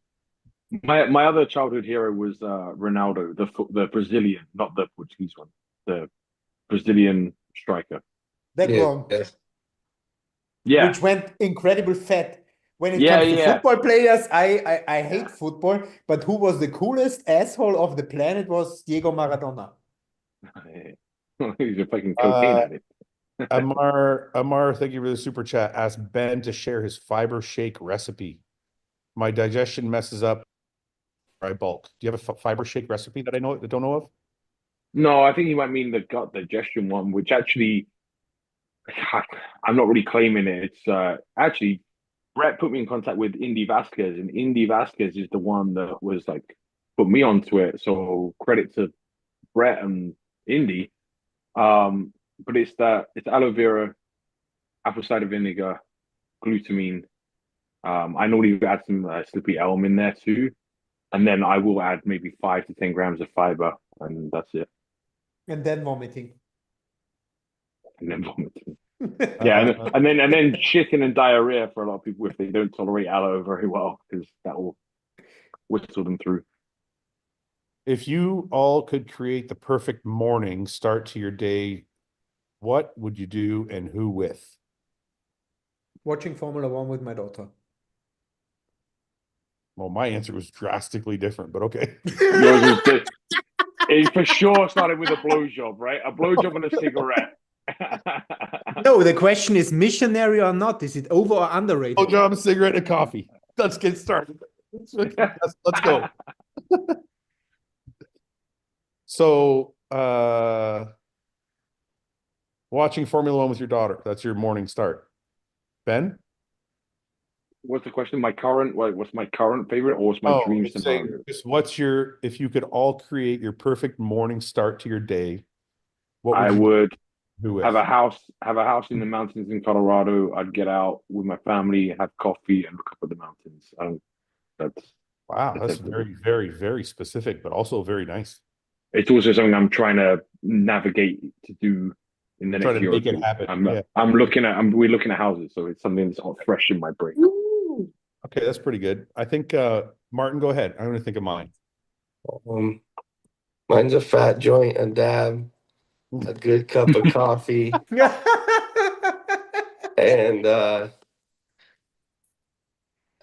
C: My other childhood hero was Ronaldo, the Brazilian, not the Portuguese one, the Brazilian striker.
B: That
E: Yeah,
B: one,
E: yes.
C: Yeah,
B: which went incredible fat. When it
C: Yeah,
B: comes to
C: yeah.
B: football players, I hate football, but who was the coolest asshole of the planet was Diego Maradona.
C: he's a fucking cocaine addict.
A: Amar, thank you for the super chat. Asked Ben to share his fiber shake recipe. My digestion messes up. I bulk. Do you have a fiber shake recipe that I don't know of?
C: No, I think he might mean the gut digestion one, which actually I'm not really claiming it. It's actually Brett put me in contact with Indy Vasquez, and Indy Vasquez is the one that was like put me onto it. So credit to Brett and Indy. But it's aloe vera, apple cider vinegar, glutamine. I normally add some slippy elm in there too, and then I will add maybe 5 to 10 grams of fiber, and that's it.
B: And then vomiting.
C: And then vomiting. Yeah, and then chicken and diarrhea for a lot of people if they don't tolerate aloe very well, because that will whistle them through.
A: If you all could create the perfect morning start to your day, what would you do and who with?
B: Watching Formula One with my daughter.
A: Well, my answer was drastically different, but okay.
C: Yours is it for sure started with a blowjob, right? A blowjob and a cigarette.
B: No, the question is missionary or not? Is it over or underrated?
A: Oh, job, cigarette, and coffee. Let's get started. Let's go. So, watching Formula One with your daughter. That's your morning start. Ben?
C: What's the question? What's my current favorite, or what's my dream
A: just saying,
C: scenario?
A: just if you could all create your perfect morning start to your day, What
C: I
A: would you
C: would
A: do with?
C: have a house in the mountains in Colorado. I'd get out with my family, have coffee, and look up at the mountains. That's
A: Wow,
C: that's
A: that's
C: everything.
A: very, very, very specific, but also very nice.
C: It's also something I'm trying to navigate to do in the
A: Try
C: next
A: to
C: year or
A: make it
C: two.
A: happen. Yeah.
C: We're looking at houses, so it's something that's all fresh in my brain.
A: Okay, that's pretty good. I think Martin, go ahead. I'm going to think of mine.
E: Um, mine's a fat joint, a dab, a good cup of coffee, and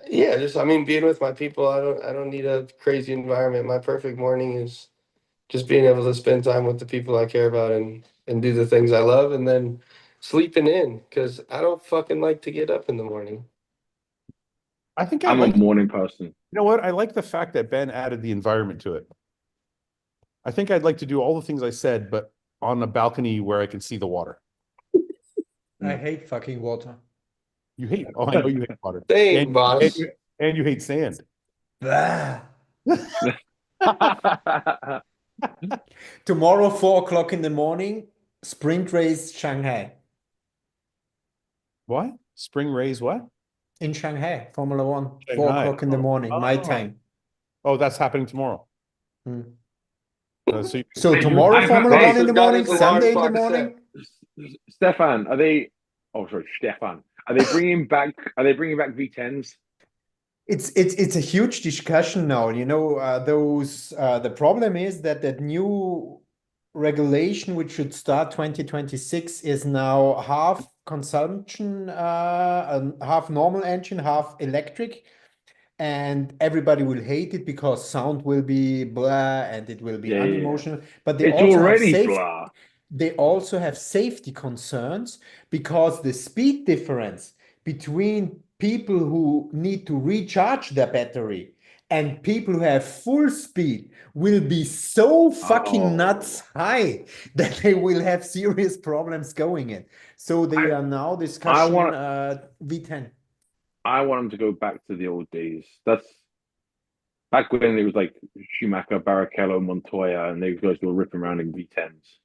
E: yeah, just I mean being with my people. I don't need a crazy environment. My perfect morning is just being able to spend time with the people I care about and do the things I love, and then sleeping in because I don't fucking like to get up in the morning.
A: I think I
C: I'm a
A: like,
C: morning person.
A: you know what? I like the fact that Ben added the environment to it. I think I'd like to do all the things I said, but on a balcony where I can see the water.
B: I hate fucking water.
A: You hate, oh, I know you hate water.
E: Same, boss.
A: And you hate sand.
B: Bah. Tomorrow, 4 o'clock in the morning, sprint race Shanghai.
A: What? Spring rays, what?
B: In Shanghai, Formula One,
A: Shanghai.
B: 4 o'clock in the morning, my time.
A: Oh, that's happening tomorrow.
B: Hmm.
A: So
B: tomorrow, Formula
C: hey,
B: One in the morning,
E: got his
B: Sunday in
E: alarm
B: the
E: clock set.
B: morning.
C: Stefan, are they? Oh, sorry, Stefan. Are they bringing back? Are they bringing back V10s?
B: It's a huge discussion now. You know, the problem is that new regulation, which should start 2026, is now half consumption, and half normal engine, half electric. And everybody will hate it because sound will be blah and it will be
C: Yeah.
B: unemotional. But they
C: It's
B: also have
C: already
B: safety.
C: blah.
B: They also have safety concerns because the speed difference between people who need to recharge their battery and people who have full speed will be so fucking nuts high that they will have serious problems going in. So they are now discussing V10.
C: I want them to go back to the old days. That's back when it was like Schumacher, Barrichello, Montoya, and those guys were ripping around in V10s.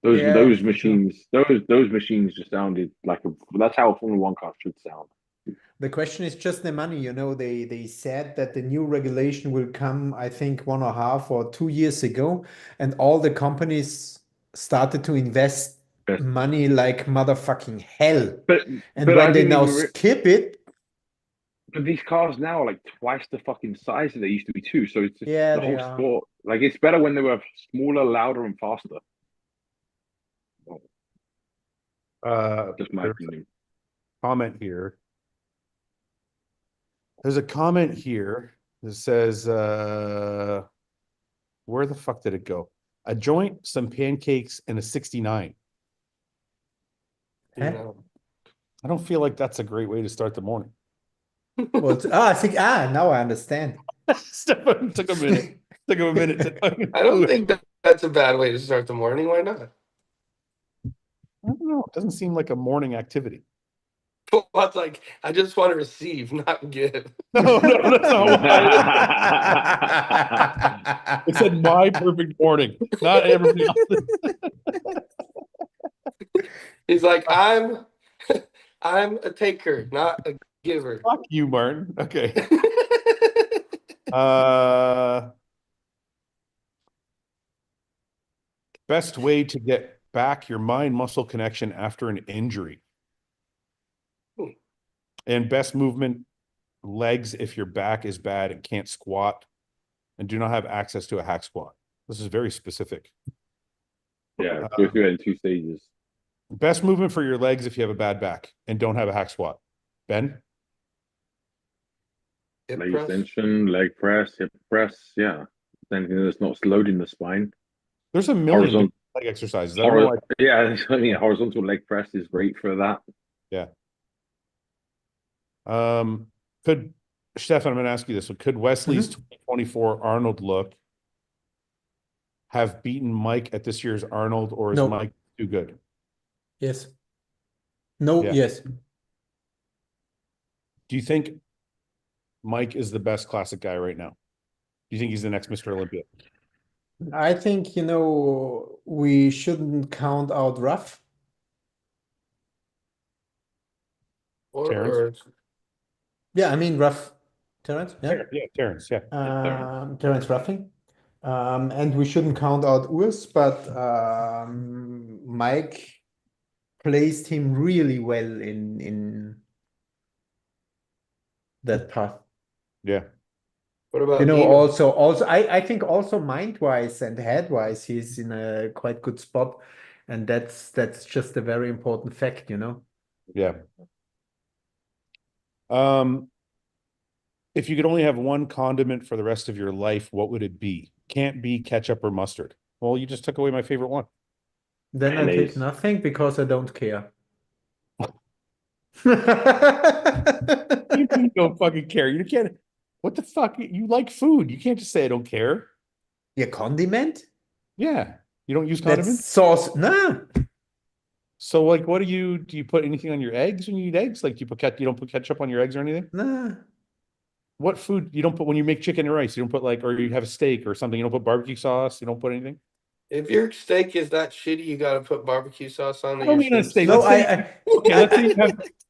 C: Those machines, those machines just sounded like that's how a Formula One car should sound.
B: The question is just the money. You know, they said that the new regulation will come, I think, 1.5 or 2 years ago, and all the companies started to invest money like motherfucking hell. And when they now skip it.
C: But these cars now are like twice the fucking size that they used to be too. So it's just the whole sport. Like it's better when they were smaller, louder, and faster. Just my opinion.
A: Comment here. There's a comment here that says, where the fuck did it go? A joint, some pancakes, and a 69.
B: Huh?
A: I don't feel like that's a great way to start the morning.
B: Well, I think now I understand.
A: Stefan took a minute. Took him a minute.
E: I don't think that's a bad way to start the morning. Why not?
A: I don't know. It doesn't seem like a morning activity.
E: What's like, I just want to receive, not give.
A: No, that's not why. It said my perfect morning, not everybody else's.
E: He's like, I'm a taker, not a giver.
A: Fuck you, Martin. Okay. Best way to get back your mind muscle connection after an injury. And best movement, legs if your back is bad and can't squat and do not have access to a hack squat. This is very specific.
C: Yeah, go through it in 2 stages.
A: Best movement for your legs if you have a bad back and don't have a hack squat. Ben?
C: Leg extension, leg press, hip press. Yeah. Anything that's not loading the spine.
A: There's a million leg exercises.
C: Yeah, I mean, horizontal leg press is great for that.
A: Yeah. Could Stefan, I'm going to ask you this. Could Wesley's 2024 Arnold look have beaten Mike at this year's Arnold, or is Mike too good?
B: Yes. No, yes.
A: Do you think Mike is the best classic guy right now? Do you think he's the next Mr. Olympia?
B: I think, we shouldn't count out rough.
A: Terrence?
E: Or
B: Yeah, I mean rough. Terrence, yeah.
A: Yeah, Terrence, yeah.
B: Terrence Ruffing. And we shouldn't count out Urs, but Mike placed him really well in that path.
A: Yeah.
E: what about Nino?
B: Also, I think also mind-wise and head-wise, he's in a quite good spot, and that's just a very important fact,
A: Yeah. If you could only have one condiment for the rest of your life, what would it be? Can't be ketchup or mustard. Well, you just took away my favorite one.
B: Then I take
C: Mayonnaise.
B: nothing because I don't care.
A: You don't fucking care. You can't. What the fuck? You like food. You can't just say I don't care.
B: Yeah, condiment?
A: Yeah. You don't use
B: That's
A: condiments?
B: sauce. Nah.
A: So like what do you put anything on your eggs when you eat eggs? Like you don't put ketchup on your eggs or anything?
B: Nah.
A: What food you don't put when you make chicken and rice? You don't put like, or you have a steak or something, you don't put barbecue sauce, you don't put anything?
E: If your steak is that shitty, you gotta put barbecue sauce on
A: I
E: it.
A: don't
E: Your
A: mean a
E: steak's-
A: steak.
B: No,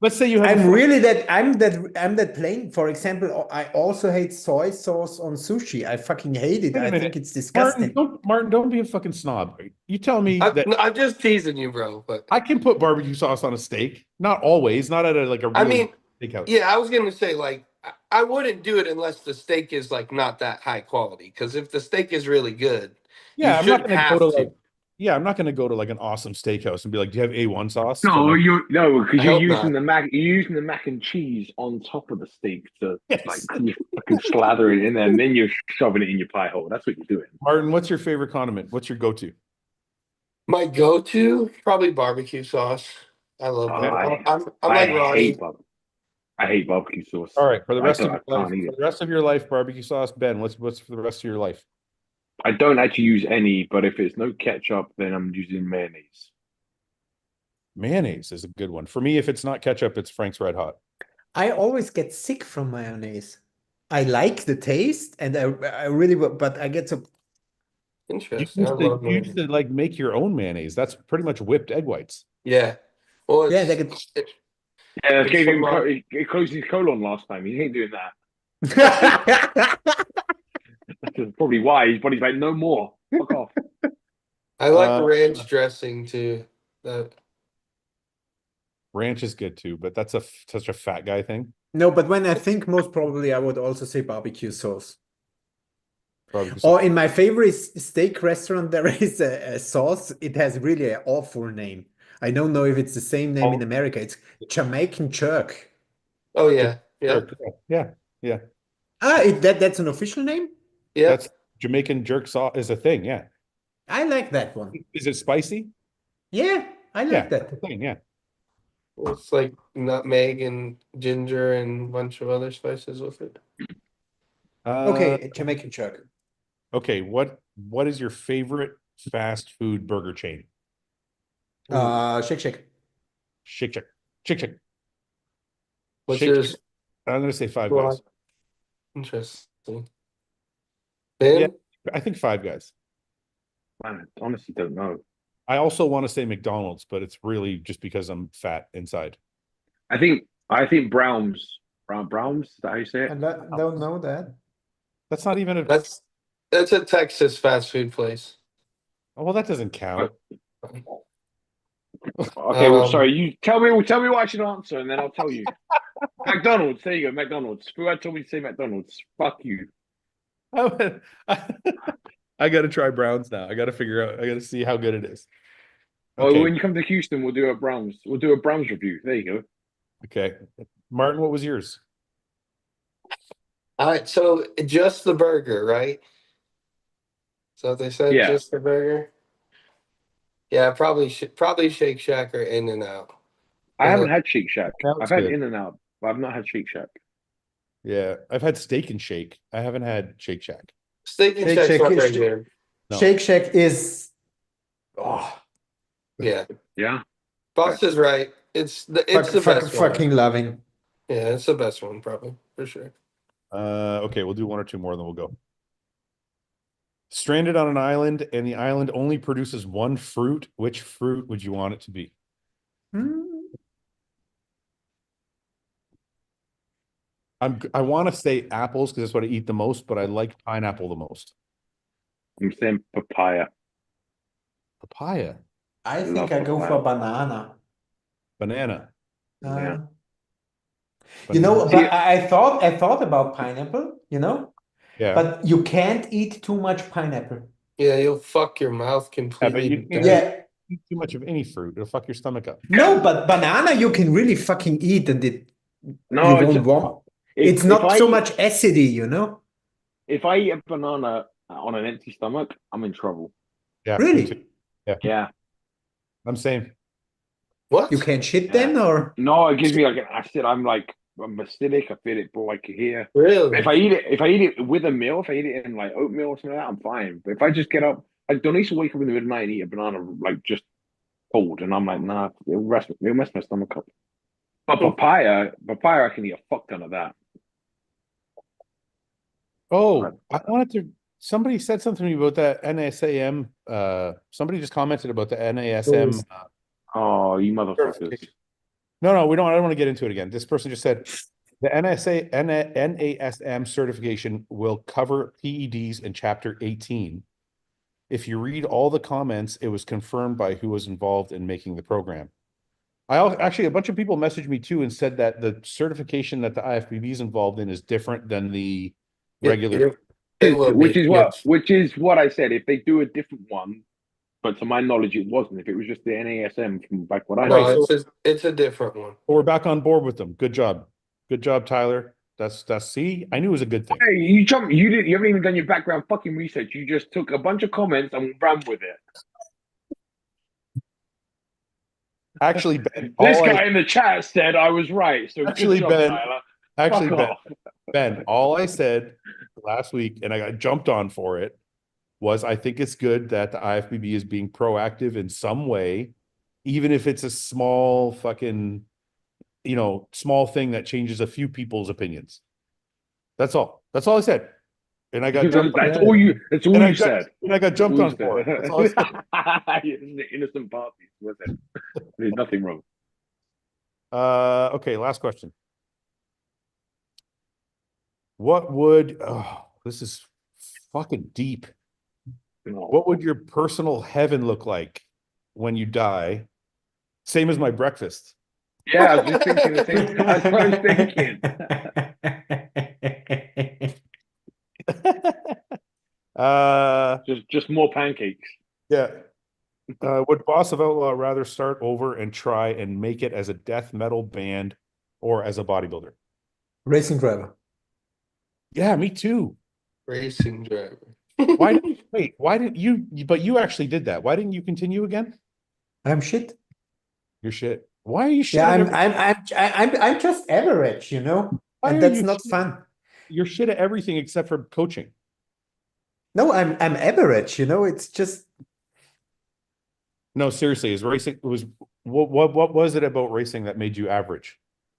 A: Let's say you have
B: I'm
A: a
B: really I'm that plain. For example, I also hate soy sauce on sushi. I fucking hate it.
A: Wait a
B: I
A: minute.
B: think it's disgusting.
A: Martin, don't be a fucking snob. You tell me that
E: I'm just teasing you, bro. But
A: I can put barbecue sauce on a steak. Not always, not at a like a
E: I
A: real
E: mean,
A: steakhouse.
E: yeah, I was gonna say like I wouldn't do it unless the steak is like not that high quality. Because if the steak is really good,
A: Yeah,
E: you
A: I'm not
E: shouldn't
A: gonna
E: have
A: go to
E: to.
A: like I'm not gonna go to like an awesome steakhouse and be like, do you have A1 sauce?
C: No,
A: But, like,
C: because
E: I
C: you're
E: hope
C: using
E: not.
C: you're using the mac and cheese on top of the steak to
A: yes.
C: like you fucking slather it in there, and then you're shoving it in your pie hole. That's what you're doing.
A: Martin, what's your favorite condiment? What's your go-to?
E: My go-to probably barbecue sauce. I love
C: Oh,
E: that. I'm
C: I
E: like Ronnie.
C: I hate barbecue sauce.
A: All right, for the rest of
C: I
A: your life,
C: can't eat
A: for
C: it.
A: the rest of your life, barbecue sauce. Ben, what's for the rest of your life?
C: I don't actually use any, but if it's no ketchup, then I'm using mayonnaise.
A: Mayonnaise is a good one. For me, if it's not ketchup, it's Frank's Red Hot.
B: I always get sick from mayonnaise. I like the taste, and I really, but I get so.
E: Interesting. I love
A: You used
E: mayonnaise.
A: to like make your own mayonnaise. That's pretty much whipped egg whites.
E: Yeah. Well,
B: Yeah,
E: it's,
B: they
C: Yeah,
E: It's
C: gave him
E: from,
C: it closed his colon last time. He ain't doing that.
B: get.
C: That's probably why his body's like, no more. Fuck off.
E: I like
A: Uh,
E: ranch dressing too. That
A: Ranch is good too, but that's such a fat guy thing.
B: No, but when I think most probably I would also say barbecue sauce.
A: Barbecue
B: Or
A: sauce.
B: in my favorite steak restaurant, there is a sauce. It has really an awful name. I don't know if it's the same name in America. It's Jamaican jerk.
E: Oh yeah. Yeah.
A: Yeah, yeah.
B: That's an official name?
E: Yeah.
A: That's Jamaican jerk sauce is a thing. Yeah.
B: I like that one.
A: Is it spicy?
B: Yeah, I
A: Yeah,
B: like that.
A: it's a thing, yeah.
E: It's like nutmeg and ginger and a bunch of other spices with it.
B: Okay, Jamaican jerk.
A: Okay, what is your favorite fast food burger chain?
B: Shake Shack.
A: Shake Shack. Shake Shack.
E: What's
A: Shake
E: yours?
A: Shack. I'm gonna say Five
E: Well,
A: Guys.
E: Interesting.
A: Yeah,
E: Ben?
A: I think Five Guys.
C: Man, I honestly don't know.
A: I also want to say McDonald's, but it's really just because I'm fat inside.
C: I think Browns. Browns, is that how you say it?
B: I don't know that.
A: That's not even a.
E: That's a Texas fast food place.
A: Oh, well, that doesn't count.
C: Okay, well, sorry. You tell me what I should answer, and then I'll tell you. McDonald's. There you go. McDonald's. Fouad told me to say McDonald's. Fuck you.
A: I got to try Browns now. I got to figure out. I got to see how good it is.
C: Oh,
A: Okay.
C: when you come to Houston, we'll do a Browns. We'll do a Browns review. There you go.
A: Okay. Martin, what was yours?
E: All right, so just the burger, right? So they said
C: Yeah.
E: just the burger. Yeah, probably Shake Shack or In and Out.
C: I haven't had Shake Shack.
A: That was
C: I've had
A: good.
C: In and Out, but I've not had Shake Shack.
A: Yeah, I've had Steak and Shake. I haven't had Shake Shack.
E: Steak and
B: Shake
E: Shack's
B: Shack
E: not
B: is-
E: very good.
A: No.
B: Shake Shack is. Oh,
E: Yeah,
C: Yeah.
E: Boss is right. It's the best one.
B: fucking loving.
E: Yeah, it's the best one probably for sure.
A: Okay, we'll do one or two more, then we'll go. Stranded on an island, and the island only produces one fruit. Which fruit would you want it to be?
B: Hmm.
A: I want to say apples because that's what I eat the most, but I like pineapple the most.
C: I'm saying papaya.
A: Papaya,
B: I
C: Love
B: think I go
C: papaya.
B: for banana.
A: banana,
C: Yeah.
B: You know,
A: banana.
B: but I thought about pineapple, you know,
A: Yeah.
B: but you can't eat too much pineapple.
E: Yeah, you'll fuck your mouth
A: Yeah, but
E: completely.
A: you can't
B: Yeah.
A: eat too much of any fruit. It'll fuck your stomach up.
B: No, but banana you can really fucking eat and you
C: No,
B: won't want. It's not so much acidy, you know?
C: If I eat a banana on an empty stomach, I'm in trouble.
A: Yeah, me
B: Really?
A: too. Yeah,
C: Yeah.
A: I'm same.
E: What?
B: You can't shit
C: Yeah.
B: then, or?
C: No, it gives me like an acid. I'm acidic. I feel it, but like here.
E: Really?
C: If I eat it with a meal, if I eat it in like oatmeal or something like that, I'm fine. But if I just get up, like don't need to wake up in the middle of the night and eat a banana like just cold, and I'm like, nah, it'll mess my stomach up. But papaya, I can eat a fuck ton of that.
A: Oh, I wanted to. Somebody said something to me about that NASM. Somebody just commented about the NASM.
C: Oh, you motherfuckers!
A: No, we don't. I don't want to get into it again. This person just said the NASM certification will cover PEDs in Chapter 18. If you read all the comments, it was confirmed by who was involved in making the program. Actually, a bunch of people messaged me too and said that the certification that the IFBB is involved in is different than the regular.
E: It will
C: Which
E: be,
C: is
E: yes.
C: what I said. If they do a different one, but to my knowledge, it wasn't. If it was just the NASM from back what I
E: No,
C: know.
E: it's a different one.
A: We're back on board with them. Good job, Tyler. That's see, I knew it was a good thing.
C: Hey, you jumped. You haven't even done your background fucking research. You just took a bunch of comments and ran with it.
A: Actually, Ben,
C: This guy in the chat said I was right. So
A: Actually,
C: good job,
A: Ben,
C: Tyler.
A: actually,
C: Fuck
A: Ben,
C: off.
A: Ben, all I said last week, and I got jumped on for it, was I think it's good that the IFBB is being proactive in some way, even if it's a small fucking, small thing that changes a few people's opinions. That's all. That's all I said. And I got jumped.
C: That's all you said.
A: And I got jumped on for it. That's all I said.
C: Innocent parties. Listen, there's nothing wrong.
A: Okay, last question. What would this is fucking deep.
C: No.
A: What would your personal heaven look like when you die? Same as my breakfast.
C: Yeah, I was just thinking the same. That's what I was thinking. Just more pancakes.
A: Yeah. Would Boss of Outlaw rather start over and try and make it as a death metal band or as a bodybuilder?
B: Racing driver.
A: Yeah, me too.
E: Racing driver.
A: Why didn't you, but you actually did that. Why didn't you continue again?
B: I'm shit.
A: You're shit. Why are you shit?
B: Yeah,
A: at
B: I'm just average, you know,
A: Why
B: and
A: are
B: that's
A: you
B: not
A: shit?
B: fun.
A: You're shit at everything except for coaching.
B: No, I'm average, you know, it's just
A: No, seriously, what was it about racing that made you average?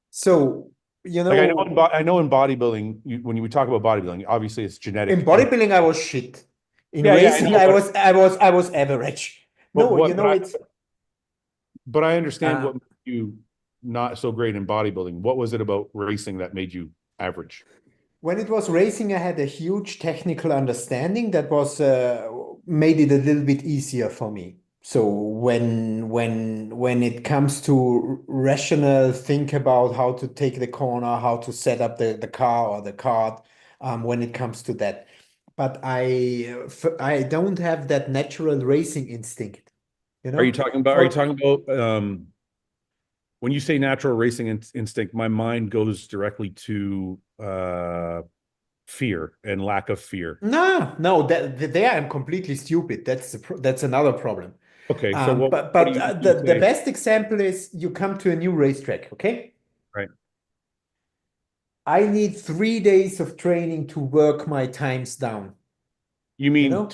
B: so, you
A: Like
B: know,
A: I know in bodybuilding, when you talk about bodybuilding, obviously it's genetic.
B: in bodybuilding I was shit. In
A: Yeah,
B: racing
A: I know,
B: I was average.
A: But
B: No,
A: what-
B: you know,
A: but I-
B: it's
A: But I understand what
B: Uh,
A: made you not so great in bodybuilding. What was it about racing that made you average?
B: when it was racing, I had a huge technical understanding that was made it a little bit easier for me. So when it comes to rational think about how to take the corner, how to set up the car or the cart, when it comes to that. But I don't have that natural racing instinct. You know?
A: Are you talking about when you say natural racing instinct, my mind goes directly to fear and lack of fear.
B: No, there I'm completely stupid. That's another problem.
A: Okay, so
B: But
A: what do you
B: the
A: say?
B: best example is you come to a new racetrack, okay?
A: Right.
B: I need 3 days of training to work my times down.
A: You mean
B: know?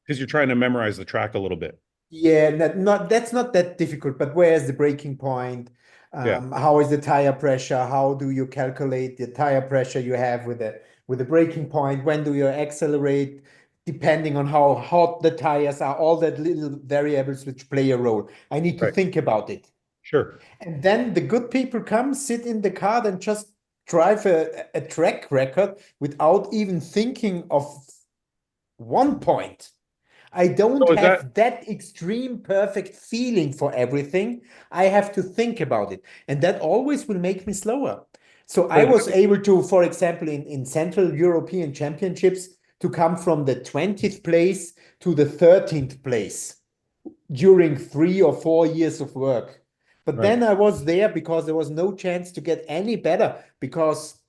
A: because you're trying to memorize the track a little bit?
B: Yeah, that's not that difficult, but where is the braking point? How is the tire pressure? How do you calculate the tire pressure you have with the braking point? When do you accelerate? depending on how hot the tires are, all that little variables which play a role. I need to
A: Right.
B: think about it.
A: Sure.
B: And then the good people come, sit in the car, and just drive a track record without even thinking of 1 point. I don't
A: So is
B: have that extreme perfect feeling for everything. I have to think about it. And that always will make me slower. So I was able to, for example, in Central European Championships, to come from the 20th place to the 13th place during 3 or 4 years of work. But
A: Right.
B: then I was there because there was no chance to get any better, because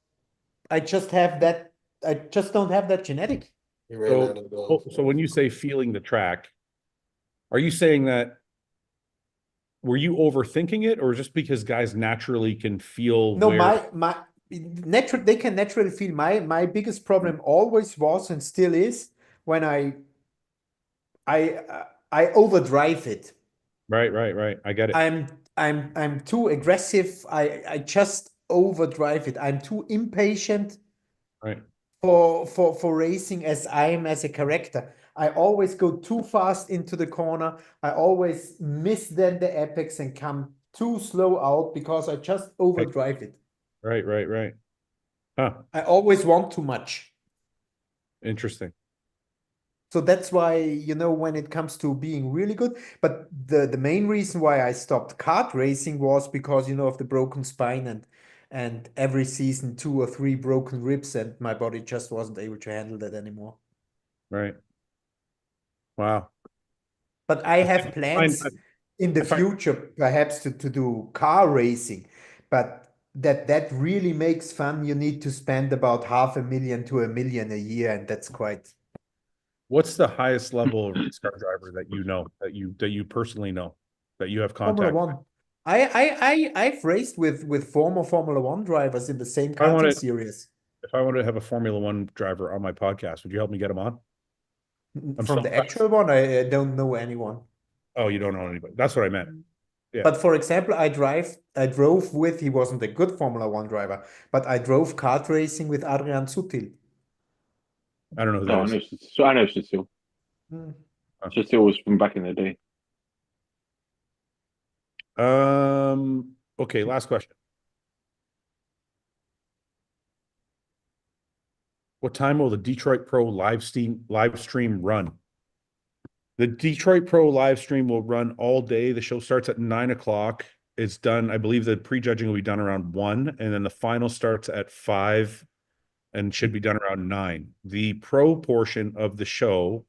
B: I just don't have that genetic.
E: You ran out of those.
A: So when you say feeling the track, are you saying that were you overthinking it, or just because guys naturally can feel
B: No,
A: where?
B: they can naturally feel. My biggest problem always was and still is when I overdrive it.
A: Right. I get it.
B: I'm too aggressive. I just overdrive it. I'm too impatient
A: Right.
B: for racing as I am as a character. I always go too fast into the corner. I always miss then the apex and come too slow out because I just overdrive it.
A: Right. Huh.
B: I always want too much.
A: Interesting.
B: So that's why, when it comes to being really good, but the main reason why I stopped kart racing was because, of the broken spine and every season 2 or 3 broken ribs, and my body just wasn't able to handle that anymore.
A: Right. Wow.
B: But I have plans in the
A: if I-
B: future, perhaps to do car racing, but that really makes fun. You need to spend about 500,000 to 1 million a year, and that's quite.
A: What's the highest level of race car driver that you know, that you personally know, that you have
B: Formula
A: contact with?
B: One. I've raced with former Formula One drivers in the same
A: I wanna-
B: karting series.
A: If I wanted to have a Formula One driver on my podcast, would you help me get him on?
B: From the actual one, I don't know anyone.
A: Oh, you don't know anybody. That's what I meant. Yeah.
B: But for example, I drove with, he wasn't a good Formula One driver, but I drove kart racing with Adrian Sutil.
A: I don't know who
C: No,
A: that is.
C: I know Cecile. Cecile was from back in the day.
A: Okay, last question. What time will the Detroit Pro live stream run? The Detroit Pro live stream will run all day. The show starts at 9 o'clock. It's done. I believe the prejudging will be done around 1, and then the final starts at 5 and should be done around 9. The pro portion of the show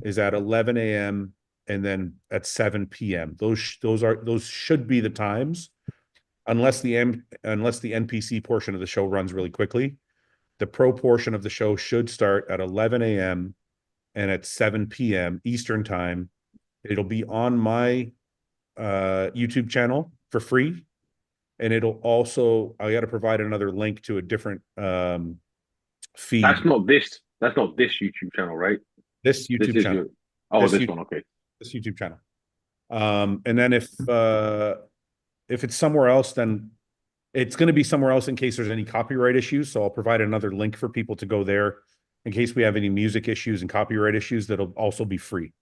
A: is at 11 a.m. and then at 7 p.m. Those should be the times, unless the NPC portion of the show runs really quickly. The pro portion of the show should start at 11 a.m. and at 7 p.m. Eastern time. It'll be on my YouTube channel for free. And it'll also, I got to provide another link to a different feed.
C: That's not this YouTube channel, right?
A: This YouTube channel.
C: This one, okay.
A: This YouTube channel. And then if it's somewhere else, then it's going to be somewhere else in case there's any copyright issues. So I'll provide another link for people to go there in case we have any music issues and copyright issues. That'll also be free.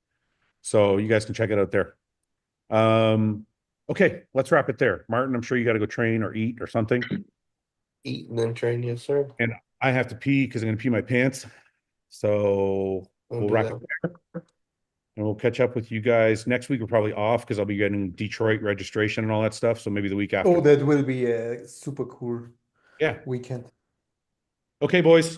A: So you guys can check it out there. Okay, let's wrap it there. Martin, I'm sure you got to go train or eat or something.
E: Eat and then train, yes, sir.
A: And I have to pee because I'm going to pee my pants. So we'll wrap it there. And we'll catch up with you guys next week. We're probably off because I'll be getting Detroit registration and all that stuff. So maybe the week after.
B: Oh, that will be a super cool weekend.
A: Okay, boys.